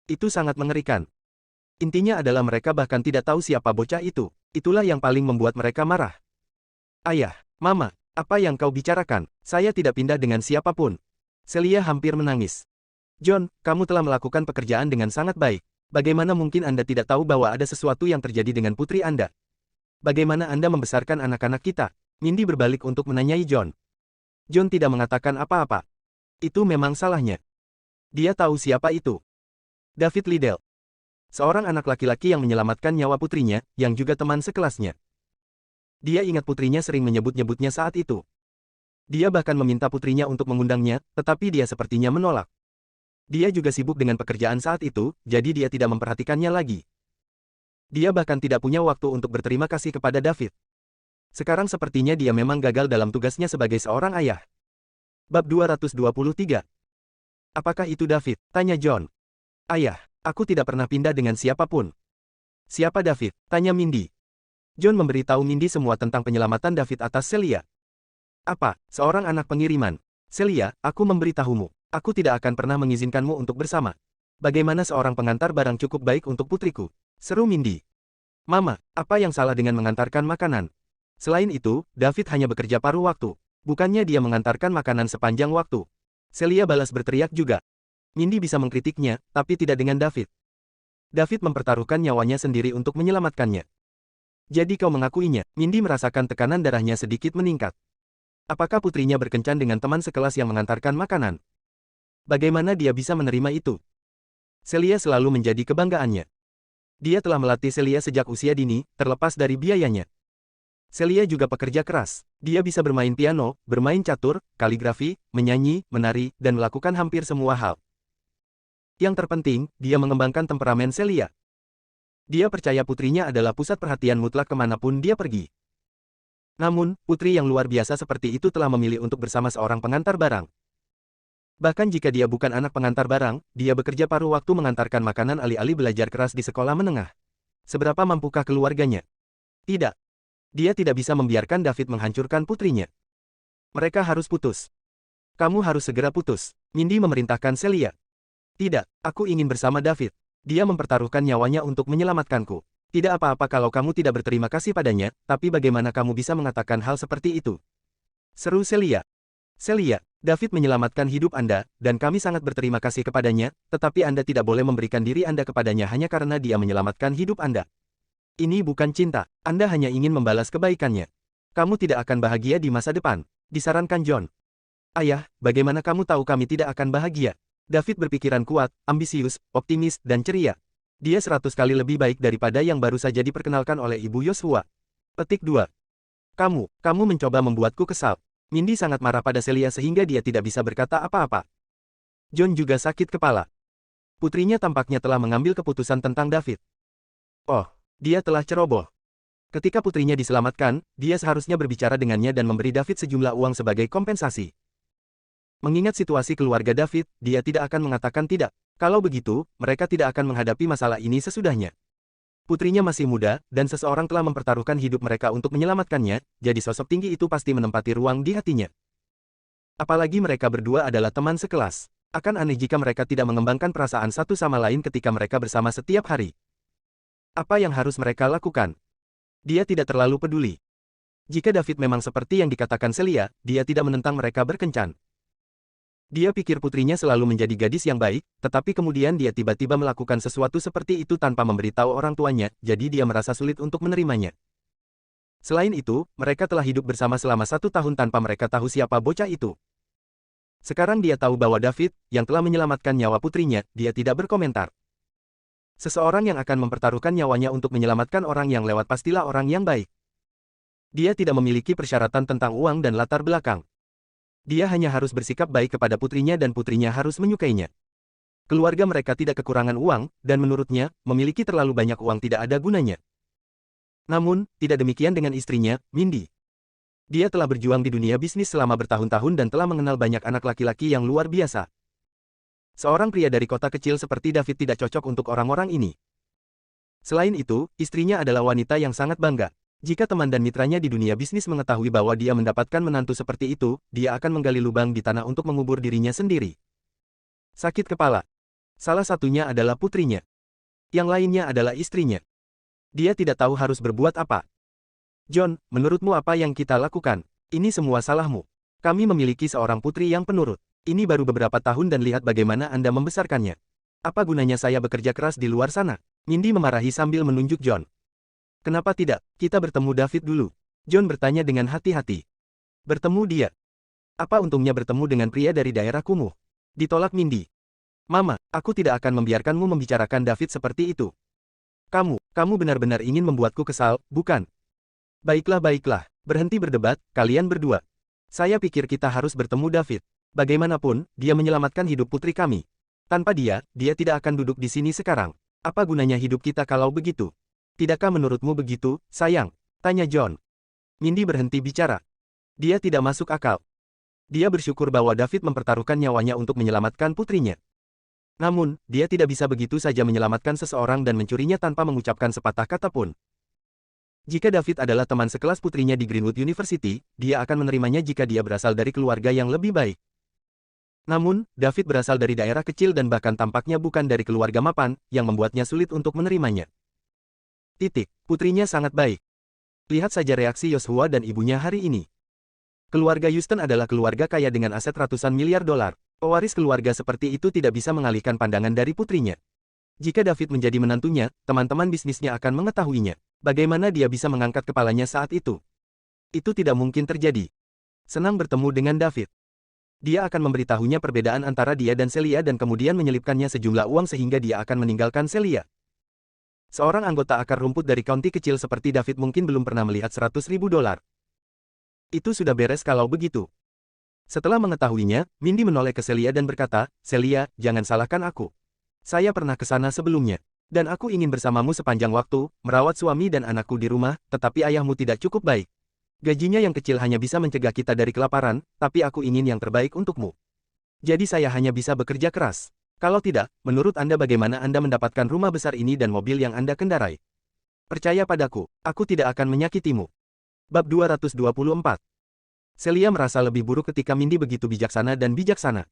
Itu sangat mengerikan. Intinya adalah mereka bahkan tidak tahu siapa bocah itu. Itulah yang paling membuat mereka marah. Ayah, Mama, apa yang kau bicarakan? Saya tidak pindah dengan siapapun. Celia hampir menangis. John, kamu telah melakukan pekerjaan dengan sangat baik. Bagaimana mungkin Anda tidak tahu bahwa ada sesuatu yang terjadi dengan putri Anda? Bagaimana Anda membesarkan anak-anak kita? Mindy berbalik untuk menanyai John. John tidak mengatakan apa-apa. Itu memang salahnya. Dia tahu siapa itu. David Liddell. Seorang anak laki-laki yang menyelamatkan nyawa putrinya, yang juga teman sekelasnya. Dia ingat putrinya sering menyebut-nyebutnya saat itu. Dia bahkan meminta putrinya untuk mengundangnya, tetapi dia sepertinya menolak. Dia juga sibuk dengan pekerjaan saat itu, jadi dia tidak memperhatikannya lagi. Dia bahkan tidak punya waktu untuk berterima kasih kepada David. Sekarang sepertinya dia memang gagal dalam tugasnya sebagai seorang ayah. Bab 223. Apakah itu David? Tanya John. Ayah, aku tidak pernah pindah dengan siapapun. Siapa David? Tanya Mindy. John memberitahu Mindy semua tentang penyelamatan David atas Celia. Apa? Seorang anak pengiriman. Celia, aku memberitahumu. Aku tidak akan pernah mengizinkanmu untuk bersama. Bagaimana seorang pengantar barang cukup baik untuk putriku? Seru Mindy. Mama, apa yang salah dengan mengantarkan makanan? Selain itu, David hanya bekerja paruh waktu. Bukannya dia mengantarkan makanan sepanjang waktu. Celia balas berteriak juga. Mindy bisa mengkritiknya, tapi tidak dengan David. David mempertaruhkan nyawanya sendiri untuk menyelamatkannya. Jadi kau mengakuinya? Mindy merasakan tekanan darahnya sedikit meningkat. Apakah putrinya berkencan dengan teman sekelas yang mengantarkan makanan? Bagaimana dia bisa menerima itu? Celia selalu menjadi kebanggaannya. Dia telah melatih Celia sejak usia dini, terlepas dari biayanya. Celia juga pekerja keras. Dia bisa bermain piano, bermain catur, kaligrafi, menyanyi, menari, dan melakukan hampir semua hal. Yang terpenting, dia mengembangkan temperamen Celia. Dia percaya putrinya adalah pusat perhatian mutlak kemanapun dia pergi. Namun, putri yang luar biasa seperti itu telah memilih untuk bersama seorang pengantar barang. Bahkan jika dia bukan anak pengantar barang, dia bekerja paruh waktu mengantarkan makanan alih-alih belajar keras di sekolah menengah. Seberapa mampukah keluarganya? Tidak. Dia tidak bisa membiarkan David menghancurkan putrinya. Mereka harus putus. Kamu harus segera putus. Mindy memerintahkan Celia. Tidak, aku ingin bersama David. Dia mempertaruhkan nyawanya untuk menyelamatkanku. Tidak apa-apa kalau kamu tidak berterima kasih padanya, tapi bagaimana kamu bisa mengatakan hal seperti itu? Seru Celia. Celia, David menyelamatkan hidup Anda, dan kami sangat berterima kasih kepadanya, tetapi Anda tidak boleh memberikan diri Anda kepadanya hanya karena dia menyelamatkan hidup Anda. Ini bukan cinta, Anda hanya ingin membalas kebaikannya. Kamu tidak akan bahagia di masa depan, disarankan John. Ayah, bagaimana kamu tahu kami tidak akan bahagia? David berpikiran kuat, ambisius, optimis, dan ceria. Dia 100 kali lebih baik daripada yang baru saja diperkenalkan oleh Ibu Yosua. Petik 2. Kamu mencoba membuatku kesal. Mindy sangat marah pada Celia sehingga dia tidak bisa berkata apa-apa. John juga sakit kepala. Putrinya tampaknya telah mengambil keputusan tentang David. Oh. Dia telah ceroboh. Ketika putrinya diselamatkan, dia seharusnya berbicara dengannya dan memberi David sejumlah uang sebagai kompensasi. Mengingat situasi keluarga David, dia tidak akan mengatakan tidak. Kalau begitu, mereka tidak akan menghadapi masalah ini sesudahnya. Putrinya masih muda, dan seseorang telah mempertaruhkan hidup mereka untuk menyelamatkannya, jadi sosok tinggi itu pasti menempati ruang di hatinya. Apalagi mereka berdua adalah teman sekelas. Akan aneh jika mereka tidak mengembangkan perasaan satu sama lain ketika mereka bersama setiap hari. Apa yang harus mereka lakukan? Dia tidak terlalu peduli. Jika David memang seperti yang dikatakan Celia, dia tidak menentang mereka berkencan. Dia pikir putrinya selalu menjadi gadis yang baik, tetapi kemudian dia tiba-tiba melakukan sesuatu seperti itu tanpa memberitahu orang tuanya, jadi dia merasa sulit untuk menerimanya. Selain itu, mereka telah hidup bersama selama 1 tahun tanpa mereka tahu siapa bocah itu. Sekarang dia tahu bahwa David, yang telah menyelamatkan nyawa putrinya, dia tidak berkomentar. Seseorang yang akan mempertaruhkan nyawanya untuk menyelamatkan orang yang lewat pastilah orang yang baik. Dia tidak memiliki persyaratan tentang uang dan latar belakang. Dia hanya harus bersikap baik kepada putrinya dan putrinya harus menyukainya. Keluarga mereka tidak kekurangan uang, dan menurutnya, memiliki terlalu banyak uang tidak ada gunanya. Namun, tidak demikian dengan istrinya, Mindy. Dia telah berjuang di dunia bisnis selama bertahun-tahun dan telah mengenal banyak anak laki-laki yang luar biasa. Seorang pria dari kota kecil seperti David tidak cocok untuk orang-orang ini. Selain itu, istrinya adalah wanita yang sangat bangga. Jika teman dan mitranya di dunia bisnis mengetahui bahwa dia mendapatkan menantu seperti itu, dia akan menggali lubang di tanah untuk mengubur dirinya sendiri. Sakit kepala. Salah satunya adalah putrinya. Yang lainnya adalah istrinya. Dia tidak tahu harus berbuat apa. John, menurutmu apa yang kita lakukan? Ini semua salahmu. Kami memiliki seorang putri yang penurut. Ini baru beberapa tahun dan lihat bagaimana Anda membesarkannya. Apa gunanya saya bekerja keras di luar sana? Mindy memarahi sambil menunjuk John. Kenapa tidak, kita bertemu David dulu? John bertanya dengan hati-hati. Bertemu dia? Apa untungnya bertemu dengan pria dari daerah kumuh? Ditolak Mindy. Mama, aku tidak akan membiarkanmu membicarakan David seperti itu. Kamu benar-benar ingin membuatku kesal, bukan? Baiklah, berhenti berdebat, kalian berdua. Saya pikir kita harus bertemu David. Bagaimanapun, dia menyelamatkan hidup putri kami. Tanpa dia tidak akan duduk di sini sekarang. Apa gunanya hidup kita kalau begitu? Tidakkah menurutmu begitu, sayang? Tanya John. Mindy berhenti bicara. Dia tidak masuk akal. Dia bersyukur bahwa David mempertaruhkan nyawanya untuk menyelamatkan putrinya. Namun, dia tidak bisa begitu saja menyelamatkan seseorang dan mencurinya tanpa mengucapkan sepatah kata pun. Jika David adalah teman sekelas putrinya di Greenwood University, dia akan menerimanya jika dia berasal dari keluarga yang lebih baik. Namun, David berasal dari daerah kecil dan bahkan tampaknya bukan dari keluarga mapan, yang membuatnya sulit untuk menerimanya. Putrinya sangat baik. Lihat saja reaksi Joshua dan ibunya hari ini. Keluarga Houston adalah keluarga kaya dengan aset ratusan miliar dolar. Pewaris keluarga seperti itu tidak bisa mengalihkan pandangan dari putrinya. Jika David menjadi menantunya, teman-teman bisnisnya akan mengetahuinya. Bagaimana dia bisa mengangkat kepalanya saat itu? Itu tidak mungkin terjadi. Senang bertemu dengan David. Dia akan memberitahunya perbedaan antara dia dan Celia dan kemudian menyelipkannya sejumlah uang sehingga dia akan meninggalkan Celia. Seorang anggota akar rumput dari county kecil seperti David mungkin belum pernah melihat 100.000 dolar. Itu sudah beres kalau begitu. Setelah mengetahuinya, Mindy menoleh ke Celia dan berkata, Celia, jangan salahkan aku. Saya pernah ke sana sebelumnya. Dan aku ingin bersamamu sepanjang waktu, merawat suami dan anakku di rumah, tetapi ayahmu tidak cukup baik. Gajinya yang kecil hanya bisa mencegah kita dari kelaparan, tapi aku ingin yang terbaik untukmu. Jadi saya hanya bisa bekerja keras. Kalau tidak, menurut Anda bagaimana Anda mendapatkan rumah besar ini dan mobil yang Anda kendarai? Percaya padaku, aku tidak akan menyakitimu. Bab 224. Celia merasa lebih buruk ketika Mindy begitu bijaksana dan bijaksana.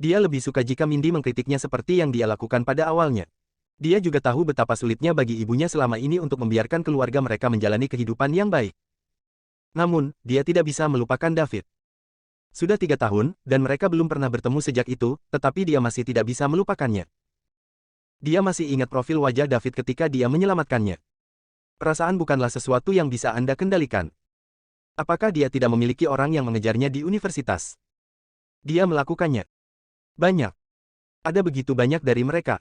Dia lebih suka jika Mindy mengkritiknya seperti yang dia lakukan pada awalnya. Dia juga tahu betapa sulitnya bagi ibunya selama ini untuk membiarkan keluarga mereka menjalani kehidupan yang baik. Namun, dia tidak bisa melupakan David. Sudah 3 tahun, dan mereka belum pernah bertemu sejak itu, tetapi dia masih tidak bisa melupakannya. Dia masih ingat profil wajah David ketika dia menyelamatkannya. Perasaan bukanlah sesuatu yang bisa Anda kendalikan. Apakah dia tidak memiliki orang yang mengejarnya di universitas? Dia melakukannya. Banyak. Ada begitu banyak dari mereka.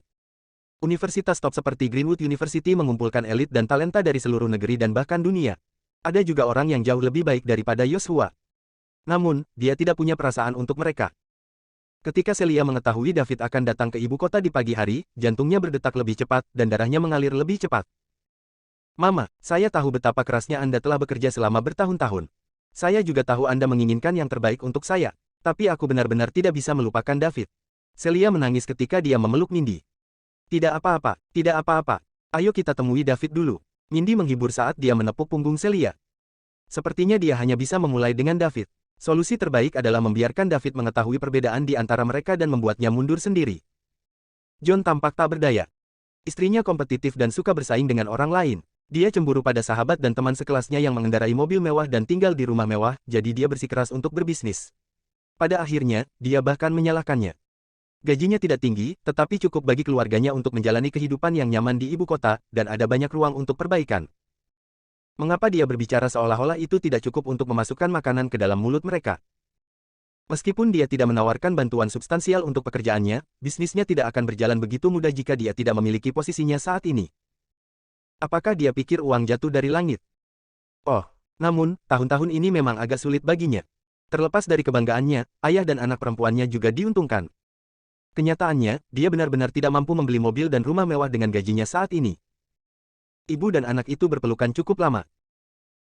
Universitas top seperti Greenwood University mengumpulkan elit dan talenta dari seluruh negeri dan bahkan dunia. Ada juga orang yang jauh lebih baik daripada Joshua. Namun, dia tidak punya perasaan untuk mereka. Ketika Celia mengetahui David akan datang ke ibu kota di pagi hari, jantungnya berdetak lebih cepat, dan darahnya mengalir lebih cepat. Mama, saya tahu betapa kerasnya Anda telah bekerja selama bertahun-tahun. Saya juga tahu Anda menginginkan yang terbaik untuk saya. Tapi aku benar-benar tidak bisa melupakan David. Celia menangis ketika dia memeluk Mindy. Tidak apa-apa, tidak apa-apa. Ayo kita temui David dulu. Mindy menghibur saat dia menepuk punggung Celia. Sepertinya dia hanya bisa memulai dengan David. Solusi terbaik adalah membiarkan David mengetahui perbedaan di antara mereka dan membuatnya mundur sendiri. John tampak tak berdaya. Istrinya kompetitif dan suka bersaing dengan orang lain. Dia cemburu pada sahabat dan teman sekelasnya yang mengendarai mobil mewah dan tinggal di rumah mewah, jadi dia bersikeras untuk berbisnis. Pada akhirnya, dia bahkan menyalahkannya. Gajinya tidak tinggi, tetapi cukup bagi keluarganya untuk menjalani kehidupan yang nyaman di ibu kota, dan ada banyak ruang untuk perbaikan. Mengapa dia berbicara seolah-olah itu tidak cukup untuk memasukkan makanan ke dalam mulut mereka? Meskipun dia tidak menawarkan bantuan substansial untuk pekerjaannya, bisnisnya tidak akan berjalan begitu mudah jika dia tidak memiliki posisinya saat ini. Apakah dia pikir uang jatuh dari langit? Oh, namun, tahun-tahun ini memang agak sulit baginya. Terlepas dari kebanggaannya, ayah dan anak perempuannya juga diuntungkan. Kenyataannya, dia benar-benar tidak mampu membeli mobil dan rumah mewah dengan gajinya saat ini. Ibu dan anak itu berpelukan cukup lama.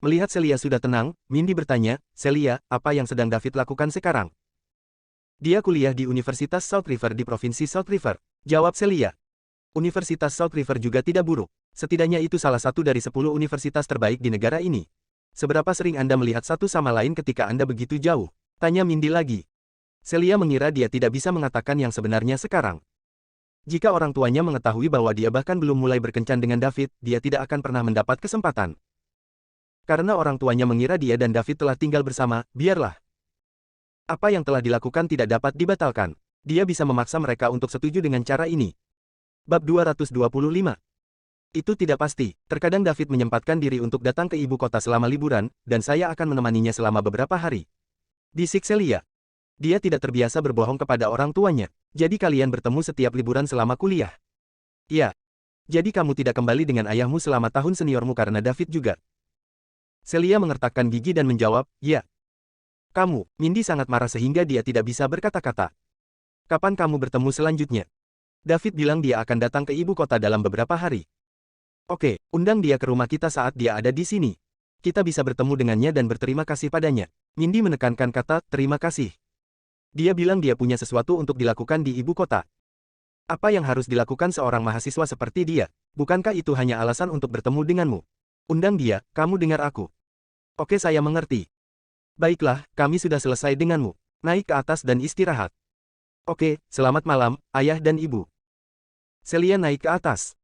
Melihat Celia sudah tenang, Mindy bertanya, "Celia, apa yang sedang David lakukan sekarang?" "Dia kuliah di Universitas South River di Provinsi South River," jawab Celia. Universitas South River juga tidak buruk. Setidaknya itu salah satu dari 10 universitas terbaik di negara ini. "Seberapa sering Anda melihat satu sama lain ketika Anda begitu jauh?" tanya Mindy lagi. Celia mengira dia tidak bisa mengatakan yang sebenarnya sekarang. Jika orang tuanya mengetahui bahwa dia bahkan belum mulai berkencan dengan David, dia tidak akan pernah mendapat kesempatan. Karena orang tuanya mengira dia dan David telah tinggal bersama, biarlah. Apa yang telah dilakukan tidak dapat dibatalkan. Dia bisa memaksa mereka untuk setuju dengan cara ini. Bab 225. Itu tidak pasti. Terkadang David menyempatkan diri untuk datang ke ibu kota selama liburan, dan saya akan menemaninya selama beberapa hari. Bisik Celia. Dia tidak terbiasa berbohong kepada orang tuanya. Jadi kalian bertemu setiap liburan selama kuliah? Ya. Jadi kamu tidak kembali dengan ayahmu selama tahun seniormu karena David juga? Celia mengertakkan gigi dan menjawab, ya. Kamu, Mindy sangat marah sehingga dia tidak bisa berkata-kata. Kapan kamu bertemu selanjutnya? David bilang dia akan datang ke ibu kota dalam beberapa hari. Oke, undang dia ke rumah kita saat dia ada di sini. Kita bisa bertemu dengannya dan berterima kasih padanya. Mindy menekankan kata, terima kasih. Dia bilang dia punya sesuatu untuk dilakukan di ibu kota. Apa yang harus dilakukan seorang mahasiswa seperti dia? Bukankah itu hanya alasan untuk bertemu denganmu? Undang dia, kamu dengar aku. Oke, saya mengerti. Baiklah, kami sudah selesai denganmu. Naik ke atas dan istirahat. Oke, selamat malam, ayah dan ibu. Celia naik ke atas.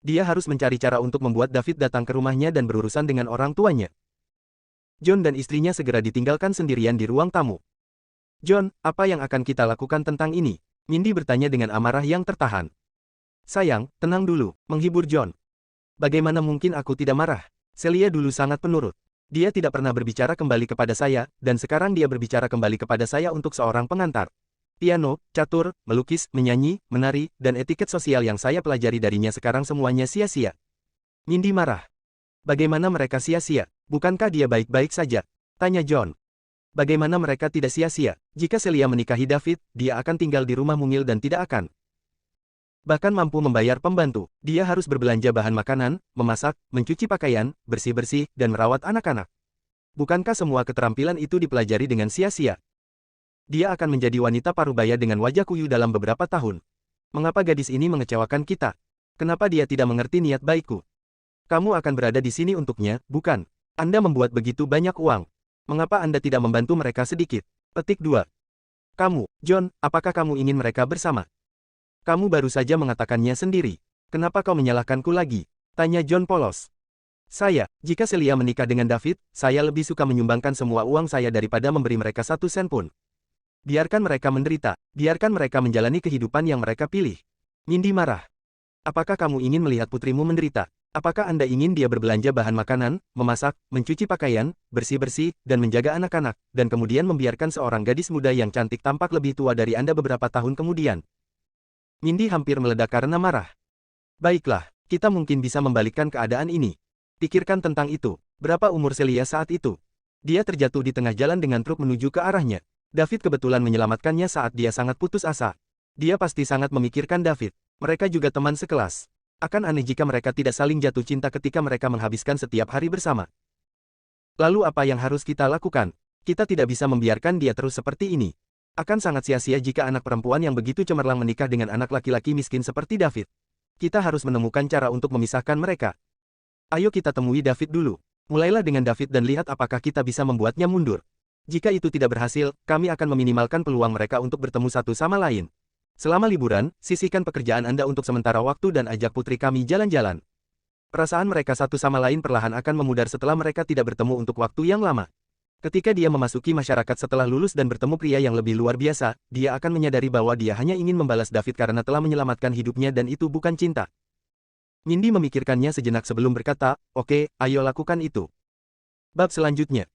Dia harus mencari cara untuk membuat David datang ke rumahnya dan berurusan dengan orang tuanya. John dan istrinya segera ditinggalkan sendirian di ruang tamu. John, apa yang akan kita lakukan tentang ini? Mindy bertanya dengan amarah yang tertahan. Sayang, tenang dulu, menghibur John. Bagaimana mungkin aku tidak marah? Celia dulu sangat penurut. Dia tidak pernah berbicara kembali kepada saya, dan sekarang dia berbicara kembali kepada saya untuk seorang pengantar. Piano, catur, melukis, menyanyi, menari, dan etiket sosial yang saya pelajari darinya sekarang semuanya sia-sia. Mindy marah. Bagaimana mereka sia-sia? Bukankah dia baik-baik saja? Tanya John. Bagaimana mereka tidak sia-sia? Jika Celia menikahi David, dia akan tinggal di rumah mungil dan tidak akan bahkan mampu membayar pembantu. Dia harus berbelanja bahan makanan, memasak, mencuci pakaian, bersih-bersih, dan merawat anak-anak. Bukankah semua keterampilan itu dipelajari dengan sia-sia? Dia akan menjadi wanita parubaya dengan wajah kuyu dalam beberapa tahun. Mengapa gadis ini mengecewakan kita? Kenapa dia tidak mengerti niat baikku? Kamu akan berada di sini untuknya, bukan? Anda membuat begitu banyak uang. Mengapa Anda tidak membantu mereka sedikit? Petik 2. Kamu, John, apakah kamu ingin mereka bersama? Kamu baru saja mengatakannya sendiri. Kenapa kau menyalahkanku lagi? Tanya John polos. Jika Celia menikah dengan David, saya lebih suka menyumbangkan semua uang saya daripada memberi mereka 1 sen pun. Biarkan mereka menderita, biarkan mereka menjalani kehidupan yang mereka pilih. Mindy marah. Apakah kamu ingin melihat putrimu menderita? Apakah Anda ingin dia berbelanja bahan makanan, memasak, mencuci pakaian, bersih-bersih, dan menjaga anak-anak, dan kemudian membiarkan seorang gadis muda yang cantik tampak lebih tua dari Anda beberapa tahun kemudian? Mindy hampir meledak karena marah. Baiklah, kita mungkin bisa membalikkan keadaan ini. Pikirkan tentang itu. Berapa umur Celia saat itu? Dia terjatuh di tengah jalan dengan truk menuju ke arahnya. David kebetulan menyelamatkannya saat dia sangat putus asa. Dia pasti sangat memikirkan David. Mereka juga teman sekelas. Akan aneh jika mereka tidak saling jatuh cinta ketika mereka menghabiskan setiap hari bersama. Lalu apa yang harus kita lakukan? Kita tidak bisa membiarkan dia terus seperti ini. Akan sangat sia-sia jika anak perempuan yang begitu cemerlang menikah dengan anak laki-laki miskin seperti David. Kita harus menemukan cara untuk memisahkan mereka. Ayo kita temui David dulu. Mulailah dengan David dan lihat apakah kita bisa membuatnya mundur. Jika itu tidak berhasil, kami akan meminimalkan peluang mereka untuk bertemu satu sama lain. Selama liburan, sisihkan pekerjaan Anda untuk sementara waktu dan ajak putri kami jalan-jalan. Perasaan mereka satu sama lain perlahan akan memudar setelah mereka tidak bertemu untuk waktu yang lama. Ketika dia memasuki masyarakat setelah lulus dan bertemu pria yang lebih luar biasa, dia akan menyadari bahwa dia hanya ingin membalas David karena telah menyelamatkan hidupnya dan itu bukan cinta. Mindy memikirkannya sejenak sebelum berkata, "Oke, ayo lakukan itu." Bab selanjutnya.